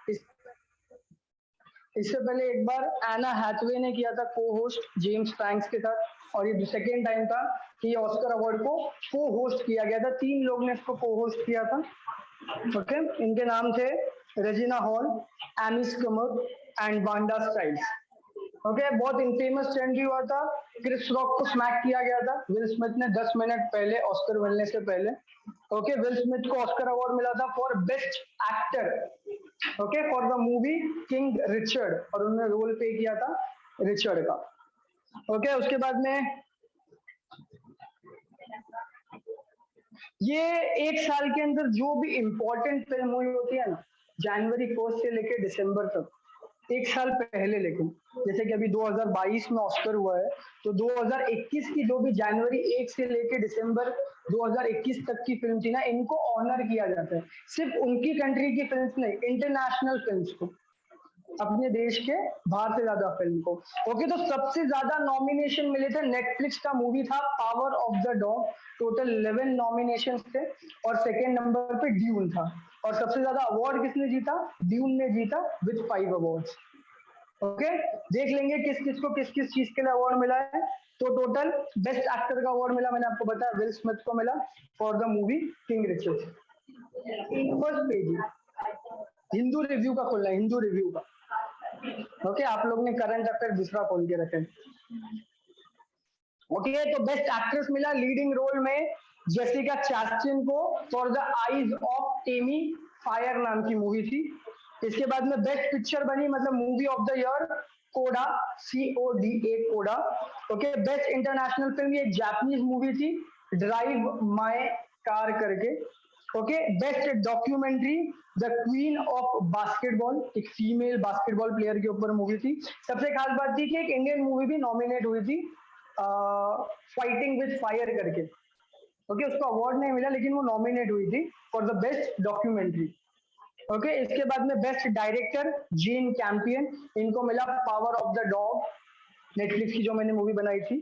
इस, इससे पहले एक बार एना हैथवे ने किया था को होस्ट जेम्स फ्रैंक्स के साथ, और ये सेकेंड टाइम था कि ये ऑस्कर अवार्ड को को होस्ट किया गया था। 3 लोग ने इसको को होस्ट किया था। ओके, इनके नाम थे Regina Hall, Amy Schumer and Wanda Styles. Okay, बहुत इनफेमस ट्रेंड भी हुआ था। क्रिस रॉक को स्मैक किया गया था विल स्मिथ ने 10 मिनट पहले ऑस्कर मिलने से पहले। ओके, विल स्मिथ को ऑस्कर अवार्ड मिला था for best actor, okay, for the movie king Richard, और उन्होंने रोल प्ले किया था रिचर्ड का। ओके, उसके बाद में ये एक साल के अंदर जो भी इम्पोर्टेंट फिल्म हुई होती है ना, जनवरी 1 से लेके दिसंबर तक, एक साल पहले, लेकिन जैसे कि अभी 2022 में ऑस्कर हुआ है, तो 2021 की जो भी जनवरी 1 से लेके दिसंबर 2021 तक की फिल्म थी ना, इनको ऑनर किया जाता है। सिर्फ उनकी कंट्री की फिल्म्स नहीं, इंटरनेशनल फिल्म्स को, अपने देश के बाहर से ज्यादा फिल्म को। ओके, तो सबसे ज्यादा नॉमिनेशन मिले थे, नेटफ्लिक्स का मूवी था power of the dog, total 11 nomination थे, और सेकेंड नंबर पे ड्यून था। और सबसे ज्यादा अवार्ड किसने जीता? ड्यून ने जीता विद 5 अवार्ड्स। ओके, देख लेंगे किस किस को किस किस चीज के लिए अवार्ड मिला है। तो टोटल बेस्ट एक्टर का अवार्ड मिला, मैंने आपको बताया, विल स्मिथ को मिला for the movie king Richard. First page Hindu review का खोलना है, हिंदू रिव्यू का। ओके, आप लोग ने करंट अफेयर दूसरा खोल के रखे। ओके, तो बेस्ट एक्ट्रेस मिला लीडिंग रोल में जेसिका चैस्टेन को for the eyes of Tammy fire नाम की मूवी थी। इसके बाद में बेस्ट पिक्चर बनी, मतलब मूवी ऑफ द ईयर, कोडा, CODA, कोडा। ओके, बेस्ट इंटरनेशनल फिल्म, ये जापानीज मूवी थी, ड्राइव माय कार करके। Okay, best documentary, the queen of basketball, एक फीमेल बास्केटबॉल प्लेयर के ऊपर मूवी थी। सबसे खास बात थी कि एक इंडियन मूवी भी नॉमिनेट हुई थी, फाइटिंग विद फायर करके। ओके, उसको अवार्ड नहीं मिला, लेकिन वो नॉमिनेट हुई थी for the best documentary. Okay, इसके बाद में बेस्ट डायरेक्टर जीन कैंपियन, इनको मिला Power of the Dog, Netflix की जो मैंने मूवी बताई थी।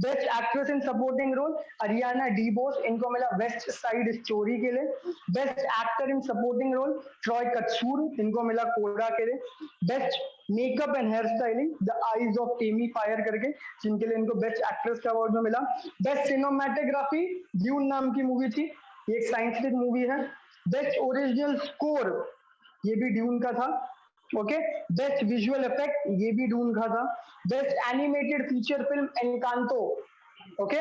Best actress in supporting role Ariana DeBose, इनको मिला वेस्ट साइड स्टोरी के लिए। Best actor in supporting role Troy Kotsur, इनको मिला कोडा के लिए। Best makeup and hair styling, the eyes of Tammy Faye करके, जिनके लिए इनको बेस्ट एक्ट्रेस का अवार्ड मिला। बेस्ट सिनेमेटोग्राफी, ड्यून नाम की मूवी थी, ये एक साइंटिफिक मूवी है। बेस्ट ओरिजिनल स्कोर, ये भी ड्यून का था। ओके, बेस्ट विजुअल इफेक्ट, ये भी ड्यून का था। Best animated feature film Encanto. Okay,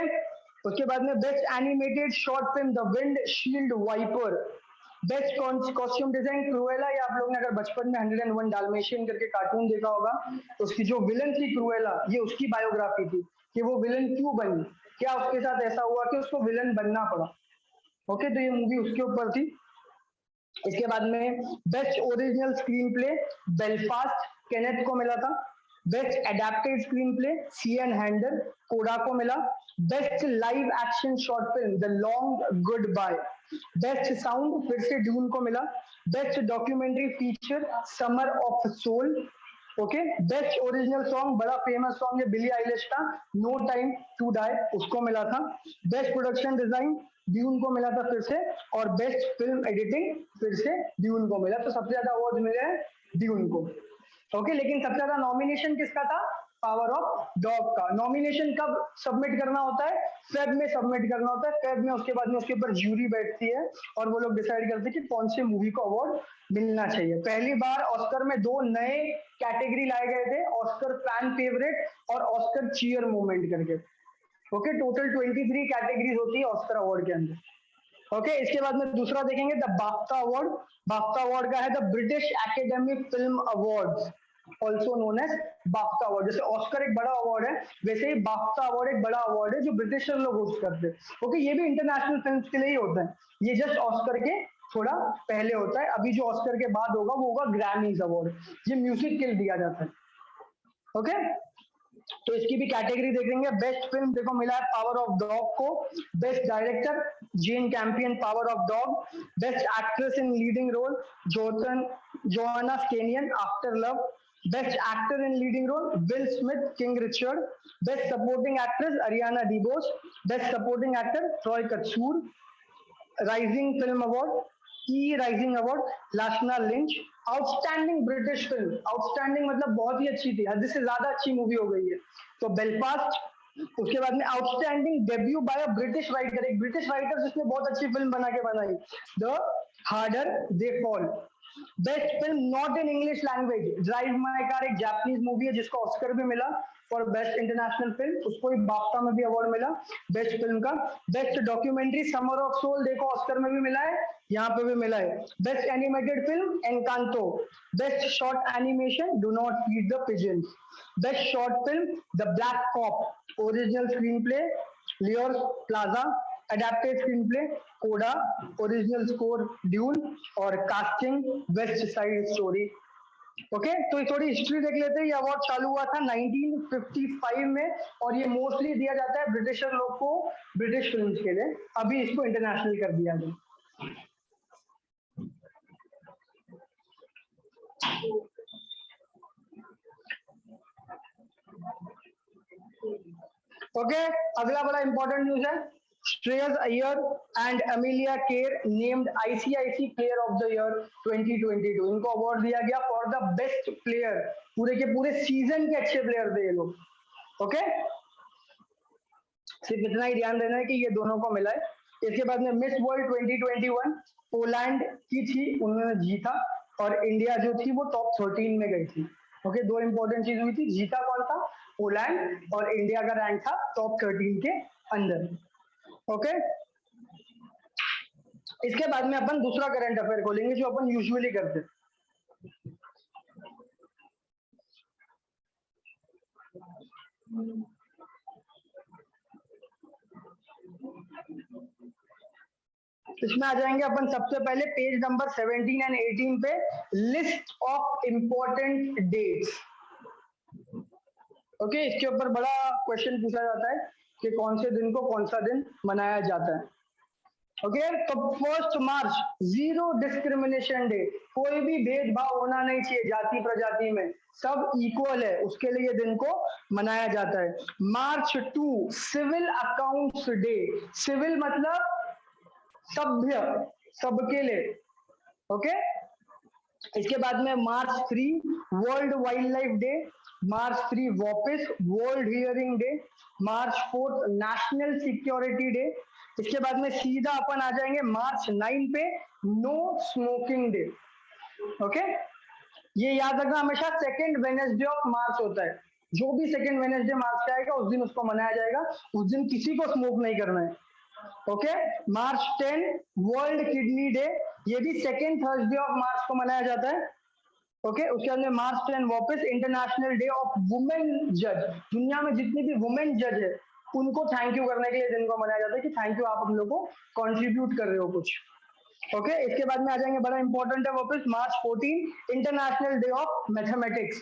उसके बाद में best animated short film the Windshield Wiper. Best costume design Cruella, ये आप लोग ने अगर बचपन में 101 डालमेशियन करके कार्टून देखा होगा, तो उसकी जो विलन थी क्रूएला, ये उसकी बायोग्राफी थी कि वो विलन क्यों बनी, क्या उसके साथ ऐसा हुआ कि उसको विलन बनना पड़ा। ओके, तो ये मूवी उसके ऊपर थी। इसके बाद में best original screenplay Belfast, Kenneth को मिला था। Best adapted screenplay Sian Heder, CODA को मिला। Best live action short film the long goodbye. Best sound फिर से ड्यून को मिला। Best documentary feature Summer of Soul. Okay, best original song, बड़ा फेमस सॉन्ग है बिली आइलिश का, नो टाइम टू डाई, उसको मिला था। बेस्ट प्रोडक्शन डिजाइन ड्यून को मिला था फिर से, और बेस्ट फिल्म एडिटिंग फिर से ड्यून को मिला। तो सबसे ज्यादा अवार्ड मिले हैं ड्यून को। ओके, लेकिन सबसे ज्यादा नॉमिनेशन किसका था? पावर ऑफ डॉग का। नॉमिनेशन कब सबमिट करना होता है? फेब में सबमिट करना होता है, फेब में। उसके बाद में उसके ऊपर ज्यूरी बैठती है और वो लोग डिसाइड करते हैं कि कौन से मूवी को अवार्ड मिलना चाहिए। पहली बार ऑस्कर में 2 नए कैटेगरी लाए गए थे, ऑस्कर फैन फेवरेट और ऑस्कर चीयर मूवमेंट करके। ओके, टोटल 23 कैटेगरीज होती है ऑस्कर अवार्ड के अंदर। ओके, इसके बाद में दूसरा देखेंगे the BAFTA award. BAFTA award का है the British Academy Film Awards, also known as BAFTA award. जैसे ऑस्कर एक बड़ा अवार्ड है, वैसे ही बाफ्टा अवार्ड एक बड़ा अवार्ड है जो ब्रिटिशर लोग होस्ट करते हैं। ओके, ये भी इंटरनेशनल फिल्म्स के लिए ही होता है, ये जस्ट ऑस्कर के थोड़ा पहले होता है। अभी जो ऑस्कर के बाद होगा वो होगा ग्रैमीज अवार्ड, ये म्यूजिक के लिए दिया जाता है। ओके, तो इसकी भी कैटेगरी देखेंगे। बेस्ट फिल्म देखो मिला है पावर ऑफ डॉग को। Best director Jane Campion, power of dog. Best actress in leading role Joanna स्टेनियन, after love. Best actor in leading role Will Smith, King Richard. Best supporting actress Ariana DeBose. Best supporting actor Troy Kotsur, rising film award. की rising award Lashana Lynch. Outstanding British film, outstanding मतलब बहुत ही अच्छी थी, हद से ज्यादा अच्छी movie हो गई है, तो बेलफास्ट। उसके बाद में outstanding debut by a British writer, एक ब्रिटिश राइटर जिसने बहुत अच्छी फिल्म बना के बनाई, The Harder They Fall. Best film not in English language, Drive My Car एक जापानीज मूवी है जिसको ऑस्कर भी मिला फॉर बेस्ट इंटरनेशनल फिल्म, उसको भी बाफ्टा में भी अवार्ड मिला बेस्ट फिल्म का। Best documentary Summer of Soul, देखो ऑस्कर में भी मिला है, यहाँ पे भी मिला है। Best animated film Encanto. Best short animation Do Not Feed the Pigeons. Best short film the Black Cop, original screenplay लियोर Pizza, adapted screenplay CODA, original score Dune, और casting West Side Story. Okay, तो ये थोड़ी history देख लेते हैं। ये award चालू हुआ था 1955 में, और ये मोस्टली दिया जाता है ब्रिटिशर लोग को, ब्रिटिश फिल्म्स के लिए। अभी इसको इंटरनेशनल कर दिया गया। ओके, अगला बड़ा इंपॉर्टेंट न्यूज है, Shreyas Iyer and Amelia Kerr named ICC player of the year 2022। इनको अवार्ड दिया गया फॉर द बेस्ट प्लेयर, पूरे के पूरे सीजन के अच्छे प्लेयर थे ये लोग। ओके, सिर्फ इतना ही ध्यान देना है कि ये दोनों को मिला है। इसके बाद में मिस वर्ल्ड 2021 पोलैंड की थी, उन्होंने जीता, और इंडिया जो थी वो टॉप 13 में गई थी। ओके, दो इंपॉर्टेंट चीज हुई थी, जीता कौन था, पोलैंड, और इंडिया का रैंक था टॉप 13 के अंदर। ओके, इसके बाद में अपन दूसरा करंट अफेयर खोलेंगे जो अपन यूजुअली करते हैं। इसमें आ जाएंगे अपन सबसे पहले पेज नंबर 17 एंड 18 पे, list of important dates. Okay, इसके ऊपर बड़ा क्वेश्चन पूछा जाता है कि कौन से दिन को कौन सा दिन मनाया जाता है। ओके, तो 1 मार्च जीरो डिस्क्रिमिनेशन डे, कोई भी भेदभाव होना नहीं चाहिए जाति प्रजाति में, सब इक्वल है, उसके लिए दिन को मनाया जाता है। मार्च 2 सिविल अकाउंट्स डे, सिविल मतलब सभ्य, सबके लिए। ओके, इसके बाद में मार्च 3 वर्ल्ड वाइल्ड लाइफ डे, मार्च 3 वापस वर्ल्ड हियरिंग डे, मार्च 4 नेशनल सिक्योरिटी डे। इसके बाद में सीधा अपन आ जाएंगे मार्च 9 पे, नो स्मोकिंग डे। ओके, ये याद रखना हमेशा सेकेंड वेडनेसडे ऑफ मार्च होता है, जो भी सेकेंड वेडनेसडे मार्च का आएगा उस दिन उसको मनाया जाएगा, उस दिन किसी को स्मोक नहीं करना है। ओके, मार्च 10 वर्ल्ड किडनी डे, ये भी सेकेंड थर्सडे ऑफ मार्च को मनाया जाता है। ओके, उसके बाद में मार्च 10 वापस इंटरनेशनल डे ऑफ वुमेन जज, दुनिया में जितनी भी वुमेन जज है उनको थैंक यू करने के लिए दिन को मनाया जाता है कि थैंक यू, आप हम लोग को कंट्रीब्यूट कर रहे हो कुछ। ओके, इसके बाद में आ जाएंगे बड़ा इंपॉर्टेंट है वापस मार्च 14 इंटरनेशनल डे ऑफ मैथमेटिक्स,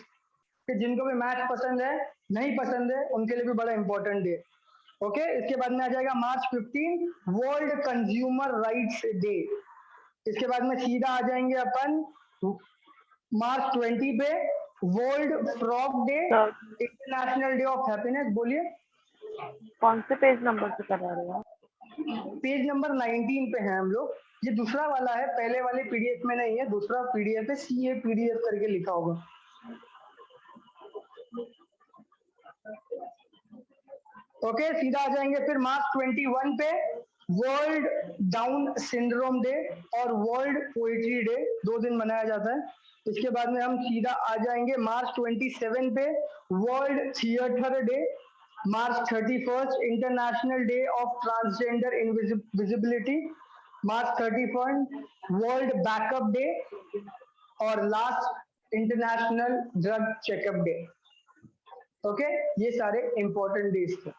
कि जिनको भी मैथ पसंद है नहीं पसंद है उनके लिए भी बड़ा इंपॉर्टेंट डे। ओके, इसके बाद में आ जाएगा मार्च 15 वर्ल्ड कंज्यूमर राइट्स डे। इसके बाद में सीधा आ जाएंगे अपन मार्च 20 पे world frog day, international day of happiness. बोलिए कौन से पेज नंबर से करा रहे हो? पेज नंबर 19 पे हैं हम लोग, ये दूसरा वाला है, पहले वाले पीडीएफ में नहीं है, दूसरा पीडीएफ है, सीए पीडीएफ करके लिखा होगा। ओके, सीधा आ जाएंगे फिर मार्च 21 पे वर्ल्ड डाउन सिंड्रोम डे और वर्ल्ड पोएट्री डे, 2 दिन मनाया जाता है। इसके बाद में हम सीधा आ जाएंगे मार्च 27 पे world theatre day, March 31 international day of transgender invisibility, March 31 world backup day, और last international drug checkup day. Okay, ये सारे इंपॉर्टेंट डेज थे,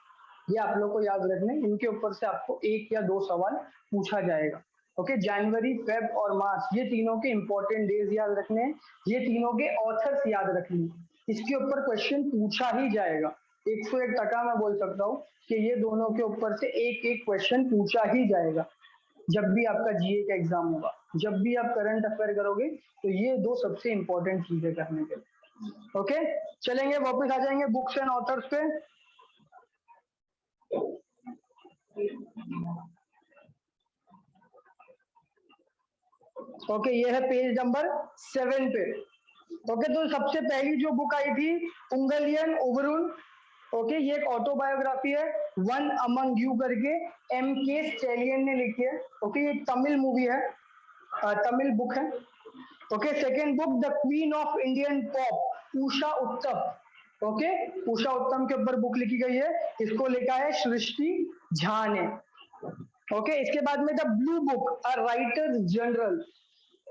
ये आप लोग को याद रखने, इनके ऊपर से आपको 1 या 2 सवाल पूछा जाएगा। ओके, जनवरी, फेब और मार्च, ये तीनों के इंपॉर्टेंट डेज याद रखने हैं, ये तीनों के ऑथर्स याद रखने हैं, इसके ऊपर क्वेश्चन पूछा ही जाएगा। 101% मैं बोल सकता हूँ कि ये दोनों के ऊपर से एक एक क्वेश्चन पूछा ही जाएगा जब भी आपका जीए का एग्जाम होगा, जब भी आप करंट अफेयर करोगे तो ये 2 सबसे इंपॉर्टेंट चीजें करने के लिए। ओके, चलेंगे वापस आ जाएंगे बुक्स एंड ऑथर्स पे। ओके, ये है पेज नंबर 7 पे। ओके, तो सबसे पहली जो बुक आई थी उंगलियन ओबरून, ओके, ये एक ऑटोबायोग्राफी है, वन अमंग यू करके M.K. स्टैलियन ने लिखी है। ओके, ये तमिल मूवी है, तमिल बुक है। Okay, second book the queen of Indian pop Usha Uthup. Okay, Usha उत्तम के ऊपर बुक लिखी गई है, इसको लिखा है सृष्टि झा ने। ओके, इसके बाद में the blue book a writers journal,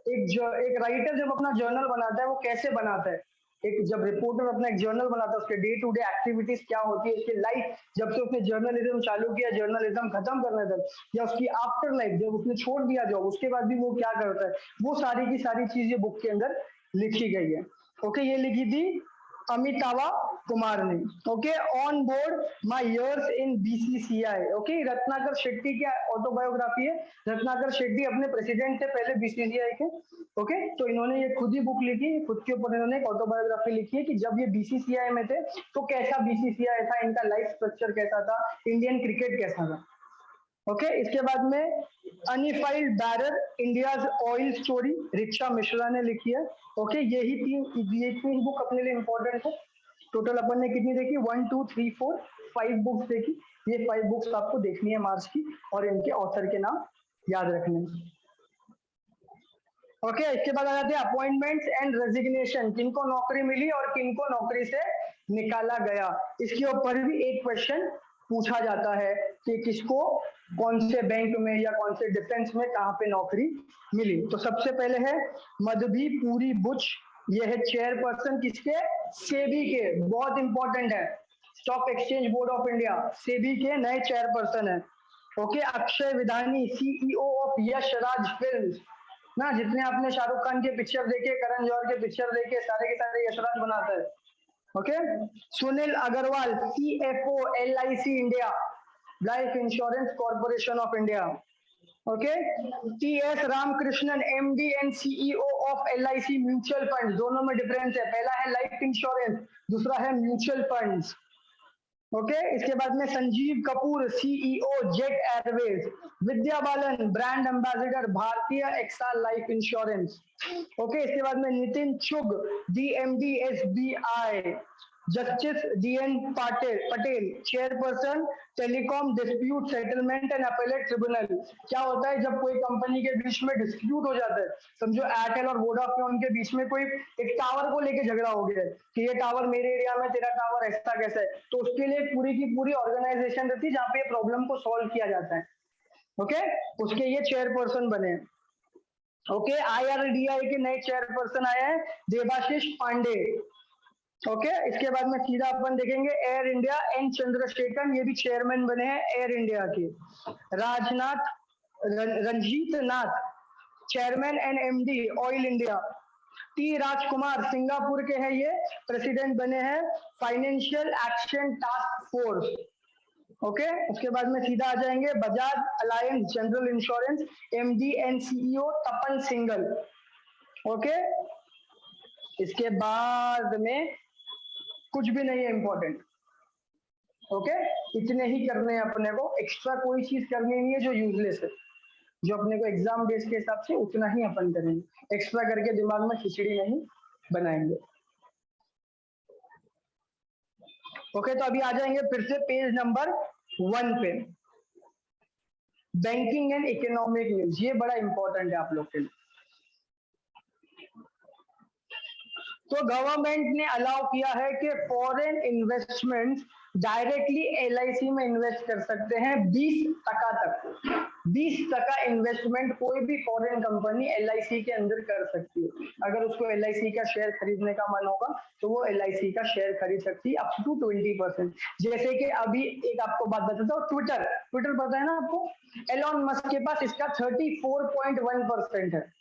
एक राइटर जब अपना जर्नल बनाता है वो कैसे बनाता है, एक जब रिपोर्टर अपना एक जर्नल बनाता है उसके डे टू डे एक्टिविटीज क्या होती है, उसकी लाइफ जब से उसने जर्नलिज्म चालू किया, जर्नलिज्म खत्म करने तक, या उसकी आफ्टर लाइफ जब उसने छोड़ दिया जॉब उसके बाद भी वो क्या करता है, वो सारी की सारी चीजें बुक के अंदर लिखी गई है। ओके, ये लिखी थी अमितावा कुमार ने। Okay, on board my years in BCCI. Okay, Ratnakar Shetty की ऑटोबायोग्राफी है। रत्नाकर शेट्टी अपने प्रेसिडेंट थे पहले बीसीसीआई के। ओके, तो इन्होंने ये खुद ही बुक लिखी, खुद के ऊपर इन्होंने एक ऑटोबायोग्राफी लिखी है कि जब ये बीसीसीआई में थे तो कैसा बीसीसीआई था, इनका लाइफ स्ट्रक्चर कैसा था, इंडियन क्रिकेट कैसा था। ओके, इसके बाद में अनिफाइल्ड बैरर इंडियाज ऑयल स्टोरी रिक्षा मिश्रा ने लिखी है। ओके, ये तीन बुक अपने लिए इंपॉर्टेंट है। टोटल अपन ने कितनी देखी, 1 2 3 4 5 बुक्स देखी। ये 5 बुक्स आपको देखनी है मार्च की, और इनके ऑथर के नाम याद रखने हैं। ओके, इसके बाद आ जाते हैं अपॉइंटमेंट्स एंड रेजिग्नेशन, किनको नौकरी मिली और किनको नौकरी से निकाला गया। इसके ऊपर भी एक क्वेश्चन पूछा जाता है कि किसको कौन से बैंक में या कौन से डिफेंस में कहाँ पे नौकरी मिली। तो सबसे पहले है मधुभी पुरी बुच, ये है चेयरपर्सन किसके, सेबी के, बहुत इंपॉर्टेंट है, stock exchange board of India, SEBI के नए चेयरपर्सन है। Okay, Akshay Vidhani CEO of Yash Raj films ना, जितने आपने शाहरुख खान के पिक्चर देखे, करण जौहर के पिक्चर देखे, सारे के सारे यशराज बनाता है। Okay, Sunil Agarwal CFO LIC India, life insurance corporation of India. Okay, TS Ramakrishnan MD and CEO of LIC mutual fund, दोनों में डिफरेंस है, पहला है लाइफ इंश्योरेंस, दूसरा है म्यूचुअल फंड्स। ओके, इसके बाद में Sanjiv Kapoor CEO Jet Airways, Vidya Balan brand ambassador Bharti AXA life insurance. Okay, इसके बाद में Nitin Chugh DMD SBI, justice DN Patel chairperson telecom dispute settlement and appellate tribunal. क्या होता है जब कोई कंपनी के बीच में डिस्प्यूट हो जाता है, समझो एयरटेल और वोडाफोन के बीच में कोई एक टावर को लेके झगड़ा हो गया है कि ये टावर मेरे एरिया में, तेरा टावर ऐसा कैसा है, तो उसके लिए पूरी की पूरी ऑर्गेनाइजेशन रहती है जहाँ पे प्रॉब्लम को सॉल्व किया जाता है। ओके, उसके ये चेयरपर्सन बने। ओके, आईआरडीआई के नए चेयरपर्सन आए हैं देवाशीष पांडे। ओके, इसके बाद में सीधा अपन देखेंगे एयर इंडिया, एन चंद्रशेखर, ये भी चेयरमैन बने हैं एयर इंडिया के। Rajnath Ranjit Nath chairman and MD Oil India. T Rajkumar Singapore के हैं, ये प्रेसिडेंट बने हैं financial action task force. Okay, उसके बाद में सीधा आ जाएंगे Bajaj Allianz general insurance, MD and CEO Tapan Singhel. Okay, इसके बाद में कुछ भी नहीं है इंपॉर्टेंट। ओके, इतने ही करने हैं अपने को, एक्स्ट्रा कोई चीज करनी नहीं है जो यूजलेस है, जो अपने को एग्जाम बेस के हिसाब से उतना ही अपन करेंगे, एक्स्ट्रा करके दिमाग में खिचड़ी नहीं बनाएंगे। ओके, तो अभी आ जाएंगे फिर से पेज नंबर 1 पे, बैंकिंग एंड इकोनॉमिक न्यूज, ये बड़ा इंपॉर्टेंट है आप लोग के लिए। तो गवर्नमेंट ने अलाउ किया है कि फॉरेन इन्वेस्टमेंट डायरेक्टली एलआईसी में इन्वेस्ट कर सकते हैं 20% तक। 20% इन्वेस्टमेंट कोई भी फॉरेन कंपनी एलआईसी के अंदर कर सकती है। अगर उसको एलआईसी का शेयर खरीदने का मन होगा तो वो एलआईसी का शेयर खरीद सकती है अप टू 20%। जैसे कि अभी एक आपको बात बताता हूँ, ट्विटर पता है ना आपको, एलॉन मस्क के पास इसका 34.1% है।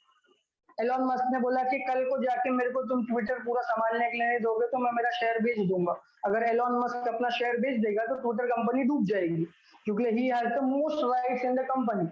एलॉन मस्क ने बोला कि कल को जाके मेरे को तुम ट्विटर पूरा संभालने के लिए नहीं दोगे तो मैं मेरा शेयर बेच दूंगा। अगर एलॉन मस्क अपना शेयर बेच देगा तो ट्विटर कंपनी डूब जाएगी, क्योंकि he has the most rights in the company.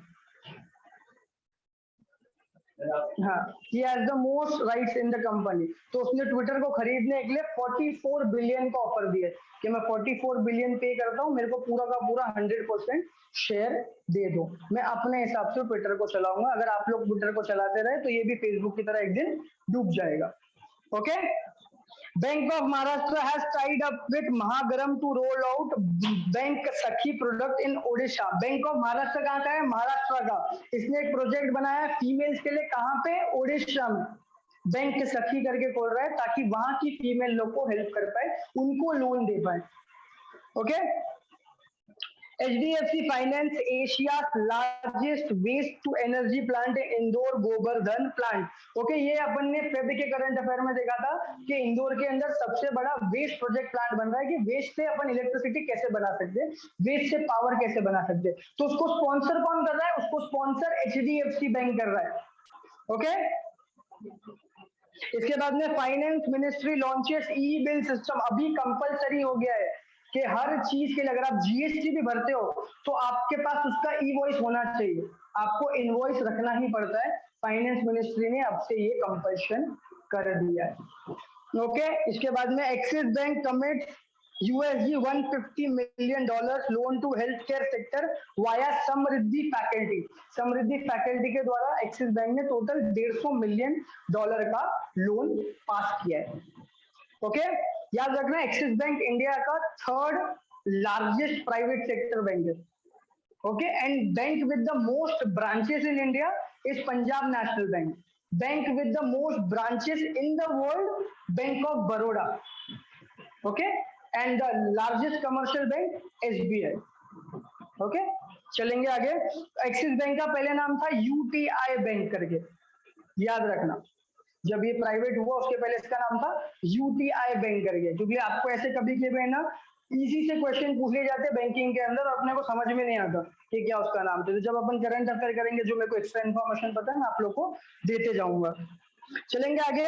हाँ, he has the most rights in the company. तो उसने ट्विटर को खरीदने के लिए 44 बिलियन का ऑफर दिया कि मैं 44 बिलियन पे करता हूँ, मेरे को पूरा का पूरा 100% शेयर दे दो, मैं अपने हिसाब से ट्विटर को चलाऊंगा। अगर आप लोग ट्विटर को चलाते रहे तो ये भी फेसबुक की तरह एक दिन डूब जाएगा। Okay, Bank of Maharashtra has tied up with Mahagaram to roll out Bank Sakhi product in Odisha. Bank of Maharashtra कहाँ का है? महाराष्ट्र का। इसने एक प्रोजेक्ट बनाया है फीमेल्स के लिए, कहाँ पे? ओडिशा में। बैंक सखी करके खोल रहा है ताकि वहां की फीमेल लोग को हेल्प कर पाए, उनको लोन दे पाए। Okay, HDFC Finance Asia's largest waste to energy plant in Indore Gobardhan plant. Okay, ये अपन ने फेब के करंट अफेयर में देखा था कि इंदौर के अंदर सबसे बड़ा वेस्ट प्रोजेक्ट प्लांट बन रहा है कि वेस्ट से अपन इलेक्ट्रिसिटी कैसे बना सकते हैं, वेस्ट से पावर कैसे बना सकते हैं। तो उसको स्पॉन्सर कौन कर रहा है? उसको स्पॉन्सर HDFC बैंक कर रहा है। ओके, इसके बाद में फाइनेंस मिनिस्ट्री लॉन्चेस ई बिल सिस्टम। अभी कंपलसरी हो गया है कि हर चीज के लिए अगर आप जीएसटी भी भरते हो तो आपके पास उसका ई वॉइस होना चाहिए, आपको इनवॉइस रखना ही पड़ता है। फाइनेंस मिनिस्ट्री ने अब से ये कंपल्शन कर दिया है। ओके, इसके बाद में Axis bank commit $150 million loan to health care sector via Samriddhi faculty. Samriddhi faculty के द्वारा एक्सिस बैंक ने टोटल $150 मिलियन का लोन पास किया है। ओके, याद रखना एक्सिस बैंक इंडिया का 3rd largest private sector bank है। Okay, and bank with the most branches in India is Punjab National Bank. Bank with the most branches in the world, Bank of Baroda. Okay, and the largest commercial bank SBI। Okay, चलेंगे आगे। Axis bank का पहले नाम था UTI bank करके, याद रखना। जब ये प्राइवेट हुआ उसके पहले इसका नाम था UTI बैंक करके, क्योंकि आपको ऐसे कभी के ना इजी से क्वेश्चन पूछ लिए जाते हैं बैंकिंग के अंदर और अपने को समझ में नहीं आता कि क्या उसका नाम था। तो जब अपन करंट अफेयर करेंगे, जो मेरे को एक्स्ट्रा इन्फॉर्मेशन पता है मैं आप लोग को देते जाऊंगा। चलेंगे आगे।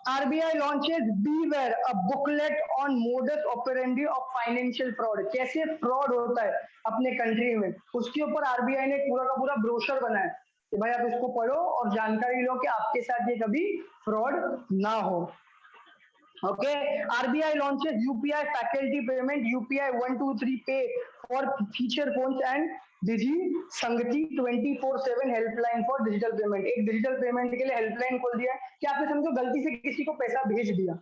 RBI launches Beware, a booklet on modus operandi of financial fraud। कैसे फ्रॉड होता है अपने कंट्री में, उसके ऊपर RBI ने पूरा का पूरा ब्रोशर बनाया कि भाई आप इसको पढ़ो और जानकारी लो कि आपके साथ ये कभी फ्रॉड ना हो। Okay, RBI launches UPI faculty payment, UPI 123 pay for feature phones and डिजी संगति 24/7 हेल्पलाइन फॉर डिजिटल पेमेंट। एक डिजिटल पेमेंट के लिए हेल्पलाइन खोल दिया कि आपने समझो गलती से किसी को पैसा भेज दिया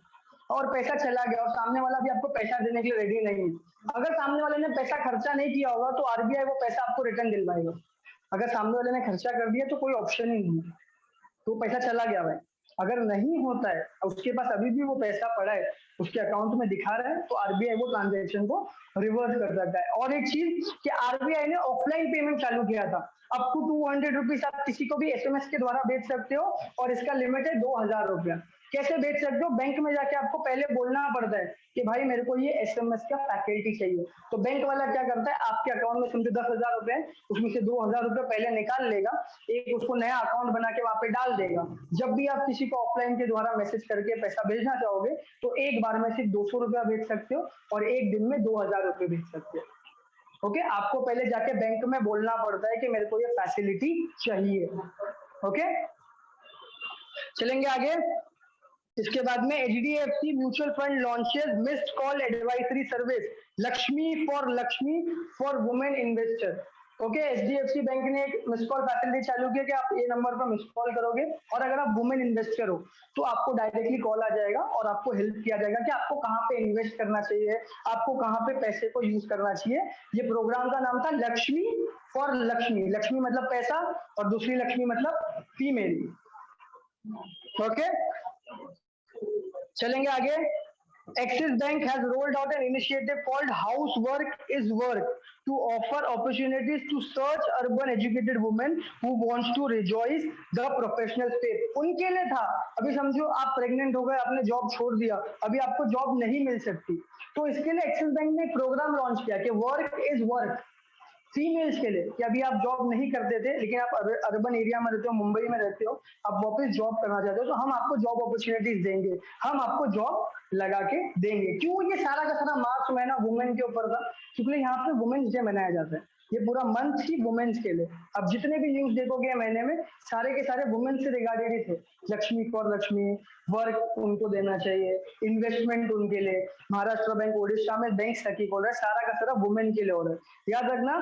और पैसा चला गया और सामने वाला भी आपको पैसा देने के लिए रेडी नहीं है। अगर सामने वाले ने पैसा खर्चा नहीं किया होगा तो RBI वो पैसा आपको रिटर्न दिलवाएगा। अगर सामने वाले ने खर्चा कर दिया तो कोई ऑप्शन ही नहीं है, तो पैसा चला गया भाई। अगर नहीं होता है, उसके पास अभी भी वो पैसा पड़ा है, उसके अकाउंट में दिखा रहा है, तो RBI वो ट्रांजेक्शन को रिवर्स कर सकता है। और एक चीज कि RBI ने ऑफलाइन पेमेंट चालू किया था, अप टू 200 रुपीज आप किसी को भी SMS के द्वारा भेज सकते हो और इसका लिमिट है 2000 रुपया। कैसे भेज सकते हो? बैंक में जाके आपको पहले बोलना पड़ता है कि भाई मेरे को ये SMS का फैकल्टी चाहिए। तो बैंक वाला क्या करता है, आपके अकाउंट में समझो 10,000 रुपए, उसमें से 2000 रुपए पहले निकाल लेगा, एक उसको नया अकाउंट बना के वहां पे डाल देगा। जब भी आप किसी को ऑफलाइन के द्वारा मैसेज करके पैसा भेजना चाहोगे तो एक बार में सिर्फ 200 रुपया भेज सकते हो और एक दिन में 2000 रुपए भेज सकते हो। ओके, आपको पहले जाके बैंक में बोलना पड़ता है कि मेरे को ये फैसिलिटी चाहिए। ओके, चलेंगे आगे। इसके बाद में HDFC mutual fund launches missed call advisory service Lakshmi for women investor. Okay, HDFC bank ने एक मिस कॉल फैसिलिटी चालू किया कि आप ये नंबर पर मिस कॉल करोगे और अगर आप वुमेन इन्वेस्टर हो तो आपको डायरेक्टली कॉल आ जाएगा और आपको हेल्प किया जाएगा कि आपको कहाँ पे इन्वेस्ट करना चाहिए, आपको कहाँ पे पैसे को यूज करना चाहिए। ये प्रोग्राम का नाम था लक्ष्मी फॉर लक्ष्मी। लक्ष्मी मतलब पैसा और दूसरी लक्ष्मी मतलब फीमेल। ओके, चलेंगे आगे। Axis Bank has rolled out an initiative called Housework is Work to offer opportunities to such urban educated women who wants to rejoice the professional space। उनके लिए था, अभी समझो आप प्रेग्नेंट हो गए, आपने जॉब छोड़ दिया, अभी आपको जॉब नहीं मिल सकती, तो इसके लिए एक्सिस बैंक ने प्रोग्राम लॉन्च किया कि वर्क इज वर्क फीमेल्स के लिए, कि अभी आप जॉब नहीं करते थे लेकिन आप अर्बन एरिया में रहते हो, मुंबई में रहते हो, आप वापस जॉब करना चाहते हो, तो हम आपको जॉब अपॉर्चुनिटीज देंगे, हम आपको जॉब लगा के देंगे। क्यों ये सारा का सारा मार्च महीना वुमेन के ऊपर था? क्योंकि यहाँ पे वुमेन्स डे मनाया जाता है। ये पूरा मंथ ही वुमेन्स के लिए। अब जितने भी न्यूज देखोगे महीने में सारे के सारे वुमेन्स से रिगार्डेड ही थे। लक्ष्मी फॉर लक्ष्मी, वर्क उनको देना चाहिए, इन्वेस्टमेंट उनके लिए, महाराष्ट्र बैंक ओडिशा में बैंक सखी खोल रहा है, सारा का सारा वुमेन के लिए हो रहा है। याद रखना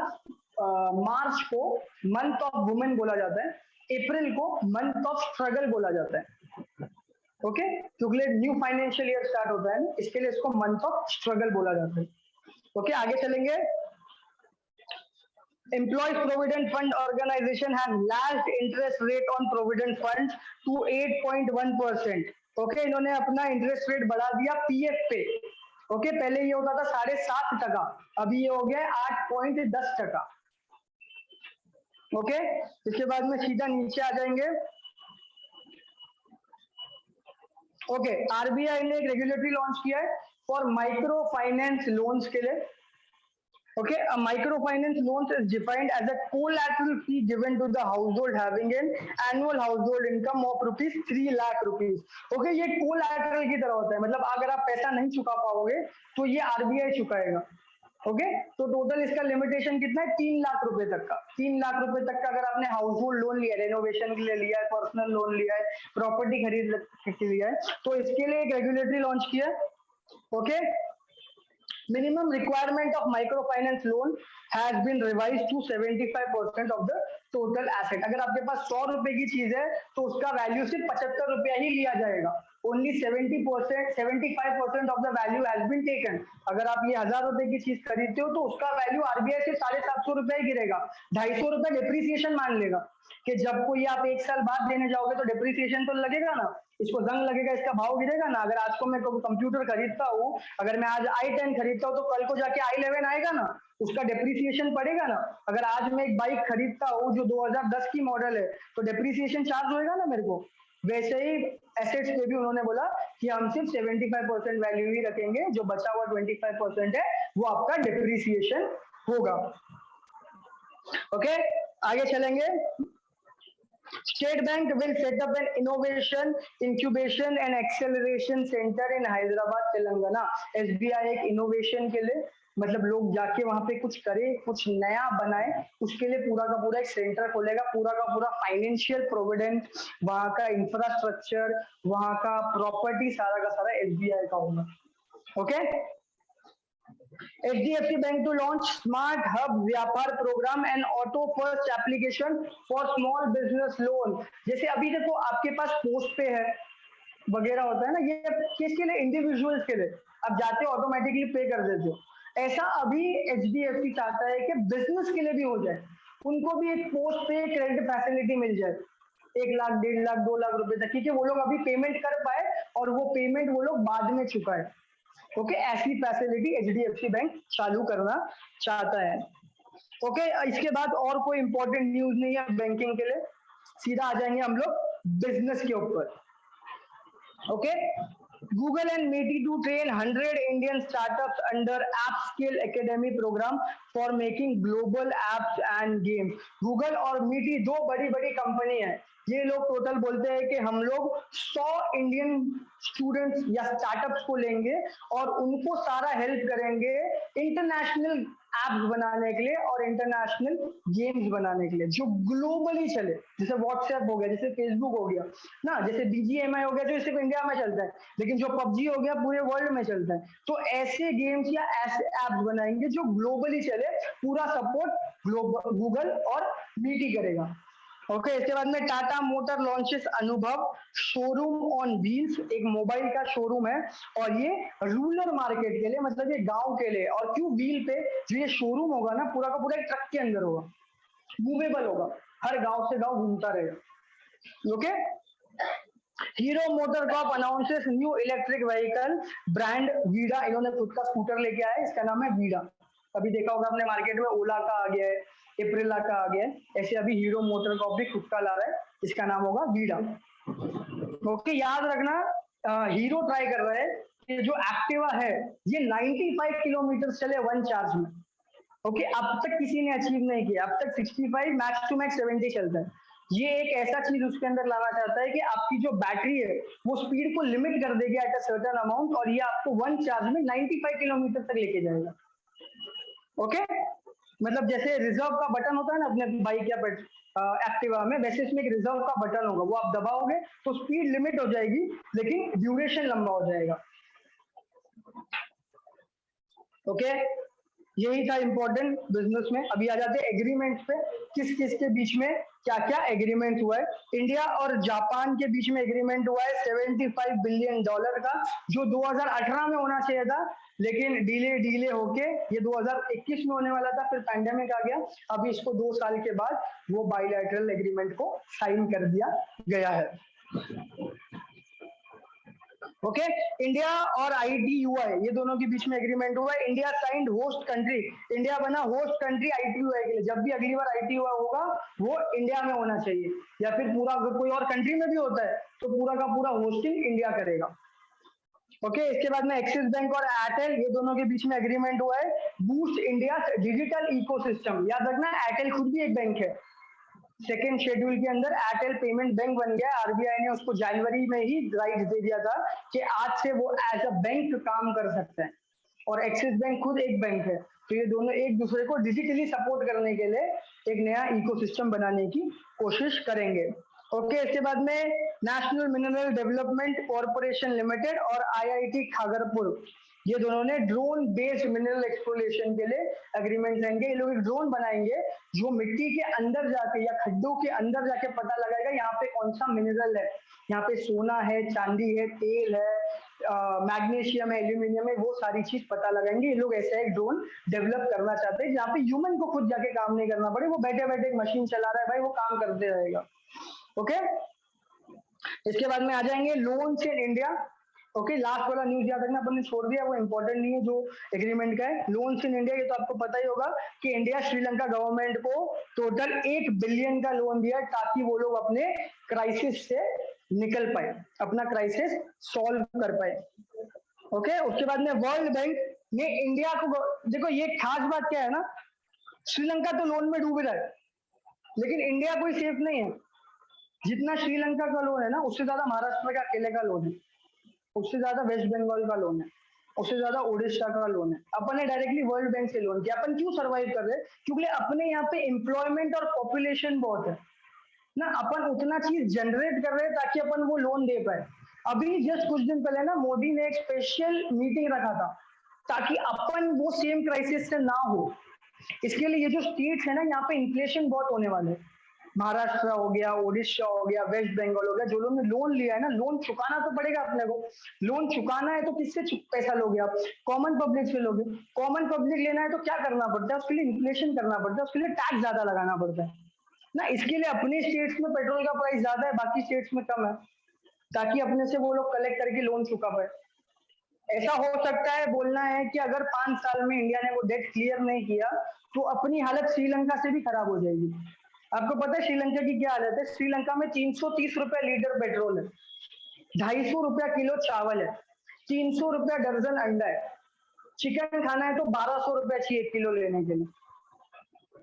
मार्च को मंथ ऑफ वुमेन बोला जाता है, अप्रैल को मंथ ऑफ स्ट्रगल बोला जाता है। ओके, क्योंकि न्यू फाइनेंशियल ईयर स्टार्ट होता है, इसके लिए इसको मंथ ऑफ स्ट्रगल बोला जाता है। ओके, आगे चलेंगे। Employees Provident Fund Organization has lashed interest rate on provident funds to 8.1%. Okay, इन्होंने अपना इंटरेस्ट रेट बढ़ा दिया पीएफ पे। ओके, पहले ये होता था 7.5%, अभी ये हो गया 8.10%। ओके, इसके बाद में सीधा नीचे आ जाएंगे। ओके, आरबीआई ने एक रेगुलेटरी लॉन्च किया है फॉर माइक्रो फाइनेंस लोन्स के लिए। Okay, a microfinance loan is defined as a collateral fee given to the household having an annual household income of rupees 3 lakh rupees. Okay, ये collateral की तरह होता है, मतलब अगर आप पैसा नहीं चुका पाओगे तो ये आरबीआई चुकाएगा। ओके, तो टोटल इसका लिमिटेशन कितना है? 3 लाख रुपए तक का। 3 लाख रुपए तक का अगर आपने हाउस होल्ड लोन लिया है, रेनोवेशन के लिए लिया है, पर्सनल लोन लिया है, प्रॉपर्टी खरीद के लिया है, तो इसके लिए एक रेगुलेटरी लॉन्च किया है। Okay, minimum requirement of microfinance loan has been revised to 75% of the total asset. अगर आपके पास 100 रुपए की चीज है तो उसका वैल्यू सिर्फ 75 रुपया ही लिया जाएगा। Only 75% of the value has been taken. अगर आप ये 1000 रुपए की चीज खरीदते हो तो उसका वैल्यू आरबीआई से 750 रुपया ही गिरेगा। 250 रुपया डिप्रिसिएशन मान लेगा कि जब कोई आप 1 साल बाद देने जाओगे तो डिप्रिसिएशन तो लगेगा ना, इसको जंग लगेगा, इसका भाव गिरेगा ना। अगर आज को मैं कंप्यूटर खरीदता हूँ, अगर मैं आज i10 खरीदता हूँ तो कल को जाके i11 आएगा ना, उसका डिप्रिसिएशन पड़ेगा ना। अगर आज मैं एक बाइक खरीदता हूँ जो 2010 की मॉडल है तो डिप्रिसिएशन चार्ज होएगा ना मेरे को। वैसे ही एसेट्स पे भी उन्होंने बोला कि हम सिर्फ 75% वैल्यू ही रखेंगे, जो बचा हुआ 25% है वो आपका डिप्रिसिएशन होगा। ओके, आगे चलेंगे। State Bank will set up an innovation, incubation and acceleration center in Hyderabad, Telangana. SBI एक innovation के लिए, मतलब लोग जाके वहां पे कुछ करे, कुछ नया बनाए, उसके लिए पूरा का पूरा एक सेंटर खोलेगा। पूरा का पूरा फाइनेंशियल प्रोविडेंट, वहां का इंफ्रास्ट्रक्चर, वहां का प्रॉपर्टी, सारा का सारा एसबीआई का होगा। Okay, HDFC Bank to launch Smart Hub Vyapar programme and auto first application for small business loan. जैसे अभी देखो आपके पास पोस्ट पे है वगैरह होता है ना, ये किसके लिए? इंडिविजुअल्स के लिए। आप जाते हो ऑटोमेटिकली पे कर देते हो। ऐसा अभी HDFC चाहता है कि बिजनेस के लिए भी हो जाए, उनको भी एक पोस्ट पे क्रेडिट फैसिलिटी मिल जाए 1 लाख, 1.5 लाख, 2 लाख रुपए तक की, कि वो लोग अभी पेमेंट कर पाए और वो पेमेंट वो लोग बाद में चुकाए। ओके, ऐसी फैसिलिटी HDFC बैंक चालू करना चाहता है। ओके, इसके बाद और कोई इंपॉर्टेंट न्यूज नहीं है बैंकिंग के लिए, सीधा आ जाएंगे हम लोग बिजनेस के ऊपर। Okay, Google and Meti to train 100 Indian startups under App Skill Academy program for making global apps and games. Google और Meti दो बड़ी बड़ी कंपनी है, ये लोग टोटल बोलते हैं कि हम लोग 100 इंडियन स्टूडेंट्स या स्टार्टअप्स को लेंगे और उनको सारा हेल्प करेंगे इंटरनेशनल एप्स बनाने के लिए और इंटरनेशनल गेम्स बनाने के लिए जो ग्लोबली चले। जैसे व्हाट्सएप हो गया, जैसे फेसबुक हो गया ना, जैसे BGMI हो गया जो सिर्फ इंडिया में चलता है, लेकिन जो PUBG हो गया पूरे वर्ल्ड में चलता है। तो ऐसे गेम्स या ऐसे एप्स बनाएंगे जो ग्लोबली चले, पूरा सपोर्ट गूगल और मीटी करेगा। ओके, इसके बाद में टाटा मोटर लॉन्चेस अनुभव शोरूम ऑन व्हील्स, एक मोबाइल का शोरूम है और ये रूरल मार्केट के लिए, मतलब ये गांव के लिए। और क्यों व्हील पे? जो ये शोरूम होगा ना पूरा का पूरा एक ट्रक के अंदर होगा, मूवेबल होगा, हर गांव से गांव घूमता रहेगा। Okay, hero motor Corp announces new electric vehicle brand Vida. इन्होंने खुद का स्कूटर लेके आया है, इसका नाम है वीडा। अभी देखा होगा अपने मार्केट में ओला का आ गया है, एप्रिला का आ गया है, ऐसे अभी हीरो मोटर कॉर्प भी खुद का ला रहा है, इसका नाम होगा वीडा। ओके, याद रखना हीरो ट्राई कर रहा है कि जो एक्टिवा है ये 95 किलोमीटर चले वन चार्ज में। ओके, अब तक किसी ने अचीव नहीं किया, अब तक 65, मैक्स टू मैक्स 70 चलता है। ये एक ऐसा चीज उसके अंदर लाना चाहता है कि आपकी जो बैटरी है वो स्पीड को लिमिट कर देगी एट अ सर्टेन अमाउंट, और ये आपको वन चार्ज में 95 किलोमीटर तक लेके जाएगा। ओके, मतलब जैसे रिजर्व का बटन होता है ना अपने बाइक या एक्टिवा में, वैसे इसमें एक रिजर्व का बटन होगा, वो आप दबाओगे तो स्पीड लिमिट हो जाएगी लेकिन ड्यूरेशन लंबा हो जाएगा। ओके, यही था इंपॉर्टेंट बिजनेस में। अभी आ जाते हैं एग्रीमेंट पे, किस किस के बीच में क्या क्या एग्रीमेंट हुआ है। इंडिया और जापान के बीच में एग्रीमेंट हुआ है $75 बिलियन का, जो 2018 में होना चाहिए था, लेकिन डिले होके ये 2021 में होने वाला था, फिर पैंडेमिक आ गया। अभी इसको 2 साल के बाद वो बाइलैटरल एग्रीमेंट को साइन कर दिया गया है। ओके, इंडिया और ITUI ये दोनों के बीच में एग्रीमेंट हुआ है। India signed host country, India बना होस्ट कंट्री ITUI के लिए। जब भी अगली बार ITUI होगा वो इंडिया में होना चाहिए, या फिर पूरा अगर कोई और कंट्री में भी होता है तो पूरा का पूरा होस्टिंग इंडिया करेगा। ओके, इसके बाद में एक्सिस बैंक और एयरटेल ये दोनों के बीच में एग्रीमेंट हुआ है, बूस्ट इंडिया डिजिटल इकोसिस्टम। याद रखना एयरटेल खुद भी एक बैंक है। सेकेंड शेड्यूल के अंदर एयरटेल पेमेंट बैंक बन गया। आरबीआई ने उसको जनवरी में ही राइट दे दिया था कि आज से वो एज अ बैंक काम कर सकते हैं, और एक्सिस बैंक खुद एक बैंक है, तो ये दोनों एक दूसरे को डिजिटली सपोर्ट करने के लिए एक नया इकोसिस्टम बनाने की कोशिश करेंगे। ओके, इसके बाद में national mineral development corporation limited और IIT खड़गपुर ये दोनों ने ड्रोन बेस्ड मिनरल एक्सप्लोरेशन के लिए एग्रीमेंट लेंगे। ये लोग एक ड्रोन बनाएंगे जो मिट्टी के अंदर जाके या खड्डों के अंदर जाके पता लगाएगा यहाँ पे कौन सा मिनरल है, यहाँ पे सोना है, चांदी है, तेल है, मैग्नीशियम है, एल्यूमिनियम है, वो सारी चीज पता लगाएंगे। ये लोग ऐसा एक ड्रोन डेवलप करना चाहते हैं जहाँ पे ह्यूमन को खुद जाके काम नहीं करना पड़े, वो बैठे बैठे एक मशीन चला रहा है भाई, वो काम करते रहेगा। ओके, इसके बाद में आ जाएंगे loans in India. Okay, last वाला न्यूज याद रखना, अपन ने छोड़ दिया, वो इंपॉर्टेंट नहीं है जो एग्रीमेंट का है। लोन्स इन इंडिया, ये तो आपको पता ही होगा कि इंडिया श्रीलंका गवर्नमेंट को टोटल 8 बिलियन का लोन दिया ताकि वो लोग अपने क्राइसिस से निकल पाए, अपना क्राइसिस सॉल्व कर पाए। ओके, उसके बाद में वर्ल्ड बैंक ने इंडिया को, देखो ये खास बात क्या है ना, श्रीलंका तो लोन में डूब रहा है लेकिन इंडिया कोई सेफ नहीं है। जितना श्रीलंका का लोन है ना, उससे ज्यादा महाराष्ट्र का अकेले का लोन है, उससे ज्यादा वेस्ट बंगाल का लोन है, उससे ज्यादा उड़ीसा का लोन है। अपन ने डायरेक्टली वर्ल्ड बैंक से लोन किया। अपन क्यों सर्वाइव कर रहे हैं? क्योंकि अपने यहाँ पे एम्प्लॉयमेंट और पॉपुलेशन बहुत है ना, अपन उतना चीज जनरेट कर रहे हैं ताकि अपन वो लोन दे पाए। अभी जस्ट कुछ दिन पहले ना मोदी ने एक स्पेशल मीटिंग रखा था ताकि अपन वो सेम क्राइसिस से ना हो। इसके लिए ये जो स्टेट्स है ना, यहाँ पे इन्फ्लेशन बहुत होने वाले हैं। महाराष्ट्र हो गया, उड़ीसा हो गया, वेस्ट बंगाल हो गया, जो लोगों ने लोन लिया है ना, लोन चुकाना तो पड़ेगा अपने को। लोन चुकाना है तो किससे पैसा लोगे आप? कॉमन पब्लिक से लोगे। कॉमन पब्लिक लेना है तो क्या करना पड़ता है? उसके लिए इन्फ्लेशन करना पड़ता है, उसके लिए टैक्स ज्यादा लगाना पड़ता है ना। इसके लिए अपने स्टेट्स में पेट्रोल का प्राइस ज्यादा है, बाकी स्टेट्स में कम है, ताकि अपने से वो लोग कलेक्ट करके लोन चुका पाए। ऐसा हो सकता है, बोलना है कि अगर 5 साल में इंडिया ने वो डेट क्लियर नहीं किया तो अपनी हालत श्रीलंका से भी खराब हो जाएगी। आपको पता है श्रीलंका की क्या हालत है? श्रीलंका में 330 रुपया लीटर पेट्रोल है, 250 रुपया किलो चावल है, 300 रुपया दर्जन अंडा है, चिकन खाना है तो 1200 रुपया चाहिए 1 किलो लेने के लिए।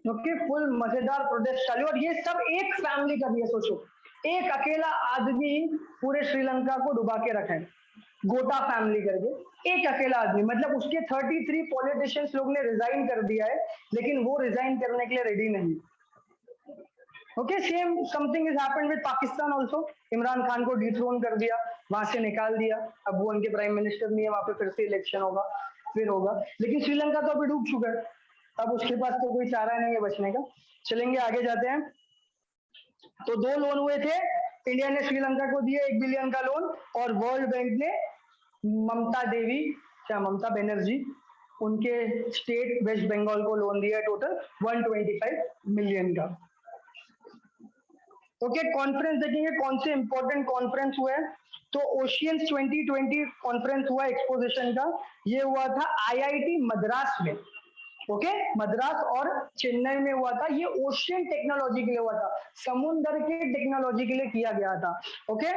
ओके, फुल मजेदार प्रोटेस्ट चालू, और ये सब एक फैमिली कर रही है। सोचो, एक अकेला आदमी पूरे श्रीलंका को डुबा के रखा है, गोटा फैमिली करके, एक अकेला आदमी। मतलब उसके 33 पॉलिटिशियंस लोग ने रिजाइन कर दिया है, लेकिन वो रिजाइन करने के लिए रेडी नहीं। Okay, same something is happened with Pakistan also. Imran Khan को डिथ्रोन कर दिया, वहां से निकाल दिया, अब वो उनके प्राइम मिनिस्टर नहीं है, वहां पे फिर से इलेक्शन होगा, फिर होगा। लेकिन श्रीलंका तो अभी डूब चुका है, अब उसके पास तो कोई चारा नहीं है बचने का। चलेंगे आगे जाते हैं। तो 2 लोन हुए थे, इंडिया ने श्रीलंका को दिया 1 बिलियन का लोन, और वर्ल्ड बैंक ने ममता देवी, क्या ममता बनर्जी, उनके स्टेट वेस्ट बंगाल को लोन दिया टोटल 125 मिलियन का। ओके, कॉन्फ्रेंस देखेंगे कौन से इंपॉर्टेंट कॉन्फ्रेंस हुए। तो ओशियंस 2020 कॉन्फ्रेंस हुआ एक्सपोजिशन का, ये हुआ था IIT मद्रास में। ओके, मद्रास और चेन्नई में हुआ था। ये ओशियन टेक्नोलॉजी के लिए हुआ था, समुद्र के टेक्नोलॉजी के लिए किया गया था। ओके,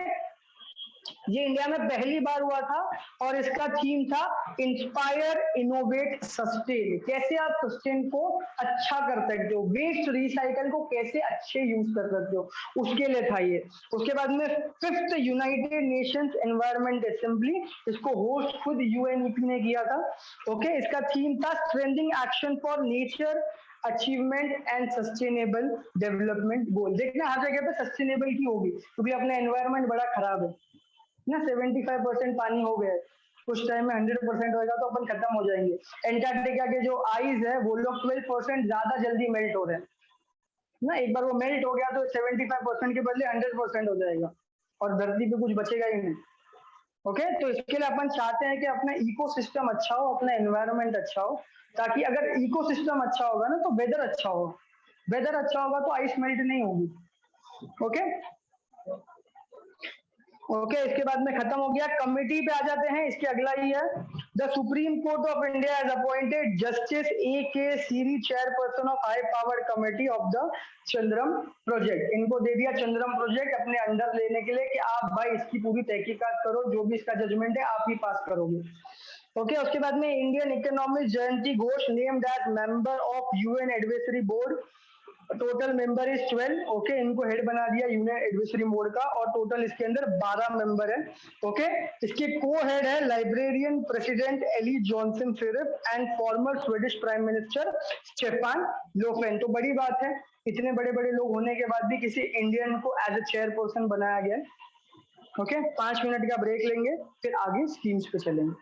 ये इंडिया में पहली बार हुआ था और इसका थीम था इंस्पायर इनोवेट सस्टेन। कैसे आप सस्टेन को अच्छा कर सकते हो, वेस्ट रिसाइकल को कैसे अच्छे यूज कर सकते हो, उसके लिए था ये। उसके बाद में 5th United Nations environment assembly, इसको होस्ट खुद UNEP ने किया था। ओके, इसका थीम था strengthening action for nature achievement and sustainable development goal. देखना हर जगह पे सस्टेनेबल की होगी क्योंकि अपना एनवायरनमेंट बड़ा खराब है ना। 75% पानी हो गया है, कुछ टाइम में 100% होगा तो अपन खत्म हो जाएंगे। एंटार्क्टिका के जो आइस है वो लोग 12% ज्यादा जल्दी मेल्ट हो रहे हैं ना। एक बार वो मेल्ट हो गया तो 75% के बदले 100% हो जाएगा और धरती पे कुछ बचेगा ही नहीं। ओके, तो इसके लिए अपन चाहते हैं कि अपना इकोसिस्टम अच्छा हो, अपना एनवायरनमेंट अच्छा हो, ताकि अगर इकोसिस्टम अच्छा होगा ना तो वेदर अच्छा होगा, वेदर अच्छा होगा तो आइस मेल्ट नहीं होगी। ओके ओके, इसके बाद में खत्म हो गया। कमिटी पे आ जाते हैं, इसके अगला ही है, the Supreme Court of India has appointed justice A K Sikri chairperson of high powered committee of the Chardham project. इनको दे दिया चंद्रम प्रोजेक्ट अपने अंडर लेने के लिए कि आप भाई इसकी पूरी तहकीकात करो, जो भी इसका जजमेंट है आप ही पास करोगे। ओके, उसके बाद में Indian economist Jayanti Ghosh named as member of UN advisory board. Total member is 12। Okay, इनको हेड बना दिया यूनियन एडवाइजरी बोर्ड का और टोटल इसके अंदर 12 मेंबर है। ओके, इसके को हेड है Liberian president Ellen Johnson Sirleaf and former Swedish prime minister Stefan Lofven. तो बड़ी बात है, इतने बड़े बड़े लोग होने के बाद भी किसी इंडियन को एज ए चेयरपर्सन बनाया गया। ओके, 5 मिनट का ब्रेक लेंगे, फिर आगे स्कीम्स पे चलेंगे।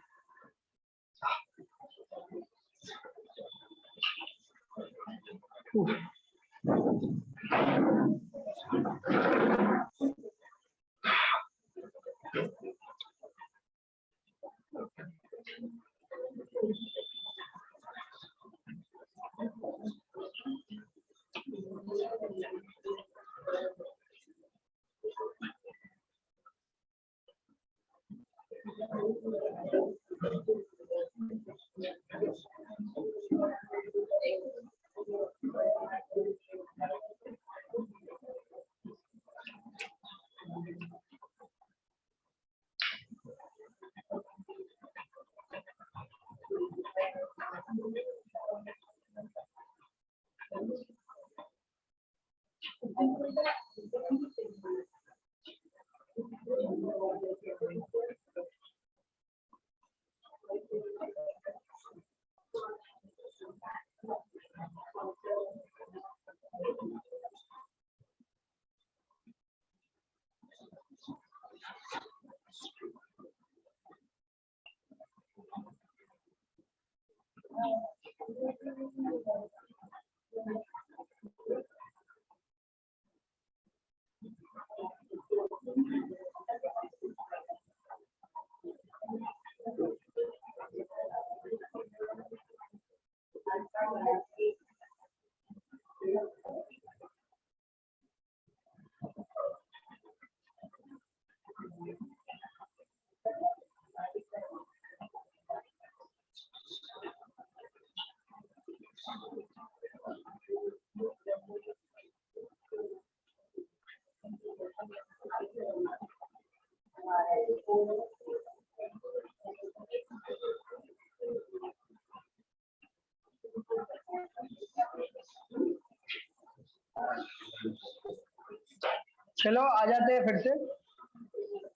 चलो आ जाते हैं फिर से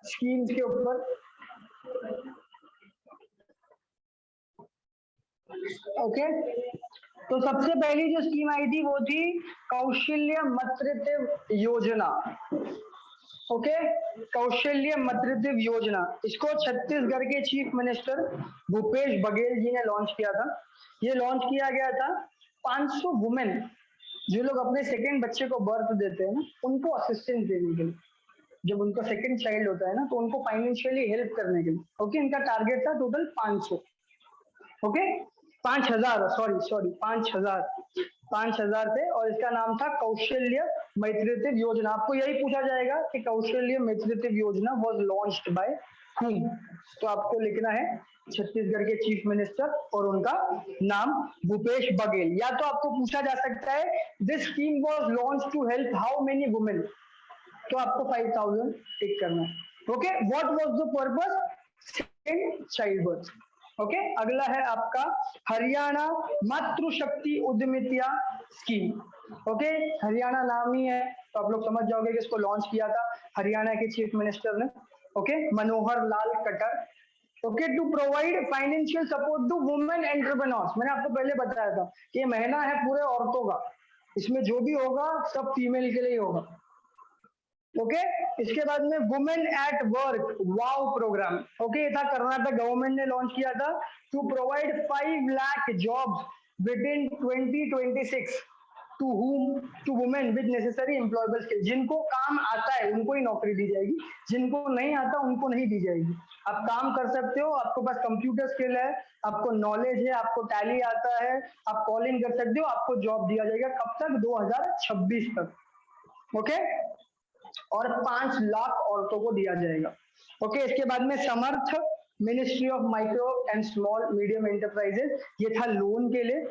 स्कीम्स के ऊपर। ओके, तो सबसे पहली जो स्कीम आई थी वो थी कौशल्य मातृत्व योजना। ओके, कौशल्य मातृत्व योजना, इसको छत्तीसगढ़ के चीफ मिनिस्टर भूपेश बघेल जी ने लॉन्च किया था। ये लॉन्च किया गया था 500 वुमेन जो लोग अपने सेकेंड बच्चे को बर्थ देते हैं ना, उनको असिस्टेंस देने के लिए। जब उनका सेकंड चाइल्ड होता है ना तो उनको फाइनेंशियली हेल्प करने के लिए। ओके, इनका टारगेट था टोटल 500। ओके, 5000 सॉरी 5000 थे और इसका नाम था कौशल्य मातृत्व योजना। आपको यही पूछा जाएगा कि कौशल्य मातृत्व योजना वाज लॉन्च्ड बाय हूम, तो आपको लिखना है छत्तीसगढ़ के चीफ मिनिस्टर और उनका नाम भूपेश बघेल। या तो आपको पूछा जा सकता है this scheme was launched to help how many women, तो आपको 5000 टिक करना है। Okay, what was the purpose, second child birth. Okay, अगला है आपका हरियाणा मातृशक्ति उद्यमिता स्कीम। ओके, हरियाणा नाम ही है तो आप लोग समझ जाओगे कि इसको लॉन्च किया था हरियाणा के चीफ मिनिस्टर ने। Okay, Manohar Lal Khattar. Okay, to provide financial support to women entrepreneurs. मैंने आपको पहले बताया था कि ये महीना है पूरे औरतों का, इसमें जो भी होगा सब फीमेल के लिए ही होगा। ओके, इसके बाद में women at work wow programme. Okay, ये था कर्नाटक गवर्नमेंट ने लॉन्च किया था to provide 5 lakh jobs within 2026 to women with necessary employable skill. जिनको काम आता है उनको ही नौकरी दी जाएगी, जिनको नहीं आता उनको नहीं दी जाएगी। आप काम कर सकते हो, आपको पास कंप्यूटर स्किल है, आपको नॉलेज है, आपको टैली आता है, आप कॉलिंग कर सकते हो, आपको जॉब दिया जाएगा। कब तक? 2026 तक। ओके, और 5 लाख औरतों को दिया जाएगा। ओके, इसके बाद में Samarth ministry of micro and small medium enterprises, ये था लोन के लिए।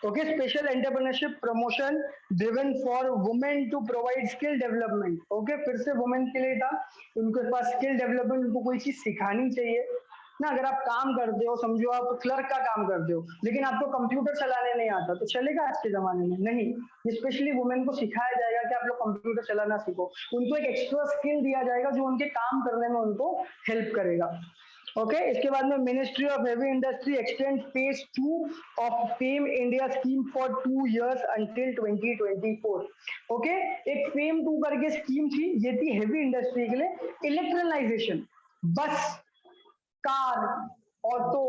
Okay, special entrepreneurship promotion driven for women to provide skill development. Okay, फिर से वुमेन के लिए था, उनके पास स्किल डेवलपमेंट, उनको कोई चीज सिखानी चाहिए ना। अगर आप काम करते हो, समझो आप क्लर्क का काम करते हो, लेकिन आपको कंप्यूटर चलाने नहीं आता, तो चलेगा आज के जमाने में? नहीं। स्पेशली वुमेन को सिखाया जाएगा कि आप लोग कंप्यूटर चलाना सीखो, उनको एक एक्स्ट्रा स्किल दिया जाएगा जो उनके काम करने में उनको हेल्प करेगा। ओके, इसके बाद में ministry of heavy industry extend phase 2 of fame India scheme for 2 years until 2024। Okay, एक फेम 2 करके स्कीम थी, ये थी हेवी इंडस्ट्री के लिए। इलेक्ट्रलाइजेशन, बस, कार, ऑटो,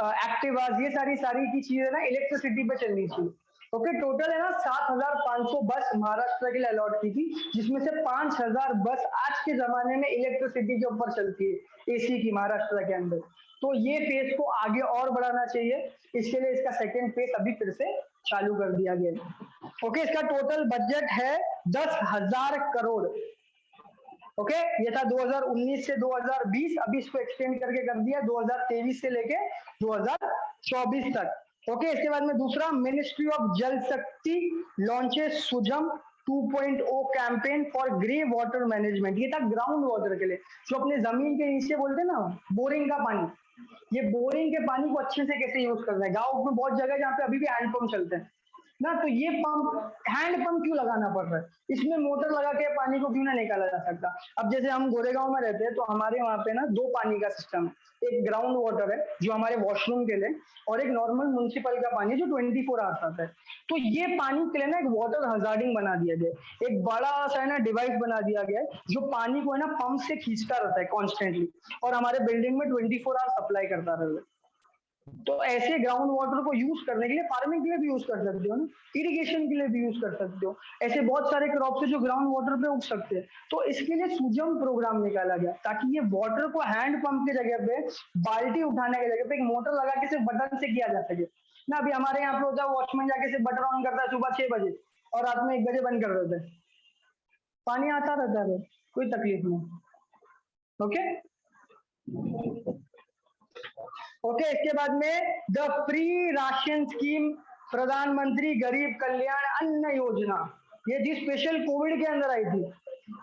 एक्टिवास, ये सारी की चीजें ना इलेक्ट्रिसिटी पे चलनी चाहिए। ओके, टोटल है ना 7,500 बस महाराष्ट्र के लिए अलॉट की थी, जिसमें से 5,000 बस आज के जमाने में इलेक्ट्रिसिटी के ऊपर चलती है, एसी की, महाराष्ट्र के अंदर। तो ये फेज को आगे और बढ़ाना चाहिए, इसके लिए इसका सेकेंड फेज अभी फिर से चालू कर दिया गया। ओके, इसका टोटल बजट है 10,000 करोड़। ओके, ये था 2019 से 2020, अभी इसको एक्सटेंड करके कर दिया 2023 से लेके 2024 तक। ओके, इसके बाद में दूसरा, ministry of Jal Shakti launches Sujalam 2.0 campaign for grey water management. ये था ग्राउंड वाटर के लिए, जो अपने जमीन के नीचे बोलते हैं ना, बोरिंग का पानी। ये बोरिंग के पानी को अच्छे से कैसे यूज करना है। गाँव में बहुत जगह जहाँ पे अभी भी हैंडपंप चलते हैं ना, तो ये पंप, हैंड पंप क्यों लगाना पड़ रहा है? इसमें मोटर लगा के पानी को क्यों ना निकाला जा सकता? अब जैसे हम गोरेगांव में रहते हैं, तो हमारे वहाँ पे ना 2 पानी का सिस्टम है। एक ग्राउंड वाटर है जो हमारे वॉशरूम के लिए, और एक नॉर्मल म्युनिसिपल का पानी जो 24 आवर्स आता है। तो ये पानी के लिए ना एक वाटर हजार्डिंग बना दिया गया, एक बड़ा सा है ना डिवाइस बना दिया गया है, जो पानी को है ना पंप से खींचता रहता है कॉन्स्टेंटली, और हमारे बिल्डिंग में 24 आवर्स सप्लाई करता रहता है। तो ऐसे ग्राउंड वाटर को यूज करने के लिए, फार्मिंग के लिए भी यूज कर सकते हो ना, इरिगेशन के लिए भी यूज कर सकते हो। ऐसे बहुत सारे क्रॉप्स है जो ग्राउंड वाटर पे उग सकते हैं। तो इसके लिए सुजम प्रोग्राम निकाला गया, ताकि ये वाटर को हैंड पंप की जगह पे, बाल्टी उठाने की जगह पे, एक मोटर लगा के सिर्फ बटन से किया जा सके ना। अभी हमारे यहाँ पे होता है, वॉचमैन जाके सिर्फ बटन ऑन करता है सुबह 6 बजे और रात में 1 बजे बंद कर देते हैं, पानी आता रहता है, कोई तकलीफ नहीं। ओके, ओके, इसके बाद में द फ्री राशन स्कीम, प्रधानमंत्री गरीब कल्याण अन्न योजना, ये जी स्पेशल कोविड के अंदर आई थी।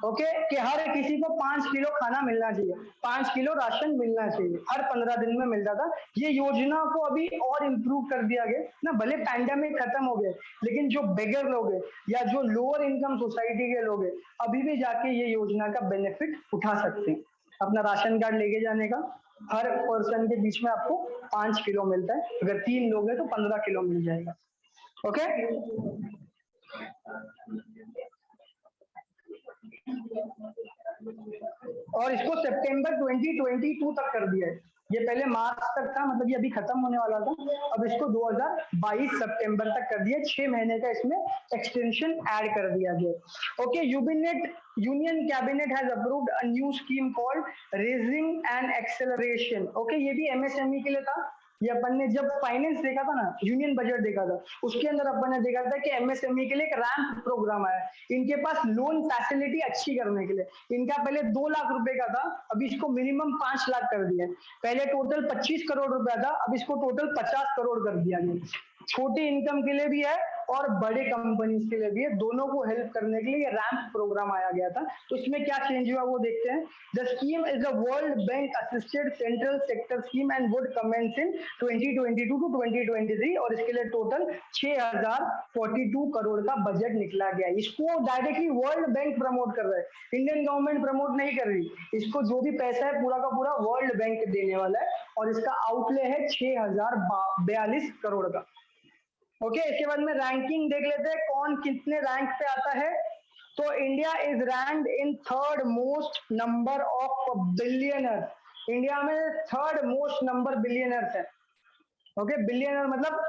ओके, कि हर किसी को 5 किलो खाना मिलना चाहिए, 5 किलो राशन मिलना चाहिए, हर 15 दिन में मिलता था। ये योजना को अभी और इम्प्रूव कर दिया गया ना। भले पैंडेमिक खत्म हो गए, लेकिन जो बेगर लोग हैं या जो लोअर इनकम सोसाइटी के लोग हैं, अभी भी जाके ये योजना का बेनिफिट उठा सकते हैं। अपना राशन कार्ड लेके जाने का, हर पर्सन के बीच में आपको 5 किलो मिलता है, अगर 3 लोग हैं तो 15 किलो मिल जाएगा। ओके, और इसको सितंबर 2022 तक कर दिया है। ये पहले मार्च तक था, मतलब ये अभी खत्म होने वाला था, अब इसको 2022 सितंबर तक कर दिया, 6 महीने का इसमें एक्सटेंशन ऐड कर दिया गया। Okay, union cabinet has approved a new scheme called raising and acceleration. Okay, ये भी एमएसएमई के लिए था। ये अपन ने जब फाइनेंस देखा था ना, यूनियन बजट देखा था, उसके अंदर अपन ने देखा था कि एमएसएमई के लिए एक रैंप प्रोग्राम आया, इनके पास लोन फैसिलिटी अच्छी करने के लिए। इनका पहले 2 लाख रुपए का था, अभी इसको मिनिमम 5 लाख कर दिया। पहले टोटल 25 करोड़ रुपया था, अब इसको टोटल 50 करोड़ कर दिया गया। छोटी इनकम के लिए भी है और बड़े कंपनीज के लिए भी है, दोनों को हेल्प करने के लिए ये रैम्प प्रोग्राम आया गया था। तो इसमें क्या चेंज हुआ वो देखते हैं। The scheme is a world bank assisted central sector scheme and would commence in 2022 to 2023 और इसके लिए टोटल 6042 करोड़ का बजट निकला गया। इसको डायरेक्टली वर्ल्ड बैंक प्रमोट कर रहा है, इंडियन गवर्नमेंट प्रमोट नहीं कर रही। इसको जो भी पैसा है पूरा का पूरा वर्ल्ड बैंक देने वाला है और इसका आउटले है 6042 करोड़ का। ओके, इसके बाद में रैंकिंग देख लेते हैं कौन कितने रैंक पे आता है। तो India is ranked in third most number of billionaire. India में थर्ड मोस्ट नंबर बिलियनर्स है। ओके, बिलियनर मतलब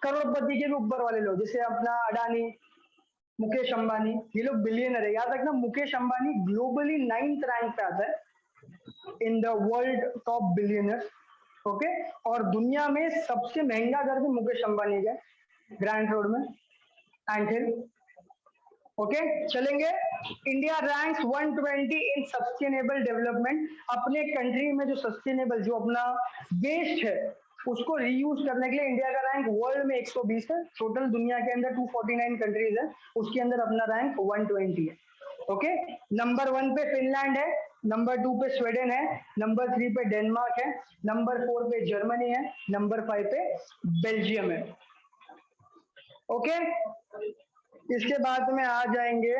करोड़पति के भी ऊपर वाले लोग, जैसे अपना अडानी, मुकेश अंबानी, ये लोग बिलियनर है। याद रखना, Mukesh Ambani globally 9th rank पे आता है इन the world top billionaire. Okay, और दुनिया में सबसे महंगा घर भी मुकेश अंबानी का ग्रैंड रोड में एंड हिल। ओके, चलेंगे। इंडिया रैंक्स 120 इन सस्टेनेबल डेवलपमेंट। अपने कंट्री में जो सस्टेनेबल, जो अपना वेस्ट है उसको रीयूज करने के लिए इंडिया का रैंक वर्ल्ड में 120 है। टोटल दुनिया के अंदर 249 कंट्रीज है, उसके अंदर अपना रैंक 120 है। ओके, नंबर 1 पे फिनलैंड है, नंबर 2 पे स्वीडन है, नंबर 3 पे डेनमार्क है, नंबर 4 पे जर्मनी है, नंबर 5 पे बेल्जियम है। ओके, इसके बाद में आ जाएंगे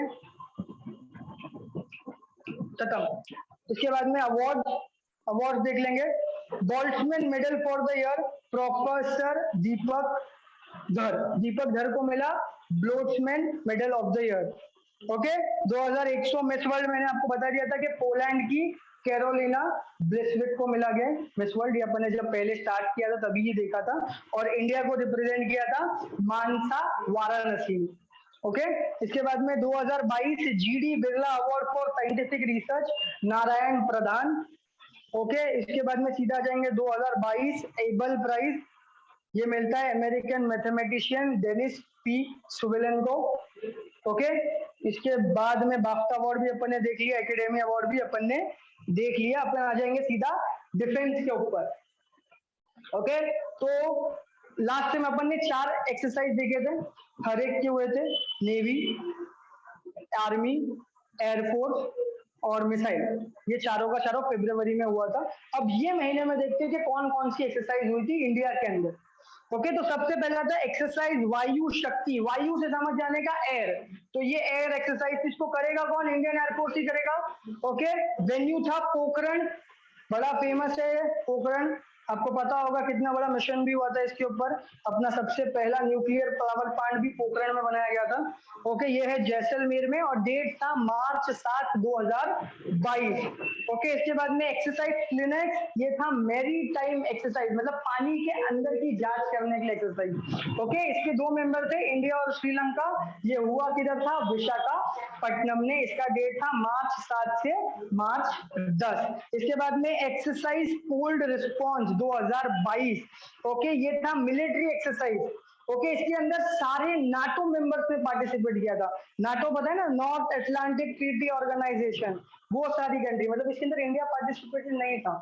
खत्म। इसके बाद में अवार्ड देख लेंगे। Boltzmann medal for the year professor Deepak Dhar को मिला Boltzmann medal of the year. Okay, 2100 Miss World मैंने आपको बता दिया था कि पोलैंड की कैरोलिना ब्लिसविक को मिला गया मिस वर्ल्ड। ये अपन ने जब पहले स्टार्ट किया था तभी ये देखा था। और इंडिया को रिप्रेजेंट किया था मानसा वाराणसी। ओके, इसके बाद में 2022 GD Birla award for scientific research Narayan Pradhan. Okay, इसके बाद में सीधा जाएंगे 2022 एबल प्राइज, ये मिलता है अमेरिकन मैथमेटिशियन डेनिस पी सुविलन को। ओके, इसके बाद में बाफ्टा अवार्ड भी अपन ने देख लिया, एकेडमी अवार्ड भी अपन ने देख लिया। अपन आ जाएंगे सीधा डिफेंस के ऊपर। ओके, तो लास्ट में अपन ने 4 एक्सरसाइज देखे थे, हर एक के हुए थे, नेवी, आर्मी, एयरफोर्स और मिसाइल। ये चारों का चारों फरवरी में हुआ था। अब ये महीने में देखते हैं कि कौन कौन सी एक्सरसाइज हुई थी इंडिया के अंदर। ओके, तो सबसे पहला था एक्सरसाइज वायु शक्ति। वायु से समझ जाने का एयर, तो ये एयर एक्सरसाइज इसको करेगा कौन? इंडियन एयरफोर्स ही करेगा। ओके, वेन्यू था पोखरण, बड़ा फेमस है पोखरण, आपको पता होगा कितना बड़ा मिशन भी हुआ था इसके ऊपर। अपना सबसे पहला न्यूक्लियर पावर प्लांट भी पोखरण में बनाया गया था। ओके, ये है जैसलमेर में और डेट था मार्च 7, 2022। ओके, इसके बाद में एक्सरसाइज क्लिनिक्स, ये था मैरी टाइम एक्सरसाइज, मतलब पानी के अंदर की जांच करने के लिए एक्सरसाइज। ओके, इसके 2 मेंबर थे, इंडिया और श्रीलंका। ये हुआ किधर था? विशाखापट्टनम ने। इसका डेट था मार्च 7 से मार्च 10। इसके बाद में एक्सरसाइज कोल्ड रिस्पॉन्स 2022। ओके, ये था मिलिट्री एक्सरसाइज। ओके, इसके अंदर सारे नाटो मेंबर्स ने पार्टिसिपेट किया था। नाटो पता है ना, नॉर्थ अटलांटिक ट्रीटी ऑर्गेनाइजेशन, वो सारी कंट्री, मतलब इसके अंदर इंडिया पार्टिसिपेट नहीं था,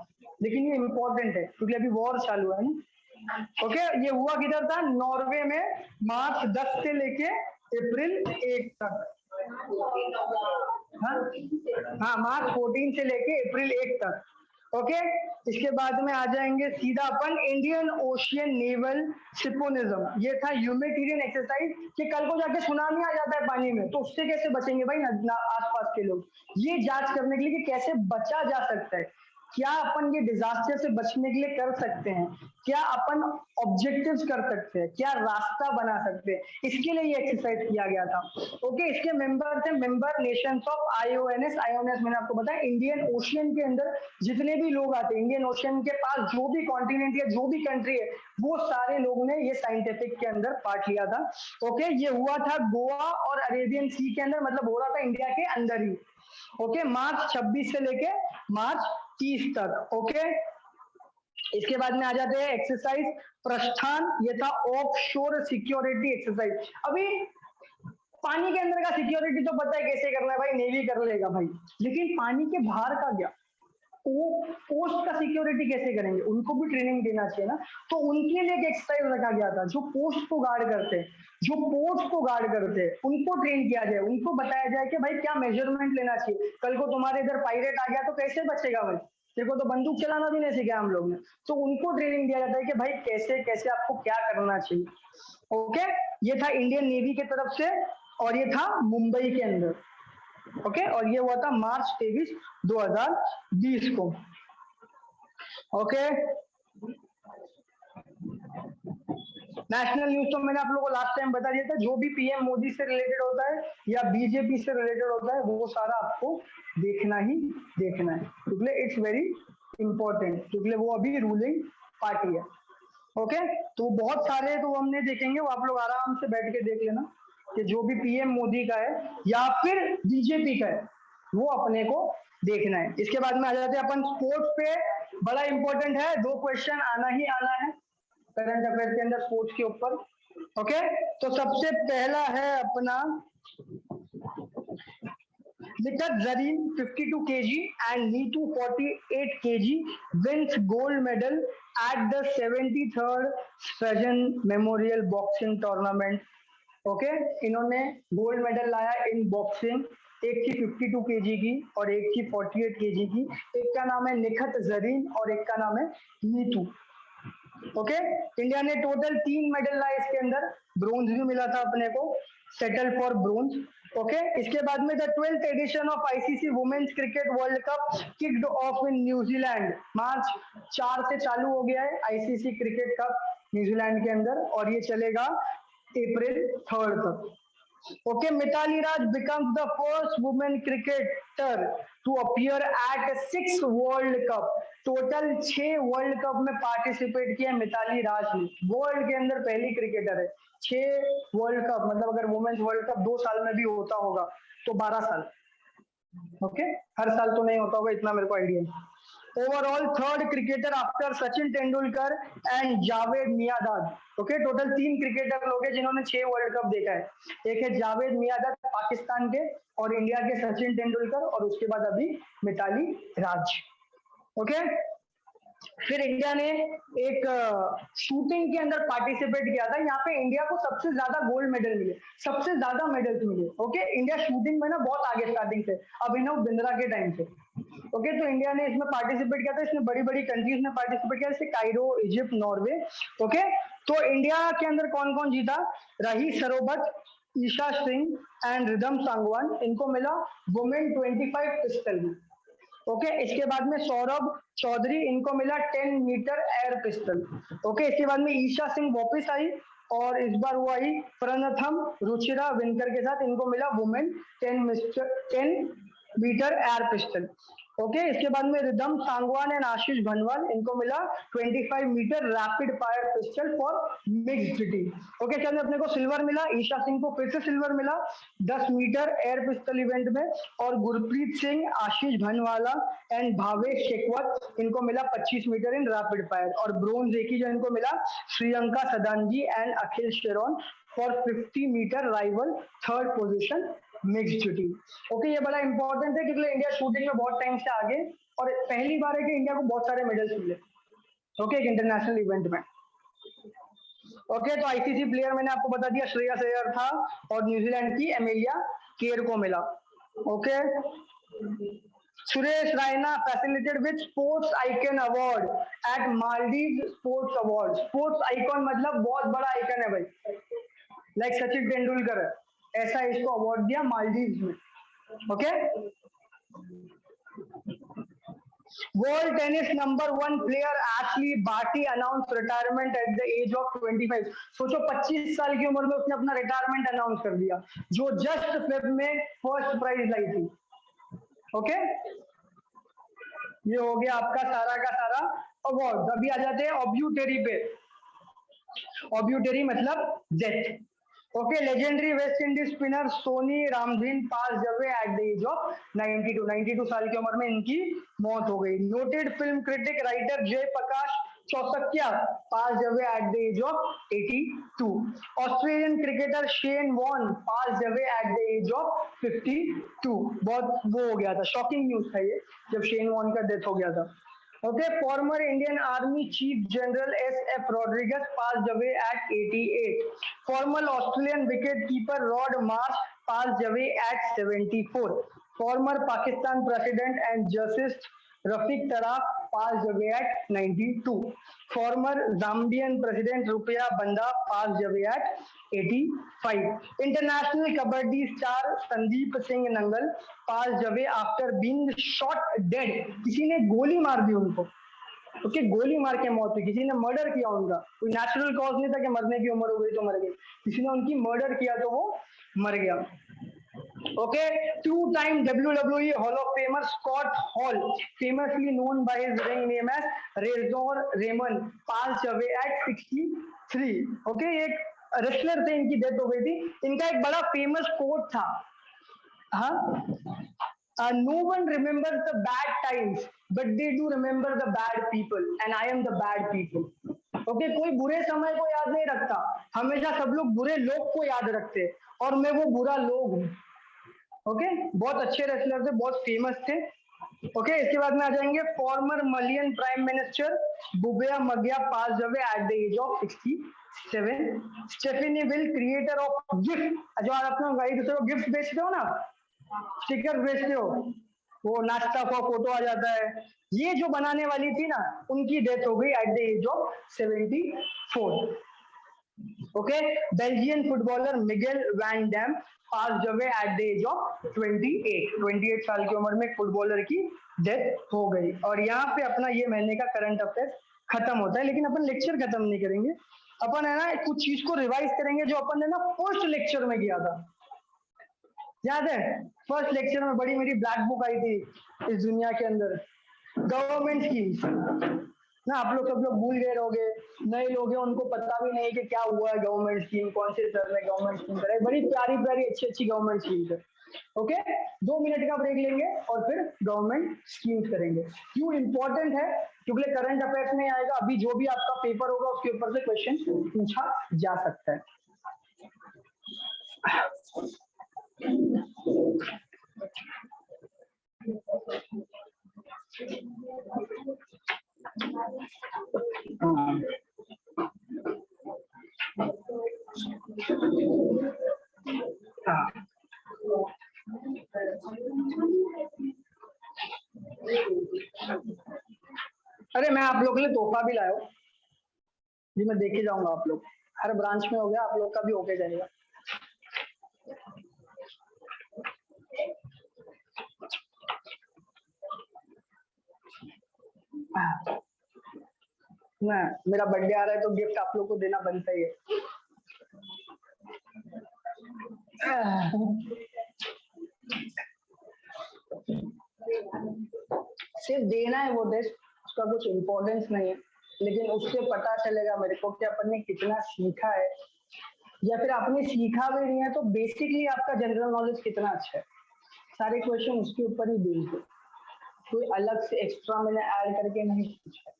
लेकिन ये इंपॉर्टेंट है क्योंकि अभी वॉर चालू है ना। ओके, ये हुआ किधर था? नॉर्वे में, मार्च 10 से लेके अप्रैल 1 तक। हाँ, मार्च 14 से लेके अप्रैल 1 तक। ओके, इसके बाद में आ जाएंगे सीधा अपन इंडियन ओशियन नेवल सिपोनिज्म। ये था ह्यूमैनिटेरियन एक्सरसाइज कि कल को जाके सुनामी आ जाता है पानी में, तो उससे कैसे बचेंगे भाई आसपास के लोग। ये जांच करने के लिए कि कैसे बचा जा सकता है, क्या अपन ये डिजास्टर से बचने के लिए कर सकते हैं, क्या अपन ऑब्जेक्टिव्स कर सकते हैं, क्या रास्ता बना सकते हैं, इसके लिए ये एक्सरसाइज किया गया था। ओके, इसके मेंबर थे मेंबर नेशंस ऑफ आईओएनएस। आईओएनएस मैंने आपको बताया इंडियन ओशियन के अंदर जितने भी लोग आते हैं, इंडियन ओशियन के पास जो भी कॉन्टिनेंट या जो भी कंट्री है, वो सारे लोगों ने ये साइंटिफिक के अंदर पार्ट लिया था। ओके, ये हुआ था गोवा और अरेबियन सी के अंदर, मतलब हो रहा था इंडिया के अंदर ही। ओके, मार्च 26 से लेके मार्च 30 तक। ओके, इसके बाद में आ जाते हैं एक्सरसाइज प्रस्थान। ये था ऑफ शोर सिक्योरिटी एक्सरसाइज। अभी पानी के अंदर का सिक्योरिटी तो पता है कैसे करना है भाई, नेवी कर लेगा भाई, लेकिन पानी के बाहर का क्या? पोस्ट का सिक्योरिटी कैसे करेंगे, उनको भी ट्रेनिंग देना चाहिए ना। तो उनके लिए एक एक्सरसाइज रखा गया था, जो पोस्ट को गार्ड करते हैं, जो पोस्ट को गार्ड करते हैं उनको ट्रेन किया जाए, उनको बताया जाए कि भाई क्या मेजरमेंट लेना चाहिए, कल को तुम्हारे इधर पायरेट आ गया तो कैसे बचेगा भाई, तेरे को तो बंदूक चलाना भी नहीं सीखा हम लोग ने। तो उनको ट्रेनिंग दिया जाता है कि भाई कैसे कैसे आपको क्या करना चाहिए। ओके, ये था इंडियन नेवी की तरफ से और ये था मुंबई के अंदर। ओके, और ये हुआ था मार्च 23, 2020 को। ओके, नेशनल न्यूज तो मैंने आप लोगों को लास्ट टाइम बता दिया था, जो भी पीएम मोदी से रिलेटेड होता है या बीजेपी से रिलेटेड होता है वो सारा आपको देखना ही देखना है, क्योंकि इट्स वेरी इंपॉर्टेंट, क्योंकि वो अभी रूलिंग पार्टी है। ओके, तो बहुत सारे तो हमने देखेंगे, वो आप लोग आराम से बैठ के देख लेना कि जो भी पीएम मोदी का है या फिर बीजेपी का है वो अपने को देखना है। इसके बाद में आ जाते हैं अपन स्पोर्ट्स पे, बड़ा इंपॉर्टेंट है, 2 क्वेश्चन आना ही आना है करंट अफेयर के अंदर स्पोर्ट्स के ऊपर। ओके, तो सबसे पहला है अपना Nikhat Zareen 52 kg and Neetu 48 kg wins gold medal at the 73rd Srajan Memorial Boxing Tournament। Okay, इन्होंने गोल्ड मेडल लाया इन बॉक्सिंग, एक की 52 kg की और एक की 48 kg की। एक का नाम है निखत जरीन और एक का नाम है नीतू। ओके, इंडिया ने टोटल 3 मेडल लाए इसके अंदर, ब्रोंज भी मिला था अपने को, सेटल फॉर ब्रोंज। ओके, इसके बाद में the 12th edition of ICC women's cricket world cup kicked off in New Zealand. March 4 से चालू हो गया है आईसीसी क्रिकेट कप न्यूजीलैंड के अंदर और ये चलेगा अप्रैल 3 तक। Okay, Mithali Raj becomes the first women cricketer to appear at 6 World Cup। Total 6 world cup में पार्टिसिपेट किया मिताली राज ने, वर्ल्ड के अंदर पहली क्रिकेटर है। 6 वर्ल्ड कप, मतलब अगर वुमेन्स वर्ल्ड कप 2 साल में भी होता होगा तो 12 साल। ओके, हर साल तो नहीं होता होगा, इतना मेरे को आइडिया है। Overall 3rd cricketer after Sachin Tendulkar and Javed Miandad. Okay, total 3 cricketer लोग हैं जिन्होंने 6 वर्ल्ड कप देखा है। एक है जावेद मियांदाद पाकिस्तान के और इंडिया के सचिन तेंदुलकर और उसके बाद अभी मिताली राज। ओके, फिर इंडिया ने एक शूटिंग के अंदर पार्टिसिपेट किया था, यहाँ पे इंडिया को सबसे ज्यादा गोल्ड मेडल मिले, सबसे ज्यादा मेडल्स मिले। ओके, इंडिया शूटिंग में ना बहुत आगे स्टार्टिंग से, अभिनव बिंद्रा के टाइम से। ओके, तो इंडिया ने इसमें पार्टिसिपेट किया था, इसमें बड़ी बड़ी कंट्रीज ने पार्टिसिपेट किया, जैसे कायरो, इजिप्ट, नॉर्वे। ओके, तो इंडिया के अंदर कौन कौन जीता, रही सरोबत, ईशा सिंह एंड रिदम सांगवान, इनको मिला वुमेन 25 पिस्टल में। ओके, इसके बाद में सौरभ चौधरी, इनको मिला 10 मीटर एयर पिस्टल। ओके, इसके बाद में ईशा सिंह वापस आई और इस बार वो आई प्रणथम रुचिरा विनकर के साथ, इनको मिला women 10 metre air pistol. Okay, इसके बाद में रिदम सांगवान एंड आशीष भनवाल, इनको मिला 25 metre rapid fire pistol for mixed team. Okay, चलिए अपने को सिल्वर मिला, ईशा सिंह को फिर से सिल्वर मिला 10 मीटर एयर पिस्टल इवेंट में, और गुरप्रीत सिंह, आशीष भनवाला एंड भावेश शेखवत, इनको मिला 25 मीटर इन रैपिड फायर। और ब्रोंज एक ही जो इनको मिला Shriyanka Sadangi and Akhil Sheoran for 50 metre राइवल 3rd position mixed team. Okay, ये बड़ा इंपॉर्टेंट है क्योंकि इंडिया शूटिंग में बहुत टाइम से आगे और पहली बार है कि इंडिया को बहुत सारे मेडल्स मिले। ओके, एक इंटरनेशनल इवेंट में। ओके, तो आईसीसी प्लेयर मैंने आपको बता दिया श्रेयस अय्यर था और न्यूजीलैंड की एमेलिया केर को मिला। Okay, Suresh Raina facilitated with sports icon award eight Maldives sports award. Sports icon मतलब बहुत बड़ा आइकन है भाई, लाइक सचिन तेंदुलकर है, ऐसा इसको अवार्ड दिया मालदीव में। Okay, world tennis number 1 player Ashleigh Barty announce retirement at the age of 25। सोचो 25 साल की उम्र में उसने अपना रिटायरमेंट अनाउंस कर दिया, जो जस्ट फेब में फर्स्ट प्राइज लाई थी। ओके, ये हो गया आपका सारा का सारा अवार्ड। अभी आ जाते हैं ऑब्यूटेरी पे। ऑब्यूटेरी मतलब death. Okay, legendary West Indies spinner Sonny Ramadhin pass away at the age of 92 साल की उम्र में इनकी मौत हो गई। नोटेड फिल्म क्रिटिक राइटर जय प्रकाश Chausakia passed away at the age of 82. Australian cricketer Shane Warne passed away at the age of 52. बहुत वो हो गया था, शॉकिंग न्यूज था ये जब शेन वॉर्न का डेथ हो गया था. Okay, former Indian Army Chief General S.F. Rodriguez passed away at 88. Former Australian wicket-keeper Rod Marsh passed away at 74. Former Pakistan President and Justice Rafiq Taraf passed away at 92. Former Zambian President Rupiah Banda passed away at 85. International Kabaddi star Sandeep Singh Nangal passed away after being shot dead. किसी ने गोली मार दी उनको. Okay, गोली मार के मौत हुई, किसी ने मर्डर किया उनका. कोई नेचुरल कॉज नहीं था कि मरने की उम्र हो गई तो मर गए, किसी ने उनकी मर्डर किया तो वो मर गया. Okay, two-time WWE Hall of Famer Scott Hall, famously known by his ring name as Razor Ramon, passed away at 63. Okay, एक रेसलर थे, इनकी डेथ हो गई थी. इनका एक बड़ा फेमस कोट था, हाँ, no one remembers the bad times, but they do remember the bad people, and I am the bad people. Okay, कोई बुरे समय को याद नहीं रखता, हमेशा सब लोग बुरे लोग को याद रखते, और मैं वो बुरा लोग हूँ. ओके, बहुत अच्छे रेसलर थे, बहुत फेमस थे. ओके, इसके बाद में आ जाएंगे former Malian prime minister Boubeye Maiga passed away at the age of 67. Stephanie Will, creator of गिफ्ट, जो आप अपना भाई दूसरे को गिफ्ट बेचते हो ना, स्टिकर बेचते हो, वो नाश्ता हुआ फोटो आ जाता है, ये जो बनाने वाली थी ना, उनकी डेथ हो गई at the age of 74. Okay, Belgian footballer Miguel Van Damme passed away at the age of 28 साल की उम्र में फुटबॉलर की डेथ हो गई. और यहाँ पे अपना ये महीने का करंट अफेयर खत्म होता है, लेकिन अपन लेक्चर खत्म नहीं करेंगे, अपन है ना कुछ चीज को रिवाइज करेंगे जो अपन ने ना फर्स्ट लेक्चर में किया था. याद है, फर्स्ट लेक्चर में बड़ी मेरी ब्लैक बुक आई थी इस दुनिया के अंदर, गवर्नमेंट स्कीम्स ना. आप लोग सब लोग भूल गए रहोगे, नए लोग हैं उनको पता भी नहीं कि क्या हुआ है गवर्नमेंट स्कीम, कौन से सर ने गवर्नमेंट स्कीम कराई, बड़ी प्यारी प्यारी अच्छी अच्छी गवर्नमेंट स्कीम है. ओके, 2 मिनट का ब्रेक लेंगे और फिर गवर्नमेंट स्कीम्स करेंगे. क्यों इंपॉर्टेंट है, क्योंकि करंट अफेयर्स में आएगा, अभी जो भी आपका पेपर होगा उसके ऊपर से क्वेश्चन पूछा जा सकता है. अरे मैं आप लोग के लिए तोहफा भी लाया हूँ जी, मैं देखे जाऊंगा. आप लोग हर ब्रांच में हो गया, आप लोग का भी होके जाएगा. मैं मेरा बर्थडे आ रहा है तो गिफ्ट आप लोग को देना बनता ही है. सिर्फ देना है वो टेस्ट, उसका कुछ इम्पोर्टेंस नहीं है, लेकिन उससे पता चलेगा मेरे को कि अपन ने कितना सीखा है, या फिर आपने सीखा भी नहीं है तो बेसिकली आपका जनरल नॉलेज कितना अच्छा है. सारे क्वेश्चन उसके ऊपर ही बेस्ड है, कोई अलग से एक्स्ट्रा मैंने ऐड करके नहीं पूछा.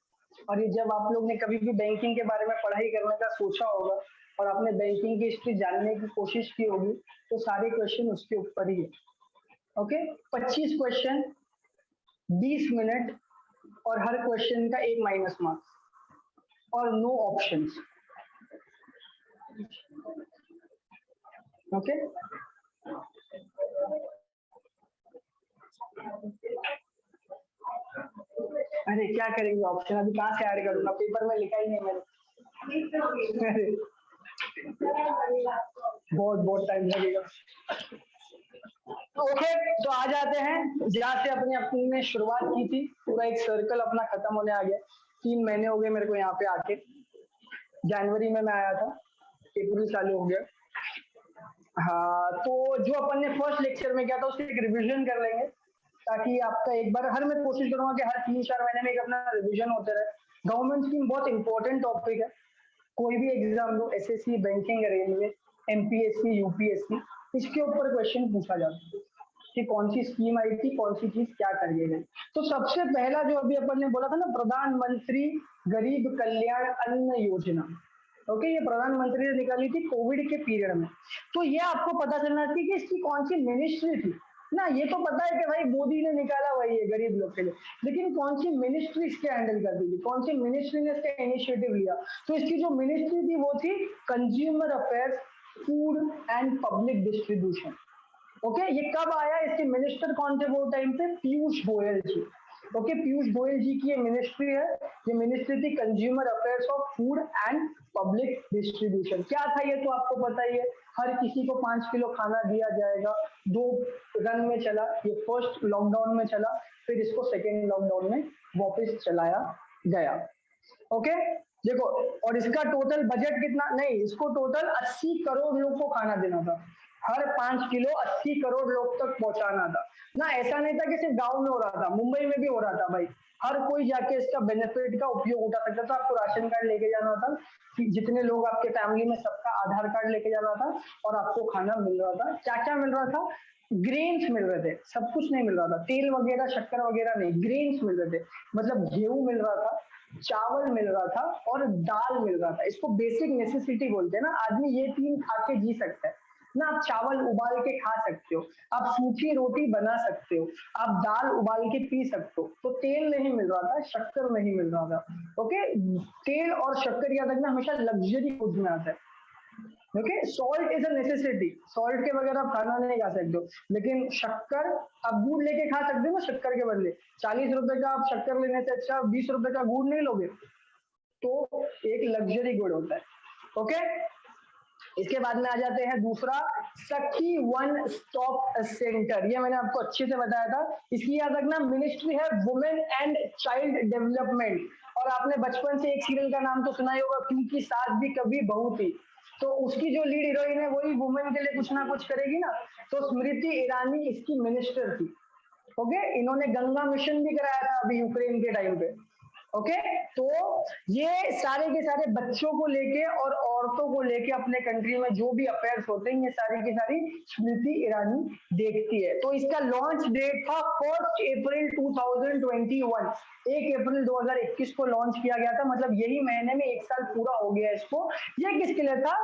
और ये जब आप लोग ने कभी भी बैंकिंग के बारे में पढ़ाई करने का सोचा होगा और आपने बैंकिंग की हिस्ट्री जानने की कोशिश की होगी तो सारे क्वेश्चन उसके ऊपर ही है. ओके, 25 क्वेश्चन, 20 मिनट, और हर क्वेश्चन का 1 माइनस मार्क्स और नो ऑप्शंस. ओके, अरे क्या करेंगे ऑप्शन, अभी कहाँ से ऐड करूंगा, पेपर में लिखा ही नहीं मैंने. बहुत टाइम लगेगा. ओके, तो आ जाते हैं जहाँ से अपनी ने शुरुआत की थी. पूरा एक सर्कल अपना खत्म होने आ गया. 3 महीने हो गए मेरे को यहाँ पे आके. जनवरी में मैं आया था, अप्रैल चालू हो गया. हाँ, तो जो अपन ने फर्स्ट लेक्चर में किया था उससे एक रिविजन कर लेंगे, ताकि आपका एक बार हर मैं कोशिश करूंगा कि हर 3-4 महीने में एक अपना रिविजन होते रहे. गवर्नमेंट स्कीम बहुत इंपॉर्टेंट टॉपिक है, कोई भी एग्जाम लो, SSC, banking, railway, MPSC, UPSC, इसके ऊपर क्वेश्चन पूछा जाता है. कि कौन सी स्कीम आई थी, कौन सी चीज क्या करी गई। तो सबसे पहला जो अभी अपन ने बोला था ना, प्रधानमंत्री गरीब कल्याण अन्न योजना, ओके, ये प्रधानमंत्री ने निकाली थी कोविड के पीरियड में। तो ये आपको पता चलना चाहिए कि इसकी कौन सी मिनिस्ट्री थी ना। ये तो पता है कि भाई मोदी ने निकाला, वही है गरीब लोग के लिए, लेकिन कौन सी मिनिस्ट्री इसके हैंडल करती थी, कौन सी मिनिस्ट्री ने इसका इनिशिएटिव लिया। तो इसकी जो मिनिस्ट्री थी वो थी consumer affairs, food and public distribution. Okay, ये कब आया, इसके मिनिस्टर कौन थे वो टाइम पे, पीयूष गोयल जी। ओके, पीयूष गोयल जी की ये मिनिस्ट्री है। ये मिनिस्ट्री थी consumer affairs of food and public distribution. क्या था ये तो आपको पता ही है, हर किसी को 5 किलो खाना दिया जाएगा। 2 रन में चला, ये फर्स्ट लॉकडाउन में चला, फिर इसको सेकेंड लॉकडाउन में वापस चलाया गया। ओके, देखो, और इसका टोटल बजट कितना, नहीं, इसको टोटल 80 करोड़ लोग को खाना देना था। हर 5 किलो 80 करोड़ लोग तक पहुंचाना था ना। ऐसा नहीं था कि सिर्फ गांव में हो रहा था, मुंबई में भी हो रहा था भाई। हर कोई जाके इसका बेनिफिट का उपयोग उठा सकता था। आपको राशन कार्ड लेके जाना था, जितने लोग आपके फैमिली में सबका आधार कार्ड लेके जाना था, और आपको खाना मिल रहा था। क्या क्या मिल रहा था, ग्रेन्स मिल रहे थे, सब कुछ नहीं मिल रहा था, तेल वगैरह शक्कर वगैरह नहीं, ग्रेन्स मिल रहे थे। मतलब गेहूं मिल रहा था, चावल मिल रहा था, और दाल मिल रहा था। इसको बेसिक नेसेसिटी बोलते हैं ना, आदमी ये 3 खा के जी सकता है ना। आप चावल उबाल के खा सकते हो, आप सूखी रोटी बना सकते हो, आप दाल उबाल के पी सकते हो। तो तेल नहीं मिल रहा था, शक्कर नहीं मिल रहा था। ओके, तेल और शक्कर याद रखना हमेशा लग्जरी फूड में आता है। Okay, salt is a necessity, salt के बगैर आप खाना नहीं खा सकते हो। लेकिन शक्कर आप गुड़ लेके खा सकते हो ना, शक्कर के बदले 40 रुपए का आप शक्कर लेने से अच्छा 20 रुपए का गुड़ नहीं लोगे, तो एक लग्जरी गुड़ होता है। ओके, इसके बाद में आ जाते हैं दूसरा, सखी वन स्टॉप सेंटर। ये मैंने आपको अच्छे से बताया था। इसकी याद रखना, मिनिस्ट्री है वुमेन एंड चाइल्ड डेवलपमेंट। और आपने बचपन से एक सीरियल का नाम तो सुना ही होगा, क्योंकि सास भी कभी बहू थी। तो उसकी जो लीड हीरोइन है वही वुमेन के लिए कुछ ना कुछ करेगी ना। तो स्मृति ईरानी इसकी मिनिस्टर थी। ओके, इन्होंने गंगा मिशन भी कराया था अभी यूक्रेन के टाइम पे। ओके, तो ये सारे के सारे बच्चों को लेके और औरतों को लेके अपने कंट्री में जो भी अफेयर्स होते हैं, ये सारी की सारी स्मृति ईरानी देखती है। तो इसका लॉन्च डेट था 1 अप्रैल 2021, 1 अप्रैल 2021 को लॉन्च किया गया था। मतलब यही महीने में 1 साल पूरा हो गया इसको। ये किसके लिए था,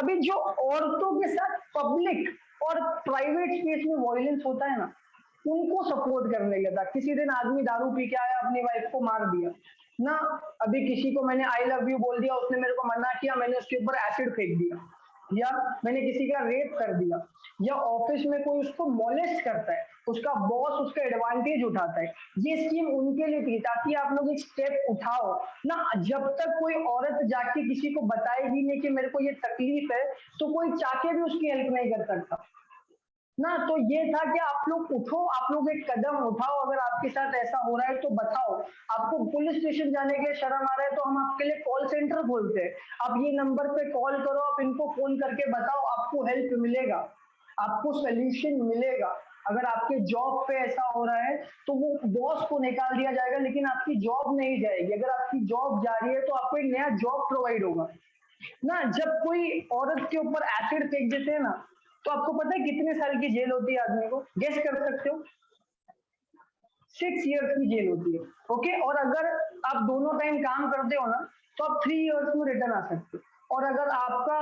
अभी जो औरतों के साथ पब्लिक और प्राइवेट स्पेस में वायलेंस होता है ना, उनको सपोर्ट करने लगा था। किसी दिन आदमी दारू पी के आया, अपनी वाइफ को मार दिया ना, अभी किसी को मैंने आई लव यू बोल दिया, उसने मेरे को मना किया, मैंने उसके ऊपर एसिड फेंक दिया, या मैंने किसी का रेप कर दिया, या ऑफिस में कोई उसको मॉलेस्ट करता है, उसका बॉस उसका एडवांटेज उठाता है, ये स्कीम उनके लिए थी, ताकि आप लोग एक स्टेप उठाओ ना। जब तक कोई औरत जाके किसी को बताएगी नहीं कि मेरे को ये तकलीफ है, तो कोई चाके भी उसकी हेल्प नहीं कर सकता ना। तो ये था कि आप लोग उठो, आप लोग एक कदम उठाओ, अगर आपके साथ ऐसा हो रहा है तो बताओ। आपको पुलिस स्टेशन जाने के शर्म आ रहा है तो हम आपके लिए कॉल सेंटर खोलते हैं, आप ये नंबर पे कॉल करो, आप इनको फोन करके बताओ, आपको हेल्प मिलेगा, आपको सोल्यूशन मिलेगा। अगर आपके जॉब पे ऐसा हो रहा है तो वो बॉस को निकाल दिया जाएगा, लेकिन आपकी जॉब नहीं जाएगी। अगर आपकी जॉब जा रही है तो आपको एक नया जॉब प्रोवाइड होगा ना। जब कोई औरत के ऊपर एसिड फेंक देते हैं ना, तो आपको पता है कितने साल की जेल होती है आदमी को, गेस कर सकते हो, 6 ईयर्स की जेल होती है। ओके, और अगर आप दोनों टाइम काम करते हो ना, तो आप 3 ईयर्स में रिटर्न आ सकते हो। और अगर आपका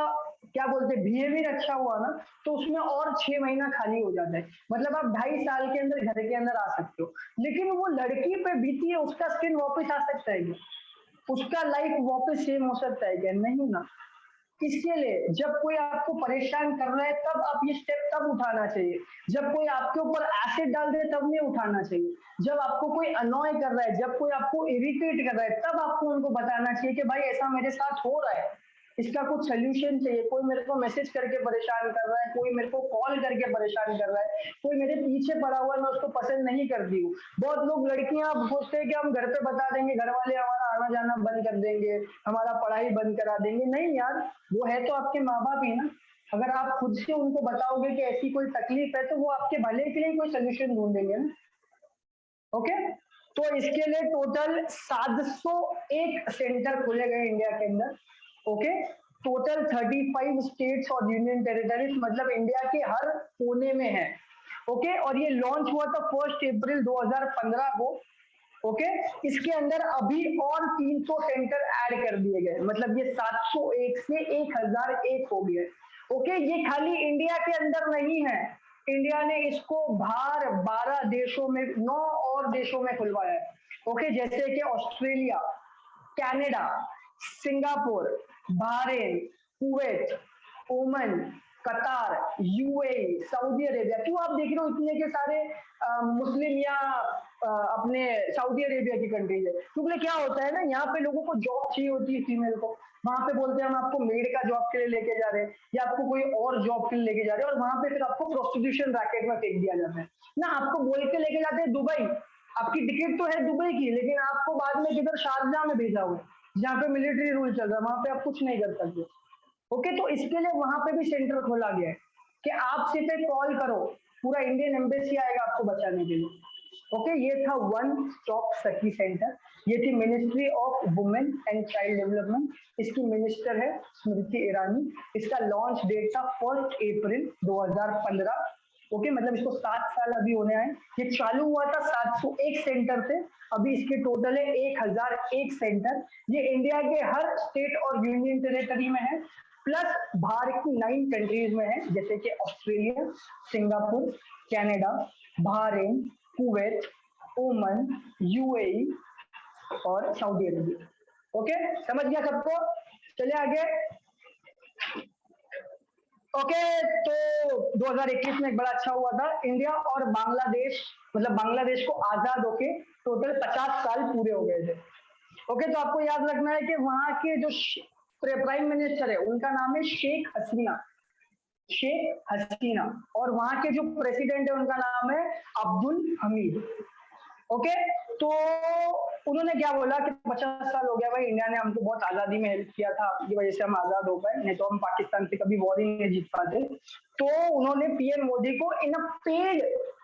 क्या बोलते हैं बिहेवियर अच्छा हुआ ना, तो उसमें और 6 महीना खाली हो जाता है। मतलब आप 2.5 साल के अंदर घर के अंदर आ सकते हो। लेकिन वो लड़की पे बीती है, उसका स्किन वापस आ सकता है क्या, उसका लाइफ वापस सेम हो सकता है क्या, नहीं ना। इसके लिए जब कोई आपको परेशान कर रहा है तब आप ये स्टेप तब उठाना चाहिए। जब कोई आपके ऊपर एसिड डाल दे तब नहीं उठाना चाहिए। जब आपको कोई अनॉय कर रहा है, जब कोई आपको इरिटेट कर रहा है, तब आपको उनको बताना चाहिए कि भाई ऐसा मेरे साथ हो रहा है, इसका कुछ सोल्यूशन चाहिए। कोई मेरे को मैसेज करके परेशान कर रहा है, कोई मेरे को कॉल करके परेशान कर रहा है, कोई मेरे पीछे पड़ा हुआ है, मैं उसको पसंद नहीं करती हूँ। बहुत लोग लड़कियां सोचते हैं कि हम घर पे बता देंगे, घर वाले हमारा आना जाना बंद कर देंगे, हमारा पढ़ाई बंद करा देंगे। नहीं यार, वो है तो आपके माँ बाप ही ना। अगर आप खुद से उनको बताओगे कि ऐसी कोई तकलीफ है, तो वो आपके भले के लिए कोई सोल्यूशन ढूंढेंगे ना। ओके, तो इसके लिए टोटल 701 सेंटर खोले गए इंडिया के अंदर। ओके, टोटल 35 स्टेट्स और यूनियन टेरिटरीज, मतलब इंडिया के हर कोने में है। ओके, और ये लॉन्च हुआ था 1 अप्रैल 2015 को। ओके, इसके अंदर अभी और 300 सेंटर ऐड कर दिए गए, मतलब ये 701 से 1001 हो गए। ओके, ये खाली इंडिया के अंदर नहीं है, इंडिया ने इसको बाहर 12 देशों में, 9 और देशों में खुलवाया है। ओके, जैसे कि Australia, Canada, Singapore, Bahrain, Kuwait, Oman, कतार, यूएई, सऊदी अरेबिया। क्यों आप देख रहे हो इतने के सारे मुस्लिम या अपने सऊदी अरेबिया की कंट्रीज है? क्योंकि क्या होता है ना, यहाँ पे लोगों को जॉब चाहिए होती है फीमेल को, वहां पे बोलते हैं हम आपको मेड का जॉब के लिए लेके जा रहे हैं या आपको कोई और जॉब के लिए लेके जा रहे हैं, और वहां पे फिर आपको प्रोस्टिट्यूशन रैकेट में फेंक दिया जाता है ना। आपको बोल के लेके जाते हैं दुबई, आपकी टिकट तो है दुबई की, लेकिन आपको बाद में किधर शारजाह में भेजा हुआ है जहाँ पे मिलिट्री रूल चल रहा है, वहां पे आप कुछ नहीं कर सकते। ओके, तो इसके लिए वहां पे भी सेंटर खोला गया है कि आप सिर्फ एक कॉल करो, पूरा इंडियन एम्बेसी आएगा आपको बचाने के लिए। ओके, ये था वन स्टॉप सखी सेंटर। ये थी ministry of women and child development, इसकी मिनिस्टर है स्मृति ईरानी। इसका लॉन्च डेट था 1 अप्रैल 2015। ओके, मतलब इसको 7 साल अभी होने आए। ये चालू हुआ था 701 सेंटर से, अभी इसके टोटल है 1001 सेंटर। ये इंडिया के हर स्टेट और यूनियन टेरिटरी में है, प्लस बाहर की 9 कंट्रीज में है, जैसे कि Australia, Singapore, Canada, Bahrain, Kuwait, Oman, UAE और सऊदी अरेबिया। ओके, समझ गया सबको? चलिए आगे। ओके, तो 2021 में एक बड़ा अच्छा हुआ था, इंडिया और बांग्लादेश, मतलब बांग्लादेश को आजाद होके टोटल 50 साल पूरे हो गए थे। ओके, तो आपको याद रखना है कि वहां के जो प्राइम मिनिस्टर है उनका नाम है शेख हसीना, शेख हसीना, और वहां के जो प्रेसिडेंट है उनका नाम है अब्दुल हमीद। ओके, तो उन्होंने क्या बोला कि 50 साल हो गया भाई, इंडिया ने हमको बहुत आजादी में हेल्प किया था, आपकी वजह से हम आजाद हो पाए, नहीं तो हम पाकिस्तान से कभी वॉर ही नहीं जीत पाते। तो उन्होंने पीएम मोदी को इन पेड,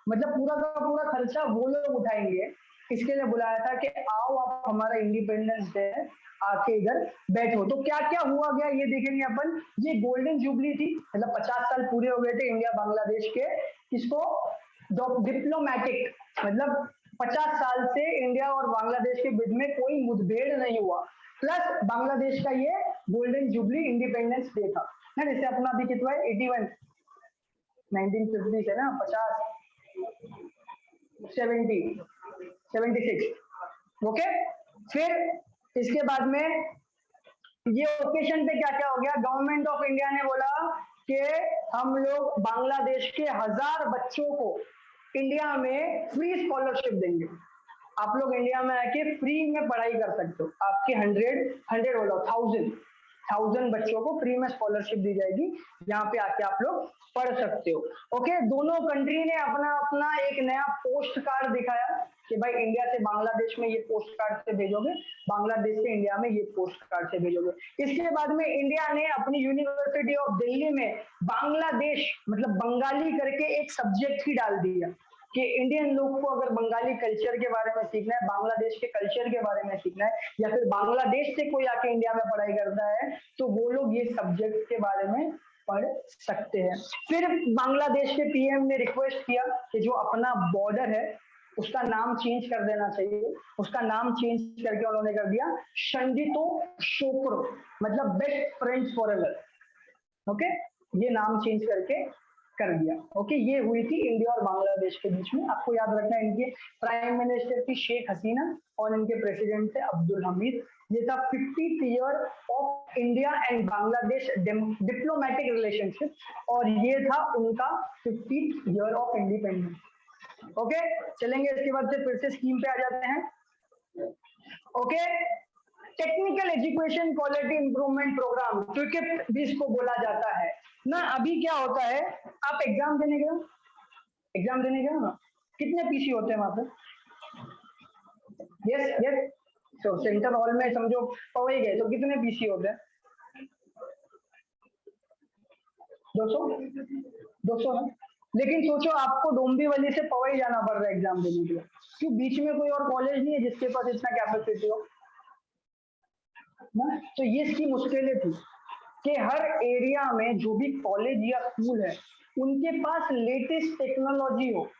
मतलब पूरा का पूरा खर्चा वो लोग उठाएंगे, इसके लिए बुलाया था कि आओ आप हमारा इंडिपेंडेंस डे है, आके इधर बैठो। तो क्या क्या हुआ गया ये देखेंगे अपन। ये गोल्डन जुबली थी, मतलब 50 साल पूरे हो गए थे इंडिया बांग्लादेश के, इसको डिप्लोमेटिक, मतलब 50 साल से इंडिया और बांग्लादेश के बीच में कोई मुठभेड़ नहीं हुआ, प्लस बांग्लादेश का ये गोल्डन जुबली इंडिपेंडेंस डे था ना। जैसे अपना अभी कितना है 81, 1950 है ना, 50, 70, 76। ओके, फिर इसके बाद में ये ओकेशन पे क्या क्या हो गया, गवर्नमेंट ऑफ इंडिया ने बोला कि हम लोग बांग्लादेश के 1000 बच्चों को इंडिया में फ्री स्कॉलरशिप देंगे। आप लोग इंडिया में आके फ्री में पढ़ाई कर सकते हो, आपके 100 बोलो 1000 बच्चों को फ्री में स्कॉलरशिप दी जाएगी, यहाँ पे आके आप लोग पढ़ सकते हो। ओके, दोनों कंट्री ने अपना अपना एक नया पोस्ट कार्ड दिखाया कि भाई इंडिया से बांग्लादेश में ये पोस्ट कार्ड से भेजोगे, बांग्लादेश से इंडिया में ये पोस्ट कार्ड से भेजोगे। इसके बाद में इंडिया ने अपनी यूनिवर्सिटी ऑफ दिल्ली में बांग्लादेश, मतलब बंगाली करके एक सब्जेक्ट ही डाल दिया कि इंडियन लोग को अगर बंगाली कल्चर के बारे में सीखना है, बांग्लादेश के कल्चर के बारे में सीखना है, या फिर बांग्लादेश से कोई आके इंडिया में पढ़ाई करता है, तो वो लोग ये सब्जेक्ट के बारे में पढ़ सकते हैं। फिर बांग्लादेश के पीएम ने रिक्वेस्ट किया कि जो अपना बॉर्डर है उसका नाम चेंज कर देना चाहिए, उसका नाम चेंज करके उन्होंने कर दिया संजीतो शोक्रो, मतलब बेस्ट फ्रेंड्स फॉरएवर। ओके, ये नाम चेंज करके कर दिया। ओके, ये हुई थी इंडिया और बांग्लादेश के बीच में। आपको याद रखना है इनके प्राइम मिनिस्टर थी शेख हसीना और इनके प्रेसिडेंट थे अब्दुल हमीद। ये था 50th year of India and Bangladesh diplomatic relationship, और ये था उनका 50th year of independence. Okay, चलेंगे इसके बाद से फिर से स्कीम पे आ जाते हैं। Okay, technical education quality improvement programme, TEQIP भी इसको बोला जाता है ना। अभी क्या होता है, आप एग्जाम देने गए, एग्जाम देने गए ना, कितने पीसी होते हैं वहां पे? यस यस, तो सेंटर हॉल में समझो पवई गए तो कितने पीसी होते हैं? 200 ना। लेकिन सोचो आपको डोंबिवली से पवई जाना पड़ रहा है एग्जाम देने के लिए, क्यों? बीच में कोई और कॉलेज नहीं है जिसके पास इतना कैपेसिटी हो ना। तो ये इसकी मुश्किलें थी कि हर एरिया में जो भी कॉलेज या स्कूल है उनके पास लेटेस्ट टेक्नोलॉजी हो,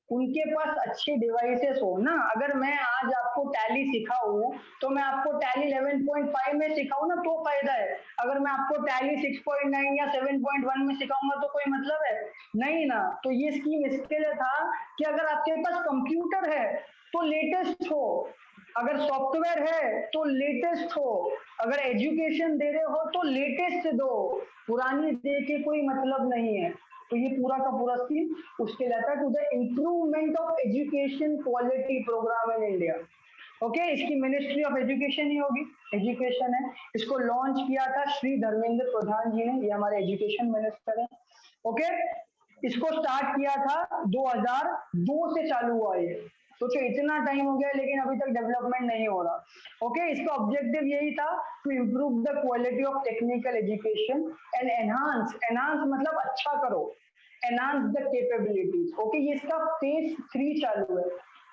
उनके पास अच्छे डिवाइसेस हो ना। अगर मैं आज आपको टैली सिखाऊं तो मैं आपको टैली 11.5 में सिखाऊं ना तो फायदा है, अगर मैं आपको टैली 6.9 या 7.1 में सिखाऊंगा तो कोई मतलब है नहीं ना। तो ये स्कीम इसके लिए था कि अगर आपके पास कंप्यूटर है तो लेटेस्ट हो, अगर सॉफ्टवेयर है तो लेटेस्ट हो, अगर एजुकेशन दे रहे हो तो लेटेस्ट दो, पुरानी दे के कोई मतलब नहीं है। तो ये पूरा का पूरा स्कीम उसके लिए था, to the improvement of education quality programme in India. Okay, इसकी मिनिस्ट्री ऑफ एजुकेशन ही होगी, एजुकेशन है। इसको लॉन्च किया था श्री धर्मेंद्र प्रधान जी ने, ये हमारे एजुकेशन मिनिस्टर है। ओके, इसको स्टार्ट किया था 2002 से चालू हुआ ये। सोचो इतना टाइम हो गया लेकिन अभी तक डेवलपमेंट नहीं हो रहा। ओके, इसका ऑब्जेक्टिव यही था to improve the quality of technical education and enhance, enhance मतलब अच्छा करो, एनहांस द कैपेबिलिटीज। ओके, ये इसका फेज 3 चालू है,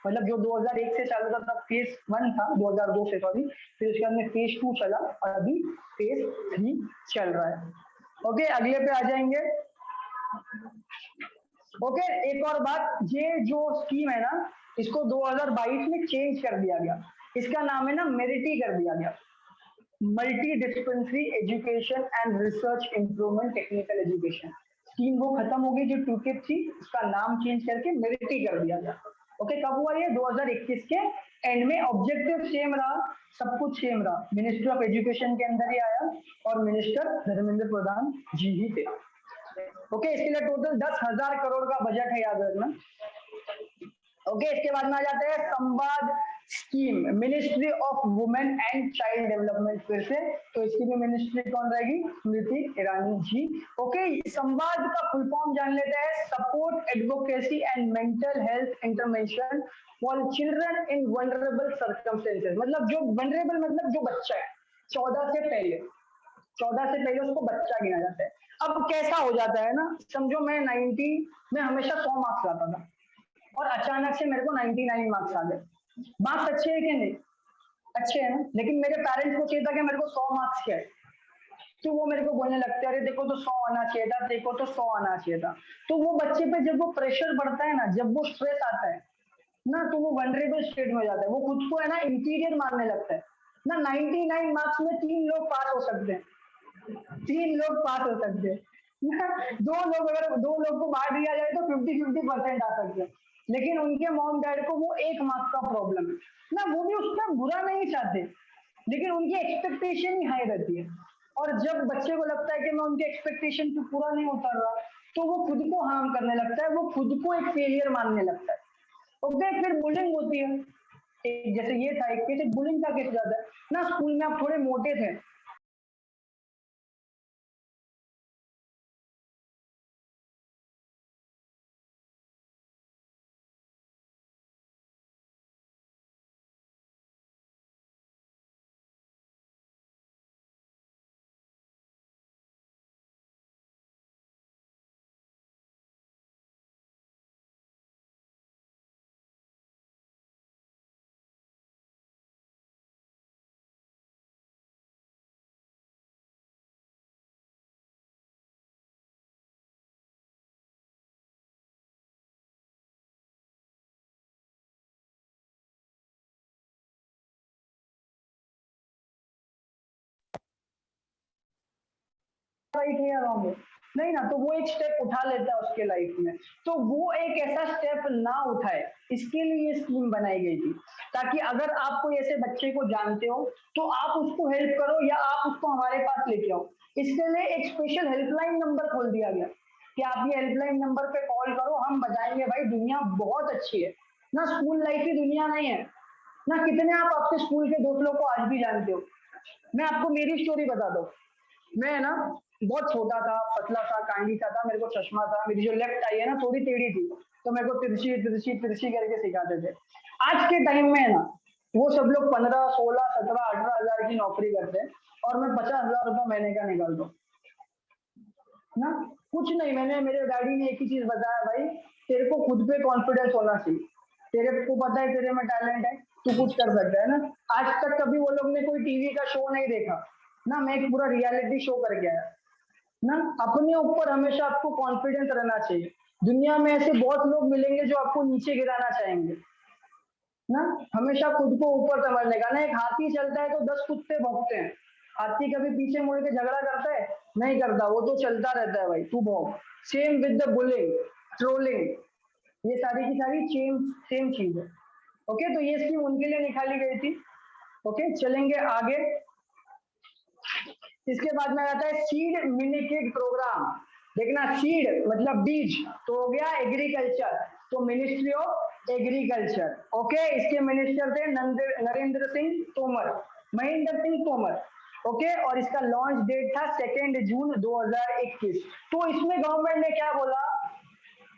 मतलब जो 2001 से चालू था फेज 1 था, 2002 से सॉरी, फिर उसके बाद में फेज 2 चला और अभी फेज 3 चल रहा है। ओके, अगले पे आ जाएंगे। ओके, एक और बात, ये जो स्कीम है ना इसको 2022 में चेंज कर दिया गया, इसका नाम है ना मेरिटी कर दिया गया, multi dispensary education and research improvement technical education scheme. वो खत्म हो गई जो टूकेप थी, उसका नाम चेंज करके मेरिटी कर दिया गया। ओके, कब हुआ ये? 2021 के एंड में। ऑब्जेक्टिव सेम रहा, सब कुछ सेम रहा, मिनिस्ट्री ऑफ एजुकेशन के अंदर ही आया और मिनिस्टर धर्मेंद्र प्रधान जी ही थे। ओके, इसके लिए टोटल 10,000 करोड़ का बजट है, याद रखना। ओके, इसके बाद में आ जाते हैं संवाद scheme, ministry of women and child development. फिर से तो इसकी भी मिनिस्ट्री कौन रहेगी? स्मृति ईरानी जी। ओके, संवाद का फुल फॉर्म जान लेते हैं, support advocacy and mental health intervention for children in vulnerable circumstances. मतलब जो वनरेबल मतलब जो बच्चा है 14 से पहले, 14 से पहले उसको बच्चा गिना जाता है। अब कैसा हो जाता है ना, समझो मैं 90 में हमेशा 100 मार्क्स लाता था और अचानक से मेरे को 99 मार्क्स आ गए। मार्क्स अच्छे है कि नहीं? अच्छे हैं ना, लेकिन मेरे पेरेंट्स को चाहिए था कि मेरे को 100 मार्क्स के, तो वो मेरे को बोलने लगते अरे देखो तो 100 आना चाहिए था, देखो तो 100 आना चाहिए था। तो वो बच्चे पे जब वो प्रेशर बढ़ता है ना, जब वो स्ट्रेस आता है ना, तो वो वनरेबल स्टेट में हो जाता है, वो खुद को है ना इंटीरियर मानने लगता है ना। 99 मार्क्स में 3 लोग पास हो सकते हैं, 3 लोग पास हो सकते हैं, दो लोग, अगर 2 लोग को बांट दिया जाए तो 50-50% आ सकते हैं। लेकिन उनके मॉम डैड को वो 1 मार्क्स का प्रॉब्लम है ना, वो भी उसका बुरा नहीं चाहते, लेकिन उनकी एक्सपेक्टेशन ही हाई रहती है। और जब बच्चे को लगता है कि मैं उनके एक्सपेक्टेशन पे पूरा नहीं उतर रहा, तो वो खुद को हार्म करने लगता है, वो खुद को एक फेलियर मानने लगता है। ओके, फिर बुलिंग होती है। जैसे ये था एक केस, बुलिंग का केस ज्यादा है ना, स्कूल में आप थोड़े मोटे थे, राइट है या रॉन्ग है? नहीं ना, तो वो एक स्टेप उठा लेता है उसके लाइफ में, तो वो एक ऐसा स्टेप ना उठाए, इसके लिए ये स्कीम बनाई गई थी, ताकि अगर आप कोई ऐसे बच्चे को जानते हो तो आप उसको हेल्प करो या आप उसको हमारे पास लेके आओ। इसके लिए एक स्पेशल हेल्पलाइन नंबर खोल दिया गया कि आप ये हेल्पलाइन नंबर पे कॉल करो, हम बताएंगे। भाई दुनिया बहुत अच्छी है ना, स्कूल लाइफ की दुनिया नहीं है ना। कितने आप आपके स्कूल के दोस्त लोग को आज भी जानते हो? मैं आपको मेरी स्टोरी बता दो, मैं ना बहुत छोटा था, पतला सा, कांडी सा था, मेरे को चश्मा था, मेरी जो लेफ्ट आई है ना थोड़ी टेढ़ी थी, तो मेरे को तिरछी तिरछी तिरछी करके सिखाते थे। आज के टाइम में ना वो सब लोग 15, 16, 17, 18 हजार की नौकरी करते हैं और मैं 50,000 रुपये महीने का निकालता हूँ ना। कुछ नहीं, मैंने, मेरे डैडी ने एक ही चीज बताया, भाई तेरे को खुद पे कॉन्फिडेंस होना चाहिए, तेरे को पता है तेरे में टैलेंट है, तू कुछ कर सकता है ना। आज तक कभी वो लोग ने कोई टीवी का शो नहीं देखा ना, मैं एक पूरा रियलिटी शो करके आया ना। अपने ऊपर हमेशा आपको कॉन्फिडेंस रहना चाहिए। दुनिया में ऐसे बहुत लोग मिलेंगे जो आपको नीचे गिराना चाहेंगे ना। हमेशा खुद को ऊपर समझने का ना। एक हाथी चलता है तो 10 कुत्ते भौंकते हैं। हाथी कभी पीछे मुड़ के झगड़ा करता है? नहीं करता, वो तो चलता रहता है भाई, तू भौंक। Same with the bullying, trolling, ये सारी की सारी सेम चीज है। ओके, तो ये स्कीम उनके लिए निकाली गई थी। ओके, चलेंगे आगे। इसके बाद में आता है सीड मिनिकेट प्रोग्राम। देखना, सीड मतलब बीज, तो हो गया एग्रीकल्चर, तो मिनिस्ट्री ऑफ एग्रीकल्चर। ओके, इसके मिनिस्टर थे नरेंद्र सिंह तोमर, महेंद्र सिंह तोमर। ओके, और इसका लॉन्च डेट था 2 जून 2021। तो इसमें गवर्नमेंट ने क्या बोला,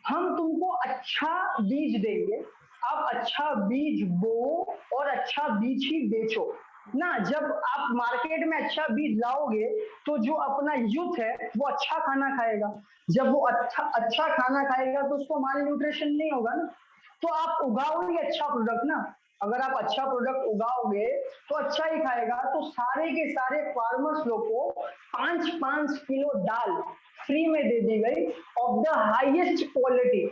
हम तुमको अच्छा बीज देंगे, आप अच्छा बीज बो और अच्छा बीज ही बेचो ना। जब आप मार्केट में अच्छा बीज लाओगे तो जो अपना यूथ है वो अच्छा खाना खाएगा। जब वो अच्छा अच्छा खाना खाएगा तो उसको माल न्यूट्रिशन नहीं होगा ना। तो आप उगाओगे अच्छा प्रोडक्ट ना। अगर आप अच्छा प्रोडक्ट उगाओगे तो अच्छा ही खाएगा। तो सारे के सारे फार्मर्स लोग को 5-5 किलो दाल फ्री में दे दी गई, ऑफ द हाईएस्ट क्वालिटी,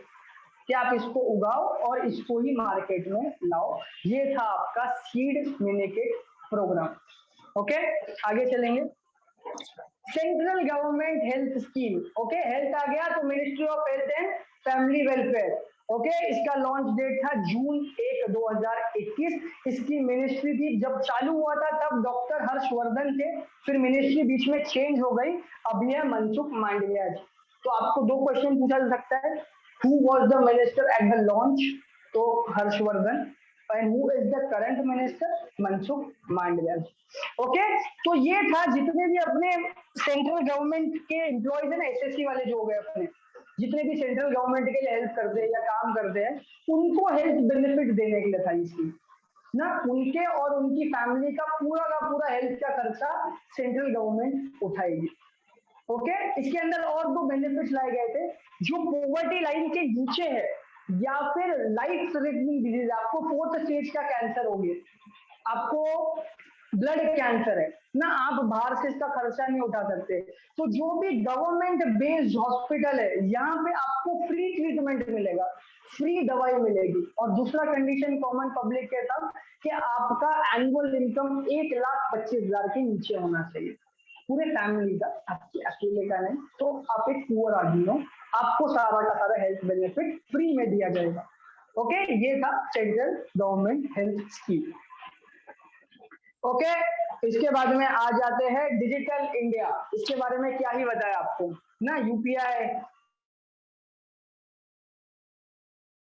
कि आप इसको उगाओ और इसको ही मार्केट में लाओ। ये था आपका सीड मिनिकेट प्रोग्राम। ओके, आगे चलेंगे। Central government health scheme. Okay, health आ गया तो ministry of health and family welfare. Okay, इसका लॉन्च डेट था जून 2021। इसकी मिनिस्ट्री थी, जब चालू हुआ था तब डॉक्टर हर्षवर्धन थे, फिर मिनिस्ट्री बीच में चेंज हो गई, अब यह मनसुख मांडविया जी। तो आपको दो क्वेश्चन पूछा जा सकता है, who was the minister at the launch, तो Harshvardhan, and who is the current minister, Mansukh Mandaviya. Okay, तो ये था जितने भी अपने सेंट्रल गवर्नमेंट के एम्प्लॉयज है ना, एसएससी वाले जो हो गए अपने, जितने भी सेंट्रल गवर्नमेंट के लिए हेल्प करते हैं या काम करते हैं, उनको हेल्थ बेनिफिट देने के लिए था ये स्कीम ना। उनके और उनकी फैमिली का पूरा हेल्थ का खर्चा सेंट्रल गवर्नमेंट उठाएगी। ओके, इसके अंदर और दो बेनिफिट्स लाए गए थे, जो पॉवर्टी लाइन के नीचे है या फिर लाइफ थ्रेटनिंग डिजीज, आपको 4th स्टेज का कैंसर हो गया, आपको ब्लड कैंसर है ना, आप बाहर से इसका खर्चा नहीं उठा सकते, तो जो भी गवर्नमेंट बेस्ड हॉस्पिटल है यहाँ पे आपको फ्री ट्रीटमेंट मिलेगा, फ्री दवाई मिलेगी। और दूसरा कंडीशन कॉमन पब्लिक के था कि आपका एनुअल इनकम 1,25,000 के नीचे होना चाहिए, पूरे फैमिली का, आपके अकेले का नहीं। तो आप एक पुअर आदमी हो, आपको सारा का सारा हेल्थ बेनिफिट फ्री में दिया जाएगा। ओके, ये था central government health scheme. Okay, इसके बाद में आ जाते हैं डिजिटल इंडिया। इसके बारे में क्या ही बताया आपको ना, यूपीआई,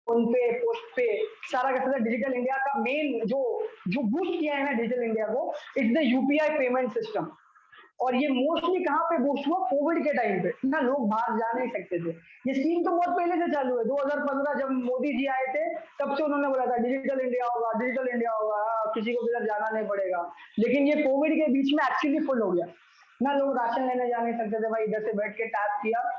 फोन पे, पोस्ट पे, सारा का सारा डिजिटल इंडिया का मेन जो जो बूस्ट किया है ना डिजिटल इंडिया को, it's the UPI payment system. और ये मोस्टली कहाँ पे बूस्ट हुआ, कोविड के टाइम पे ना, लोग बाहर जा नहीं सकते थे। ये स्कीम तो बहुत पहले से चालू है, 2015 जब मोदी जी आए थे तब से उन्होंने बोला था डिजिटल इंडिया होगा, डिजिटल इंडिया होगा, किसी को किधर जाना नहीं पड़ेगा। लेकिन ये कोविड के बीच में एक्चुअली फुल हो गया ना, लोग राशन लेने जा नहीं सकते थे भाई, इधर से बैठ के टैप किया,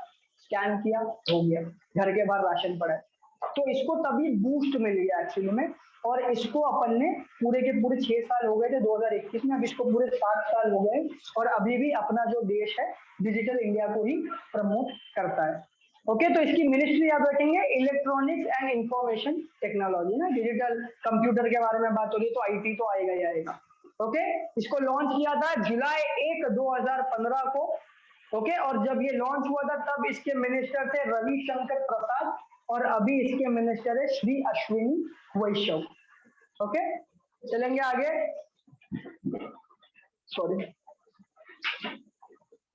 स्कैन किया, हो गया, घर के बाहर राशन पड़ा है। तो इसको तभी बूस्ट मिल गया एक्चुअली में। और इसको अपन ने पूरे के पूरे 6 साल हो गए थे 2021 में, अब इसको पूरे 7 साल हो गए, और अभी भी अपना जो देश है डिजिटल इंडिया को ही प्रमोट करता है। ओके, तो इसकी मिनिस्ट्री आप बैठेंगे इलेक्ट्रॉनिक्स एंड इंफॉर्मेशन टेक्नोलॉजी ना, डिजिटल कंप्यूटर के बारे में बात हो रही है तो आईटी तो आएगा ही आएगा। ओके, इसको लॉन्च किया था जुलाई 2015 को। ओके, और जब ये लॉन्च हुआ था तब इसके मिनिस्टर थे रविशंकर प्रसाद, और अभी इसके मिनिस्टर है श्री अश्विनी वैष्णव। ओके, चलेंगे आगे। सॉरी,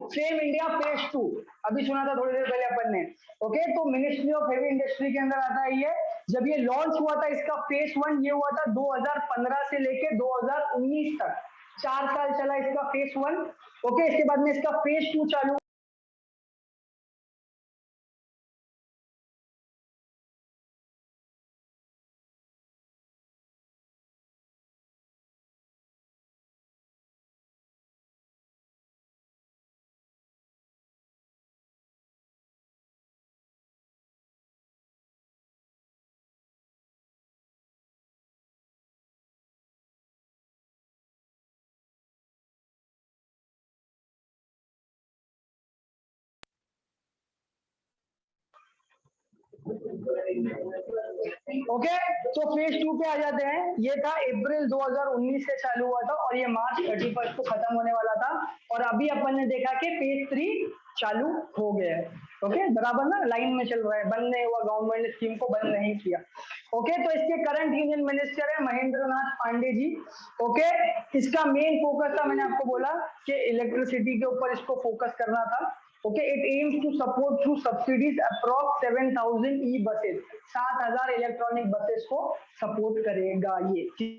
फेम इंडिया फेज 2, अभी सुना था थोड़ी देर पहले अपन ने। ओके, तो मिनिस्ट्री ऑफ हेवी इंडस्ट्री के अंदर आता है ये। जब ये लॉन्च हुआ था इसका फेज 1 ये हुआ था 2015 से लेके 2019 तक, 4 साल चला इसका फेज 1। ओके, इसके बाद में इसका फेज 2 चालू ओके, तो फेज 2 पे आ जाते हैं। ये था अप्रैल 2019 से चालू हुआ था और ये मार्च 31 को खत्म होने वाला था, और अभी अपन ने देखा कि फेज 3 चालू हो गया है। ओके, बराबर ना, लाइन में चल रहा है, बंद नहीं हुआ, गवर्नमेंट ने स्कीम को बंद नहीं किया। ओके, तो इसके करंट यूनियन मिनिस्टर है महेंद्र नाथ पांडे जी। ओके, इसका मेन फोकस था, मैंने आपको बोला कि इलेक्ट्रिसिटी के ऊपर इसको फोकस करना था। Okay, it aims to support through subsidies approx 7,000 e-buses, 7,000 electronic buses को सपोर्ट करेगा। ये किसी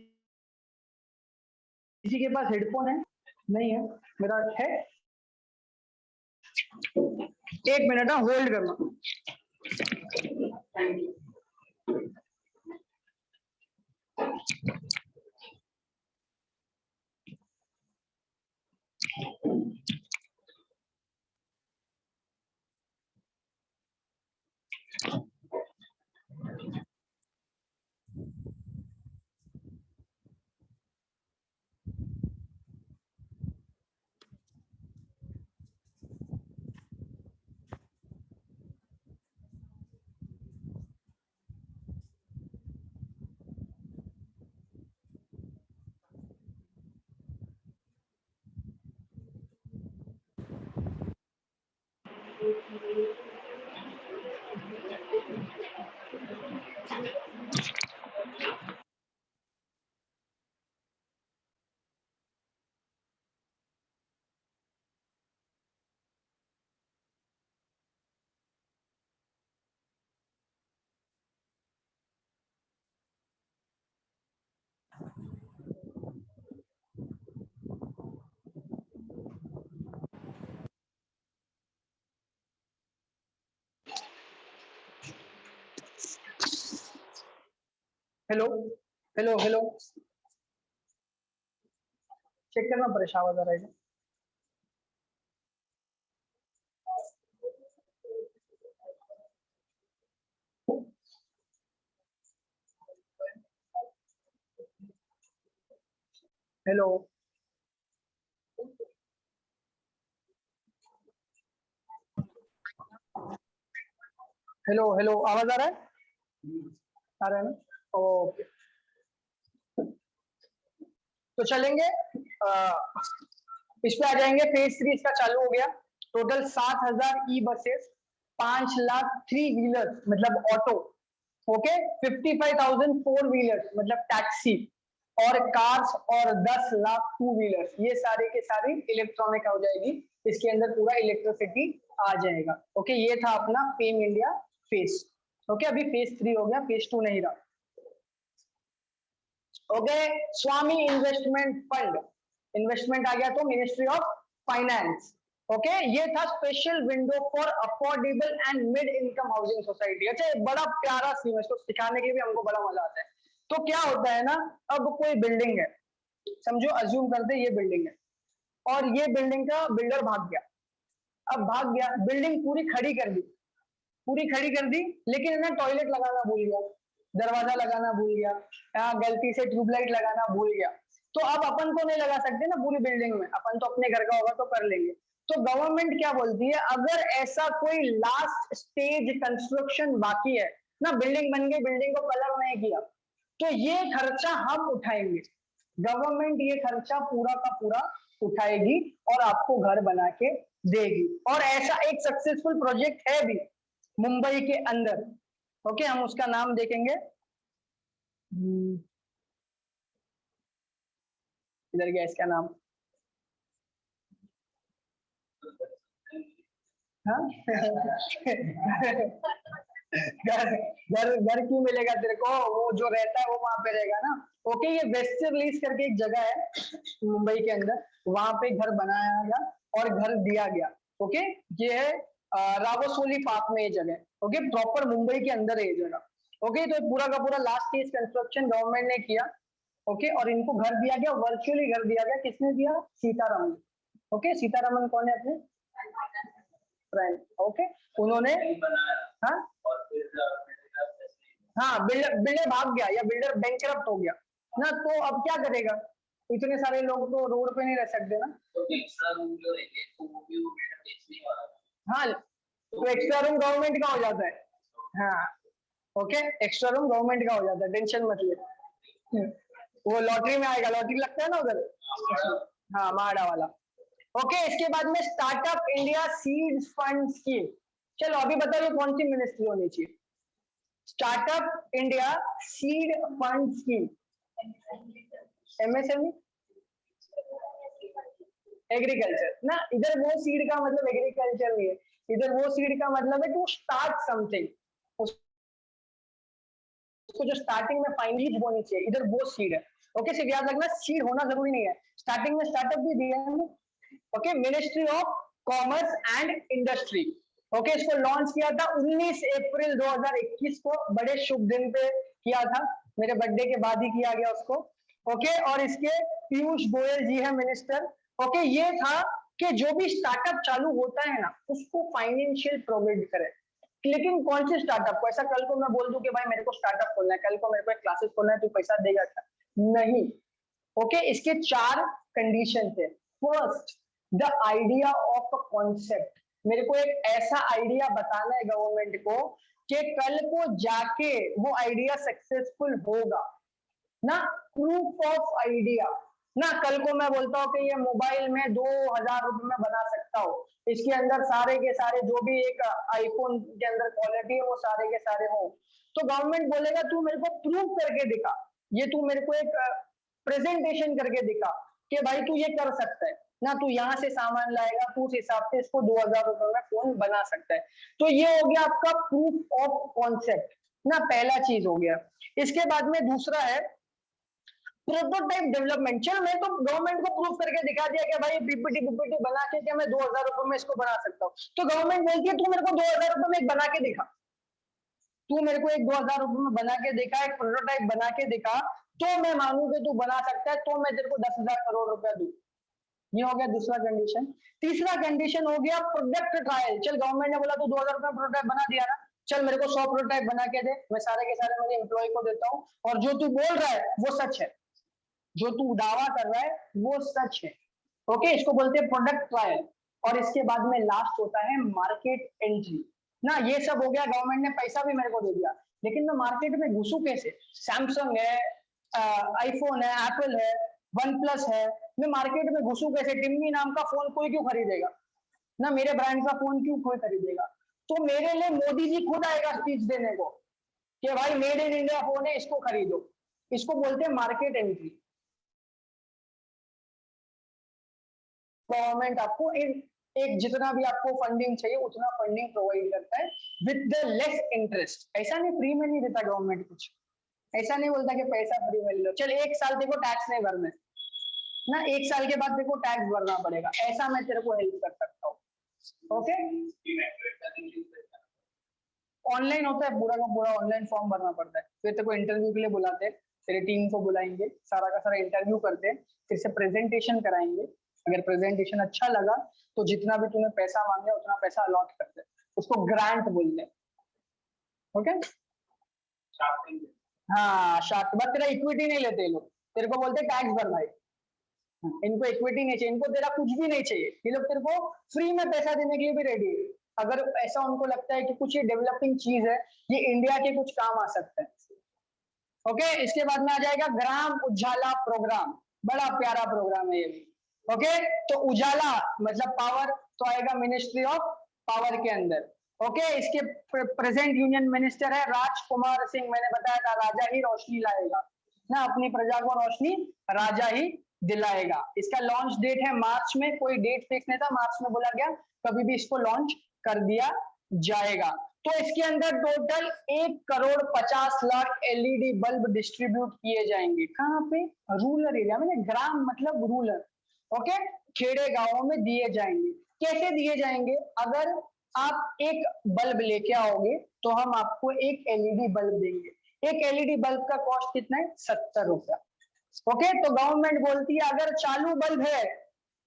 के पास हेडफोन है? नहीं है, मेरा है। एक मिनट ना, होल्ड करना। हेलो हेलो हेलो, चेक करना परेशान आवाज आ रहा है। हेलो हेलो हेलो, आवाज आ रहा है? आ रहा है ना? ओके, तो चलेंगे इस पे आ जाएंगे। फेज 3 इसका चालू हो गया। Total 7,000 e buses, 5 lakh 3 wheeler मतलब ऑटो, ओके, 55,000 4 व्हीलर मतलब टैक्सी, और कार्स, और 10 लाख 2 व्हीलर, ये सारे के सारी इलेक्ट्रॉनिक हो जाएगी। इसके अंदर पूरा इलेक्ट्रिसिटी आ जाएगा। ओके, ये था अपना फेम इंडिया फेज। ओके, अभी फेज 3 हो गया, फेज 2 नहीं रहा। ओके, स्वामी इन्वेस्टमेंट फंड, इन्वेस्टमेंट आ गया तो मिनिस्ट्री ऑफ फाइनेंस। ओके, ये था special window for affordable and mid income housing society. अच्छा, बड़ा प्यारा स्कीम है, इसको सिखाने के लिए भी हमको बड़ा मजा आता है। तो क्या होता है ना, अब कोई बिल्डिंग है, समझो अज्यूम करते ये बिल्डिंग है, और ये बिल्डिंग का बिल्डर भाग गया। अब भाग गया, बिल्डिंग पूरी खड़ी कर दी, पूरी खड़ी कर दी, लेकिन ना टॉयलेट लगाना भूल गया, दरवाजा लगाना भूल गया, गलती से ट्यूबलाइट लगाना भूल गया। तो अब अपन तो नहीं लगा सकते ना पूरी बिल्डिंग में, अपन तो अपने घर का होगा तो कर लेंगे। तो गवर्नमेंट क्या बोलती है, अगर ऐसा कोई लास्ट स्टेज कंस्ट्रक्शन बाकी है ना, बिल्डिंग बन गई, बिल्डिंग को कलर नहीं किया, तो ये खर्चा हम उठाएंगे। गवर्नमेंट ये खर्चा पूरा का पूरा उठाएगी और आपको घर बना के देगी। और ऐसा एक सक्सेसफुल प्रोजेक्ट है भी मुंबई के अंदर। ओके, हम उसका नाम देखेंगे। इधर गया इसका नाम। हाँ घर घर घर क्यों मिलेगा तेरे को, वो जो रहता है वो वहां पे रहेगा ना। ओके, ये वेस्टर लीज करके एक जगह है मुंबई के अंदर, वहां पे घर बनाया गया और घर दिया गया। ओके, ये है रावोसोली पार्क में ये जगह। ओके, प्रॉपर मुंबई के अंदर है ये जगह। ओके, तो पूरा का पूरा लास्ट स्टेज कंस्ट्रक्शन गवर्नमेंट ने किया। ओके, और इनको घर दिया गया, वर्चुअली घर दिया गया। किसने दिया? सीतारमन। ओके, सीतारमन कौन है अपने फ्रेंड? ओके, उन्होंने, हाँ हाँ, बिल्डर बिल्डर भाग गया या बिल्डर बैंकरप्ट हो गया ना, तो अब क्या करेगा? इतने सारे लोग तो रोड पे नहीं रह सकते ना। हाँ, तो एक्स्ट्रा रूम गवर्नमेंट का हो जाता है। हाँ ओके, एक्स्ट्रा रूम गवर्नमेंट का हो जाता है, टेंशन मत ले। वो लॉटरी में आएगा, लॉटरी लगता है ना उधर, हाँ माड़ा वाला। ओके, इसके बाद में startup India seed fund scheme. चलो अभी बताइए कौन सी मिनिस्ट्री होनी चाहिए? Startup India seed fund scheme, MSME, agriculture ना। इधर वो सीड का मतलब एग्रीकल्चर नहीं है, इधर वो सीड का मतलब है टू स्टार्ट समथिंग, उसको जो स्टार्टिंग में फाइनली बोनी चाहिए, इधर वो सीड है। ओके, सिर्फ याद रखना सीड होना जरूरी नहीं है, स्टार्टिंग में स्टार्टअप भी दिया है। Okay, ministry of commerce and industry. Okay, इसको लॉन्च किया था 19 अप्रैल 2021 को, बड़े शुभ दिन पे किया था, मेरे बर्थडे के बाद ही किया गया उसको। ओके, और इसके पीयूष गोयल जी है मिनिस्टर। ओके, ये था कि जो भी स्टार्टअप चालू होता है ना उसको फाइनेंशियल प्रोवाइड करे। लेकिन कौन से स्टार्टअप को? ऐसा कल को मैं बोल दूं कि भाई मेरे को स्टार्टअप खोलना है, कल को मेरे को एक क्लासेस खोलना है, तू पैसा देगा क्या? नहीं। ओके, इसके 4 कंडीशन थे। First, the idea of a concept. मेरे को एक ऐसा आइडिया बताना है गवर्नमेंट को कि कल को जाके वो आइडिया सक्सेसफुल होगा ना। प्रूफ ऑफ आइडिया ना, कल को मैं बोलता हूँ कि ये मोबाइल में 2000 रुपए में बना सकता हूँ, इसके अंदर सारे के सारे जो भी एक आईफोन के अंदर क्वालिटी है वो सारे के सारे हो, तो गवर्नमेंट बोलेगा तू मेरे को प्रूव करके दिखा, ये तू मेरे को एक प्रेजेंटेशन करके दिखा कि भाई तू ये कर सकता है ना, तू यहाँ से सामान लाएगा, तू उस हिसाब से इसको 2000 रुपए में फोन बना सकता है। तो ये हो गया आपका प्रूफ ऑफ कॉन्सेप्ट ना, पहला चीज हो गया। इसके बाद में दूसरा है प्रोटोटाइप डेवलपमेंट। चलो मैं तो गवर्नमेंट को प्रूफ करके दिखा दिया कि भाई पीपीटी बना के मैं 2000 रुपए में इसको बना सकता हूँ, तो गवर्नमेंट बोलती है तू मेरे को 2000 रुपए में एक बना के दिखा, तू मेरे को एक 2000 रुपए में बना के दिखा, एक प्रोटोटाइप बना के दिखा, तो मैं मानू कि तू बना सकता है, तो मैं तेरे को 10,000 करोड़ रुपया दूं। ये हो गया दूसरा कंडीशन। तीसरा कंडीशन हो गया प्रोडक्ट ट्रायल। चल गवर्नमेंट ने बोला तू 2000 रुपए में प्रोटोटाइप बना दिया ना, चल मेरे को 100 प्रोटोटाइप बना के दे, मैं सारे के सारे मेरे एम्प्लॉय को देता हूँ, और जो तू बोल रहा है वो सच है, जो तू दावा कर रहा है वो सच है। ओके, इसको बोलते हैं प्रोडक्ट ट्रायल। और इसके बाद में लास्ट होता है मार्केट एंट्री ना। ये सब हो गया, गवर्नमेंट ने पैसा भी मेरे को दे दिया, लेकिन मैं मार्केट में घुसू कैसे? सैमसंग है, आईफोन है, एप्पल है, वन प्लस है, मैं मार्केट में घुसू कैसे? टिम्मी नाम का फोन कोई क्यों खरीदेगा ना, मेरे ब्रांड का फोन क्यों कोई खरीदेगा? तो मेरे लिए मोदी जी खुद आएगा स्पीच देने को कि भाई मेड इन इंडिया फोन है, इसको खरीदो। इसको बोलते हैं मार्केट एंट्री। गवर्नमेंट आपको एक जितना भी आपको फंडिंग चाहिए उतना फंडिंग प्रोवाइड करता है विद द लेस इंटरेस्ट। ऐसा नहीं फ्री में नहीं देता गवर्नमेंट कुछ, ऐसा नहीं बोलता कि पैसा फ्री में ले लो, चल 1 साल देखो टैक्स नहीं भरने ना, 1 साल के बाद देखो टैक्स भरना पड़ेगा, ऐसा मैं तेरे को हेल्प कर सकता हूँ। ओके, ऑनलाइन होता है पूरा का पूरा, ऑनलाइन फॉर्म भरना पड़ता है, फिर तेरे को इंटरव्यू के लिए बुलाते हैं, तेरी टीम को बुलाएंगे, सारा का सारा इंटरव्यू करते हैं, फिर से प्रेजेंटेशन कराएंगे, अगर प्रेजेंटेशन अच्छा लगा तो जितना भी तूने पैसा मांगे उतना पैसा अलॉट करते हैं, उसको ग्रांट बोलते हैं। ओके, हाँ शार्क, बस तेरा इक्विटी नहीं लेते लोग, तेरे को बोलते टैक्स भरना है, इनको इक्विटी नहीं चाहिए, इनको तेरा कुछ भी नहीं चाहिए, ये लोग तेरे को फ्री में पैसा देने के लिए भी रेडी है, अगर ऐसा उनको लगता है कि कुछ ये डेवलपिंग चीज है, ये इंडिया के कुछ काम आ सकता है। ओके, इसके बाद में आ जाएगा ग्राम उजाला प्रोग्राम, बड़ा प्यारा प्रोग्राम है ये भी। ओके, तो उजाला मतलब पावर, तो आएगा मिनिस्ट्री ऑफ पावर के अंदर। ओके, इसके प्रेजेंट यूनियन मिनिस्टर है राजकुमार सिंह, मैंने बताया था राजा ही रोशनी लाएगा ना, अपनी प्रजा को रोशनी राजा ही दिलाएगा। इसका लॉन्च डेट है मार्च में, कोई डेट फिक्स नहीं था, मार्च में बोला गया, कभी भी इसको लॉन्च कर दिया जाएगा। तो इसके अंदर टोटल 1,50,00,000 एलईडी बल्ब डिस्ट्रीब्यूट किए जाएंगे। कहाँ पे? रूरल एरिया में, ग्राम मतलब रूरल। ओके, खेड़े गांवों में दिए जाएंगे। कैसे दिए जाएंगे? अगर आप एक बल्ब लेके आओगे तो हम आपको एक एलईडी बल्ब देंगे। एक एलईडी बल्ब का कॉस्ट कितना है? 70 रुपया। ओके, तो गवर्नमेंट बोलती है अगर चालू बल्ब है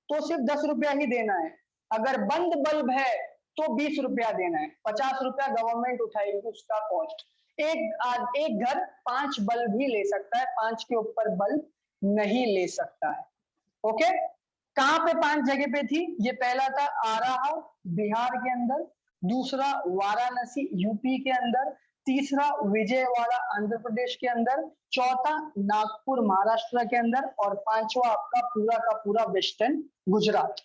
तो सिर्फ 10 रुपया ही देना है, अगर बंद बल्ब है तो 20 रुपया देना है, 50 रुपया गवर्नमेंट उठाएगी उसका कॉस्ट। एक घर 5 बल्ब ही ले सकता है, 5 के ऊपर बल्ब नहीं ले सकता है। ओके, कहां पे 5 जगह पे थी? ये पहला था आराहा बिहार के अंदर, दूसरा वाराणसी यूपी के अंदर, तीसरा विजयवाड़ा आंध्र प्रदेश के अंदर, चौथा नागपुर महाराष्ट्र के अंदर, और पांचवा आपका पूरा का पूरा वेस्टर्न गुजरात।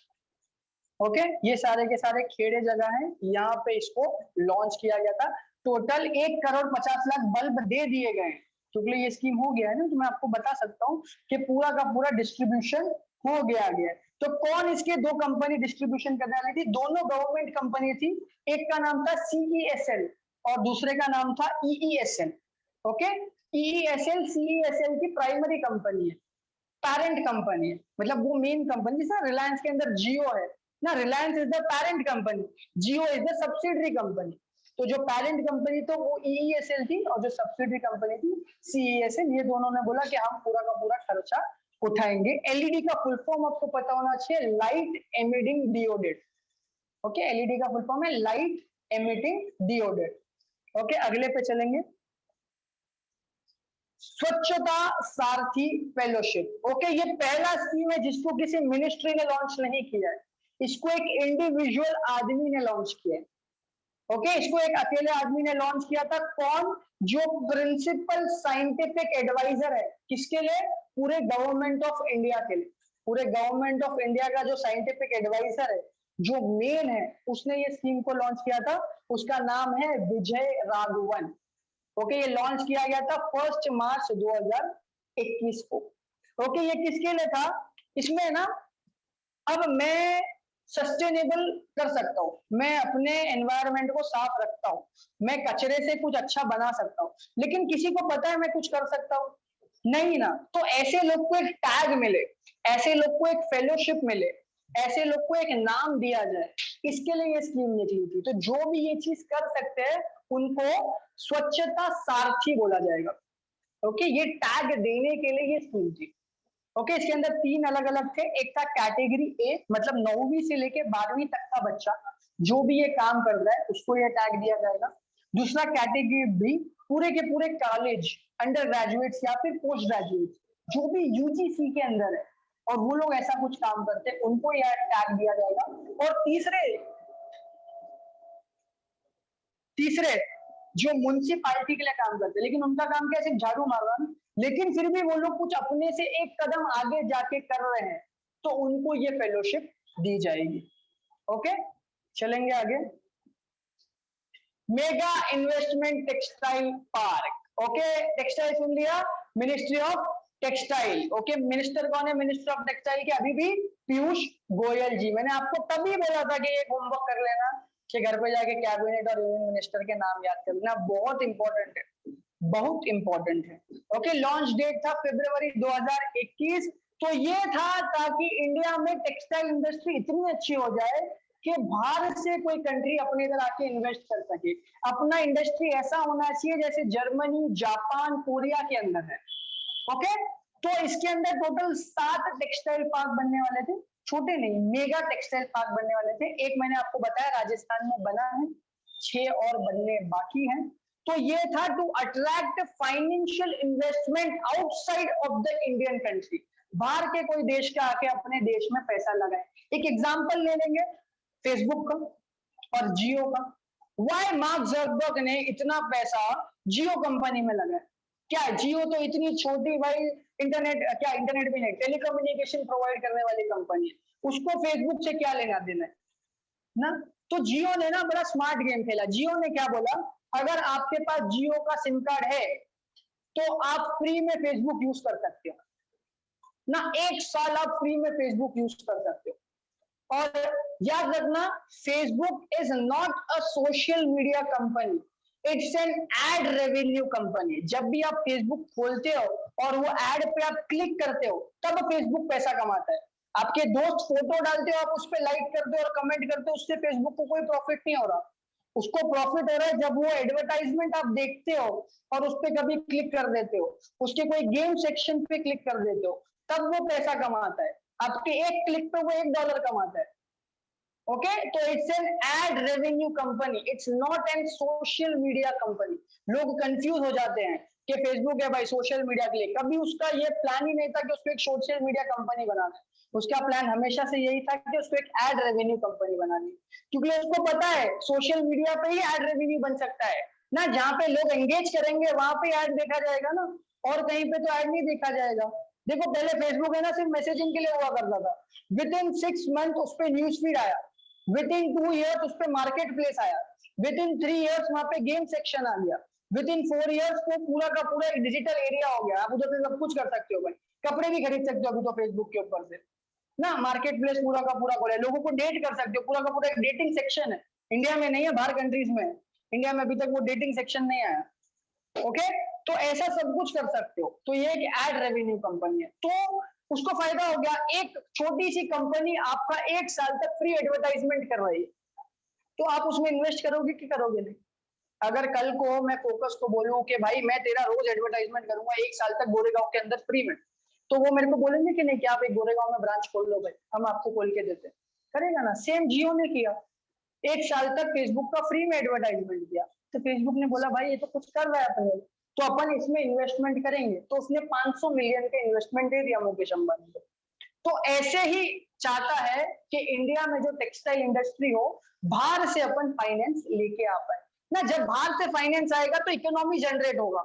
ओके, ये सारे के सारे खेड़े जगह हैं, यहाँ पे इसको लॉन्च किया गया था। टोटल 1,50,00,000 बल्ब दे दिए गए हैं, क्योंकि ये स्कीम हो गया है ना, तो मैं आपको बता सकता हूँ कि पूरा का पूरा डिस्ट्रीब्यूशन हो गया है। तो कौन इसके दो कंपनी डिस्ट्रीब्यूशन करने वाली थी? दोनों गवर्नमेंट कंपनी थी, एक का नाम था CESL और दूसरे का नाम था EESL। ओके, EESL CESL की प्राइमरी कंपनी है, पैरेंट कंपनी है, मतलब वो मेन कंपनी, जैसे रिलायंस के अंदर जियो है ना, Reliance is the parent company, Jio is the subsidiary company. तो जो पैरेंट कंपनी तो वो EESL थी और जो सब्सिडरी कंपनी थी CESL। ये दोनों ने बोला कि हम पूरा का पूरा खर्चा उठाएंगे। एलईडी का फुल फॉर्म आपको पता होना चाहिए, लाइट एमिटिंग डियोडेट। ओके, एलईडी का फुल फॉर्म है लाइट एमिटिंग डियोडेट। ओके, अगले पे चलेंगे, स्वच्छता सारथी फेलोशिप। ओके, ये पहला स्कीम है जिसको किसी मिनिस्ट्री ने लॉन्च नहीं किया है, इसको एक इंडिविजुअल आदमी ने लॉन्च किया है। ओके, इसको एक अकेले आदमी ने लॉन्च किया था। कौन? जो प्रिंसिपल साइंटिफिक एडवाइजर है, किसके लिए? पूरे गवर्नमेंट ऑफ इंडिया के लिए। पूरे गवर्नमेंट ऑफ इंडिया का जो साइंटिफिक एडवाइजर है, जो मेन है, उसने ये स्कीम को लॉन्च किया था। उसका नाम है विजय राघवन। ओके, ये लॉन्च किया गया था 1 मार्च 2021 को। ओके, ये किसके लिए था? इसमें ना, अब मैं सस्टेनेबल कर सकता हूँ, मैं अपने एनवायरनमेंट को साफ रखता हूँ, मैं कचरे से कुछ अच्छा बना सकता हूँ, लेकिन किसी को पता है मैं कुछ कर सकता हूँ? नहीं ना। तो ऐसे लोग को एक टैग मिले, ऐसे लोग को एक फेलोशिप मिले, ऐसे लोग को एक नाम दिया जाए, इसके लिए ये स्कीम निकली थी। तो जो भी ये चीज कर सकते हैं उनको स्वच्छता सारथी बोला जाएगा। ओके, ये टैग देने के लिए ये स्कीम थी। ओके, इसके अंदर 3 अलग अलग थे। एक था कैटेगरी ए, मतलब 9वीं से लेके 12वीं तक का बच्चा जो भी ये काम कर रहा है उसको ये टैग दिया जाएगा। दूसरा कैटेगरी बी, पूरे के पूरे कॉलेज, अंडर ग्रेजुएट्स या फिर पोस्ट ग्रेजुएट्स जो भी UGC के अंदर है और वो लोग ऐसा कुछ काम करते हैं, उनको यह टैग दिया जाएगा। और तीसरे जो म्युनिसिपैलिटी के लिए काम करते हैं, लेकिन उनका काम क्या है? सिर्फ झाड़ू मारना, लेकिन फिर भी वो लोग कुछ अपने से एक कदम आगे जाके कर रहे हैं, तो उनको ये फेलोशिप दी जाएगी। ओके, चलेंगे आगे। Mega investment textile park. Okay, textile सुन लिया, ministry of textile. Okay, minister कौन है मिनिस्टर ऑफ टेक्सटाइल के? अभी भी पीयूष गोयल जी। मैंने आपको तभी बोला था कि ये होमवर्क कर लेना, कि घर पे जाके कैबिनेट और यूनियन मिनिस्टर के नाम याद कर लेना, बहुत इंपॉर्टेंट है, बहुत इंपॉर्टेंट है। ओके, लॉन्च डेट था फरवरी 2021। तो ये था ताकि इंडिया में टेक्सटाइल इंडस्ट्री इतनी अच्छी हो जाए कि बाहर से कोई कंट्री अपने इधर आके इन्वेस्ट कर सके। अपना इंडस्ट्री ऐसा होना चाहिए जैसे जर्मनी, जापान, कोरिया के अंदर है। ओके, तो इसके अंदर टोटल 7 टेक्सटाइल पार्क बनने वाले थे, छोटे नहीं, मेगा टेक्सटाइल पार्क बनने वाले थे। एक मैंने आपको बताया राजस्थान में बना है, 6 और बनने बाकी हैं। तो ये था to attract financial investment outside of the Indian country, बाहर के कोई देश का आके अपने देश में पैसा लगाए। एक एग्जांपल ले लेंगे फेसबुक का और जियो का। वाई मार्क जकरबर्ग ने इतना पैसा जियो कंपनी में लगाया? क्या जियो तो इतनी छोटी भाई इंटरनेट, क्या इंटरनेट भी नहीं, टेलीकम्युनिकेशन प्रोवाइड करने वाली कंपनी है, उसको फेसबुक से क्या लेना देना है ना। तो जियो ने ना बड़ा स्मार्ट गेम खेला। जियो ने क्या बोला, अगर आपके पास जियो का सिम कार्ड है तो आप फ्री में फेसबुक यूज कर सकते हो ना, 1 साल आप फ्री में फेसबुक यूज कर सकते हो। और याद रखना, Facebook is not a social media company, it's an ad revenue company. जब भी आप फेसबुक खोलते हो और वो एड पे आप क्लिक करते हो तब फेसबुक पैसा कमाता है। आपके दोस्त फोटो डालते हो, आप उस पर लाइक करते हो और कमेंट करते हो, उससे फेसबुक को कोई प्रॉफिट नहीं हो रहा। उसको प्रॉफिट हो रहा है जब वो एडवर्टाइजमेंट आप देखते हो और उस पर कभी क्लिक कर देते हो, उसके कोई गेम सेक्शन पे क्लिक कर देते हो, तब वो पैसा कमाता है। आपके एक क्लिक पे वो $1 कमाता है। ओके, तो it's an ad revenue company, it's not an social media company. लोग कंफ्यूज हो जाते हैं कि फेसबुक है भाई सोशल मीडिया के लिए, कभी उसका ये प्लान ही नहीं था कि उसको एक सोशल मीडिया कंपनी बनाना है। उसका प्लान हमेशा से यही था कि उसको एक एड रेवेन्यू कंपनी बनानी, क्योंकि उसको पता है सोशल मीडिया पे ही एड रेवेन्यू बन सकता है ना, जहाँ पे लोग एंगेज करेंगे वहां पे ऐड देखा जाएगा ना, और कहीं पे तो ऐड नहीं देखा जाएगा। देखो पहले फेसबुक है ना सिर्फ मैसेजिंग के लिए हुआ करता था, विद इन 6 मंथ उस पर न्यूज फीड आया, विद इन 2 ईयर्स उस पर मार्केट प्लेस आया, विद इन 3 ईयर्स वहां पे गेम सेक्शन आ गया, विद इन 4 ईयर्स को पूरा का पूरा एक डिजिटल एरिया हो गया, आप उधर से सब कुछ कर सकते हो भाई, कपड़े भी खरीद सकते हो अभी तो फेसबुक के ऊपर से ना, मार्केट प्लेस पूरा का पूरा खोला है, लोगों को डेट कर सकते हो, पूरा का पूरा एक डेटिंग सेक्शन है, इंडिया में नहीं है बाहर कंट्रीज में, इंडिया में अभी तक वो डेटिंग सेक्शन नहीं आया। ओके, तो ऐसा सब कुछ कर सकते हो, तो ये एक एड रेवेन्यू कंपनी है, तो उसको फायदा हो गया, एक छोटी सी कंपनी आपका 1 साल तक फ्री एडवर्टाइजमेंट कर रही है, तो आप उसमें इन्वेस्ट करोगे कि करोगे नहीं? अगर कल को मैं फोकस को बोलूं कि भाई मैं तेरा रोज एडवर्टाइजमेंट करूंगा 1 साल तक गोरेगांव के अंदर फ्री में, तो वो मेरे को बोलेंगे कि नहीं, कि आप एक गोरेगांव में ब्रांच खोल लो भाई, हम आपको खोल के देते हैं, करेगा ना? सेम जियो ने किया, 1 साल तक फेसबुक का फ्री में एडवर्टाइजमेंट किया, तो फेसबुक ने बोला भाई ये तो कुछ कर रहा है अपने, तो अपन इसमें इन्वेस्टमेंट करेंगे, तो उसने 500 मिलियन का इन्वेस्टमेंट दे दिया मुकेश अंबानी को। तो ऐसे ही चाहता है कि इंडिया में जो टेक्सटाइल इंडस्ट्री हो, बाहर से अपन फाइनेंस लेके आ पाए ना, जब बाहर से फाइनेंस आएगा तो इकोनॉमी जनरेट होगा।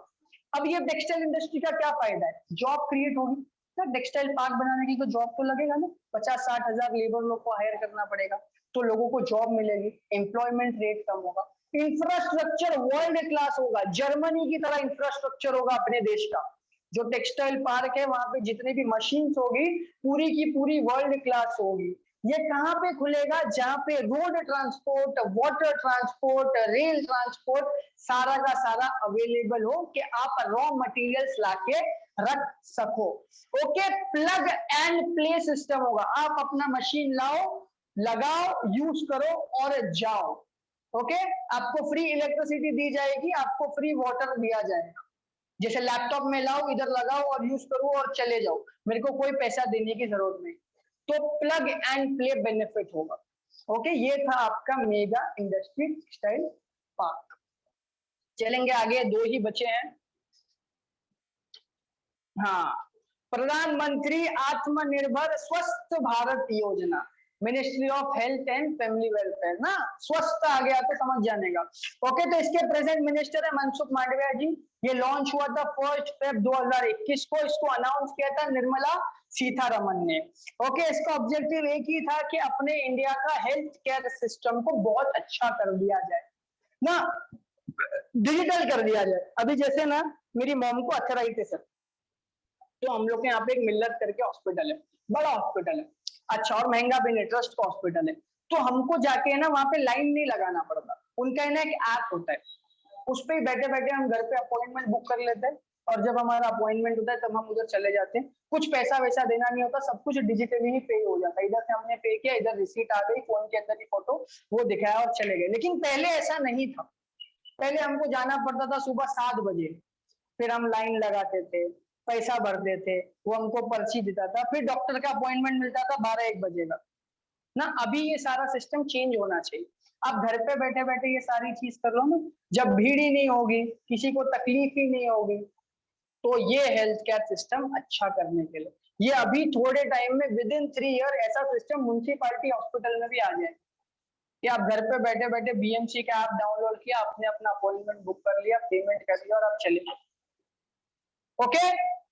अब ये टेक्सटाइल इंडस्ट्री का क्या फायदा है, जॉब क्रिएट होगी ना, टेक्सटाइल पार्क बनाने की तो जॉब तो लगेगा ना, 50-60 हजार लेबर लोग को हायर करना पड़ेगा, तो लोगों को जॉब मिलेगी, एम्प्लॉयमेंट रेट कम होगा, इंफ्रास्ट्रक्चर वर्ल्ड क्लास होगा, जर्मनी की तरह इंफ्रास्ट्रक्चर होगा अपने देश का, जो टेक्सटाइल पार्क है वहां पे जितनी भी मशीन्स होगी पूरी की पूरी वर्ल्ड क्लास होगी। ये कहाँ पे खुलेगा, जहाँ पे road transport, water transport, rail transport सारा का सारा अवेलेबल हो, कि आप रॉ मटेरियल्स लाके रख सको। Okay, plug and play system होगा, आप अपना मशीन लाओ, लगाओ, यूज करो और जाओ। ओके, आपको फ्री इलेक्ट्रिसिटी दी जाएगी, आपको फ्री वाटर दिया जाएगा, जैसे लैपटॉप में लाओ, इधर लगाओ और यूज करो और चले जाओ, मेरे को कोई पैसा देने की जरूरत नहीं, तो प्लग एंड प्ले बेनिफिट होगा। ओके, ये था आपका मेगा इंडस्ट्री टेक्सटाइल पार्क। चलेंगे आगे, 2 ही बचे हैं। हाँ, प्रधानमंत्री आत्मनिर्भर स्वस्थ भारत योजना, ministry of health and family welfare ना, स्वस्थ आ गया तो समझ जाने का। ओके, तो इसके प्रेजेंट मिनिस्टर है मनसुख मांडविया जी, ये लॉन्च हुआ था 1 Feb 2021 को, इसको अनाउंस किया था निर्मला सीतारमन ने। ओके, इसका ऑब्जेक्टिव एक ही था कि अपने इंडिया का हेल्थ केयर सिस्टम को बहुत अच्छा कर दिया जाए ना, डिजिटल कर दिया जाए। अभी जैसे ना मेरी मॉम को अर्थराइटिस है, तो हम लोग के यहाँ पे एक मिल्लत करके हॉस्पिटल है, बड़ा हॉस्पिटल है, अच्छा और महंगा भी नहीं, ट्रस्ट का हॉस्पिटल है, तो हमको जाके ना वहां पे लाइन नहीं लगाना पड़ता, उनका है ना एक ऐप होता है, उस पर बैठे बैठे हम घर पे अपॉइंटमेंट बुक कर लेते हैं, और जब हमारा अपॉइंटमेंट होता है तब हम उधर चले जाते हैं, कुछ पैसा वैसा देना नहीं होता, सब कुछ डिजिटली ही पे हो जाता है, इधर से हमने पे किया, इधर रिसीट आ गई, फोन के अंदर ही फोटो वो दिखाया और चले गए। लेकिन पहले ऐसा नहीं था, पहले हमको जाना पड़ता था सुबह 7 बजे, फिर हम लाइन लगाते थे, पैसा भरते थे, वो हमको पर्ची देता था, फिर डॉक्टर का अपॉइंटमेंट मिलता था 12-1 बजे का ना। अभी ये सारा सिस्टम चेंज होना चाहिए, आप घर पे बैठे बैठे ये सारी चीज कर लो ना, जब भीड़ ही नहीं होगी, किसी को तकलीफ ही नहीं होगी, तो ये हेल्थ केयर सिस्टम अच्छा करने के लिए ये अभी थोड़े टाइम में विद इन 3 ईयर ऐसा सिस्टम म्युनिसिपैलिटी हॉस्पिटल में भी आ जाए कि आप घर पे बैठे बैठे बीएमसी का ऐप डाउनलोड किया, आपने अपना अपॉइंटमेंट बुक कर लिया, पेमेंट कर लिया और आप चले गए। ओके,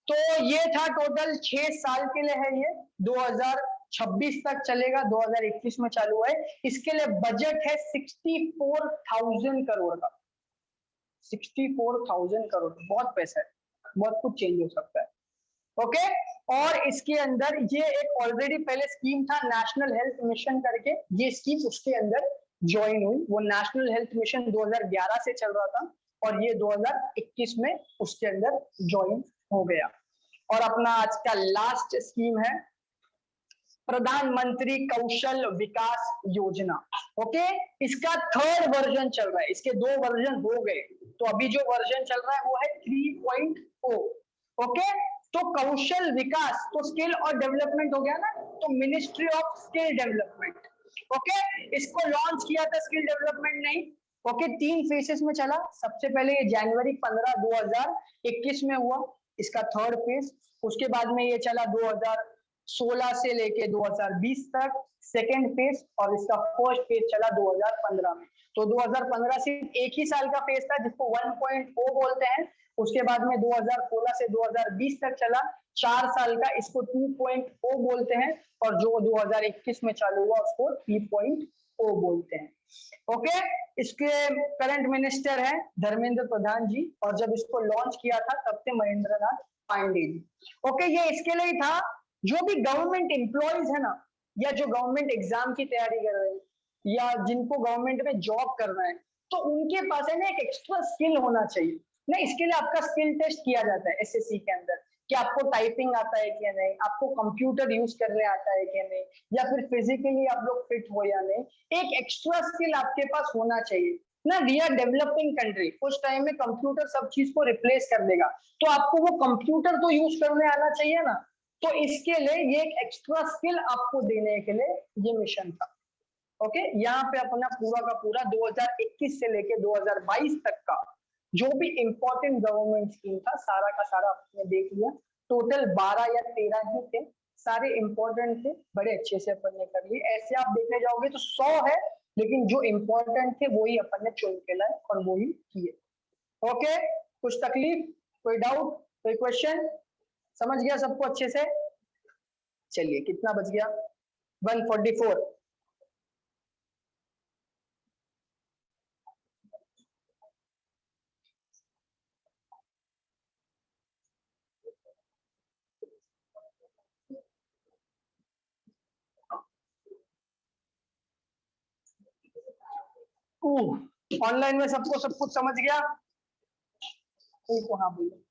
तो ये था टोटल 6 साल के लिए है, ये 2026 तक चलेगा, 2021 में चालू है। इसके लिए बजट है 64,000 करोड़ का, 64,000 करोड़, बहुत पैसा है, बहुत कुछ चेंज हो सकता है। ओके, और इसके अंदर ये एक ऑलरेडी पहले स्कीम था नेशनल हेल्थ मिशन करके, ये स्कीम उसके अंदर ज्वाइन हुई, वो नेशनल हेल्थ मिशन 2011 से चल रहा था और ये 2021 में उसके अंदर ज्वाइन हो गया। और अपना आज का लास्ट स्कीम है प्रधानमंत्री कौशल विकास योजना। ओके, इसका 3rd वर्जन चल रहा है, इसके 2 वर्जन हो गए, तो अभी जो वर्जन चल रहा है वो है 3.0। ओके, तो कौशल विकास तो स्किल और डेवलपमेंट हो गया ना, तो ministry of skill development. Okay, इसको लॉन्च किया था स्किल डेवलपमेंट नहीं। ओके, 3 फेजेस में चला, सबसे पहले ये जनवरी 15 2021 में हुआ, इसका 3rd फेज, उसके बाद में ये चला 16 से लेके 2020 तक सेकेंड फेज, और इसका फर्स्ट फेज चला 2015 में। तो 2015 से एक ही साल का फेज था जिसको 1.0 बोलते हैं। उसके बाद में 2016 से 2020 तक चला 4 साल का, इसको 2.0 बोलते हैं। और जो 2021 में चालू हुआ उसको 3.0 बोलते हैं। ओके, इसके करंट मिनिस्टर है धर्मेंद्र प्रधान जी, और जब इसको लॉन्च किया था तब से महेंद्र नाथ पांडे जी। ओके, ये इसके लिए ही था जो भी गवर्नमेंट एम्प्लॉयज है ना, या जो गवर्नमेंट एग्जाम की तैयारी कर रहे हैं, या जिनको गवर्नमेंट में जॉब करना है, तो उनके पास है ना एक एक्स्ट्रा स्किल होना चाहिए ना। इसके लिए आपका स्किल टेस्ट किया जाता है एसएससी के अंदर कि आपको टाइपिंग आता है क्या नहीं, आपको कंप्यूटर यूज करने आता है क्या नहीं, या फिर फिजिकली आप लोग फिट हो या नहीं। एक एक्स्ट्रा स्किल आपके पास होना चाहिए ना। वी आर डेवलपिंग कंट्री, कुछ टाइम में कंप्यूटर सब चीज को रिप्लेस कर देगा, तो आपको वो कंप्यूटर तो यूज करने आना चाहिए ना। तो इसके लिए ये एक एक्स्ट्रा स्किल आपको देने के लिए ये मिशन था। ओके, यहाँ पे अपना पूरा का पूरा 2021 से लेके 2022 तक का जो भी इंपॉर्टेंट गवर्नमेंट स्कीम था सारा का सारा आपने देख लिया। टोटल 12 या 13 ही थे, सारे इंपॉर्टेंट थे, बड़े अच्छे से अपन ने कर लिए। ऐसे आप देखने जाओगे तो 100 है, लेकिन जो इंपॉर्टेंट थे वही अपन ने चुन के लाए और वही किए। ओके, कुछ तकलीफ, कोई डाउट, कोई क्वेश्चन? समझ गया सबको अच्छे से? चलिए, कितना बच गया? 144। ऑनलाइन में सबको सब कुछ समझ गया? हाँ बोलिए।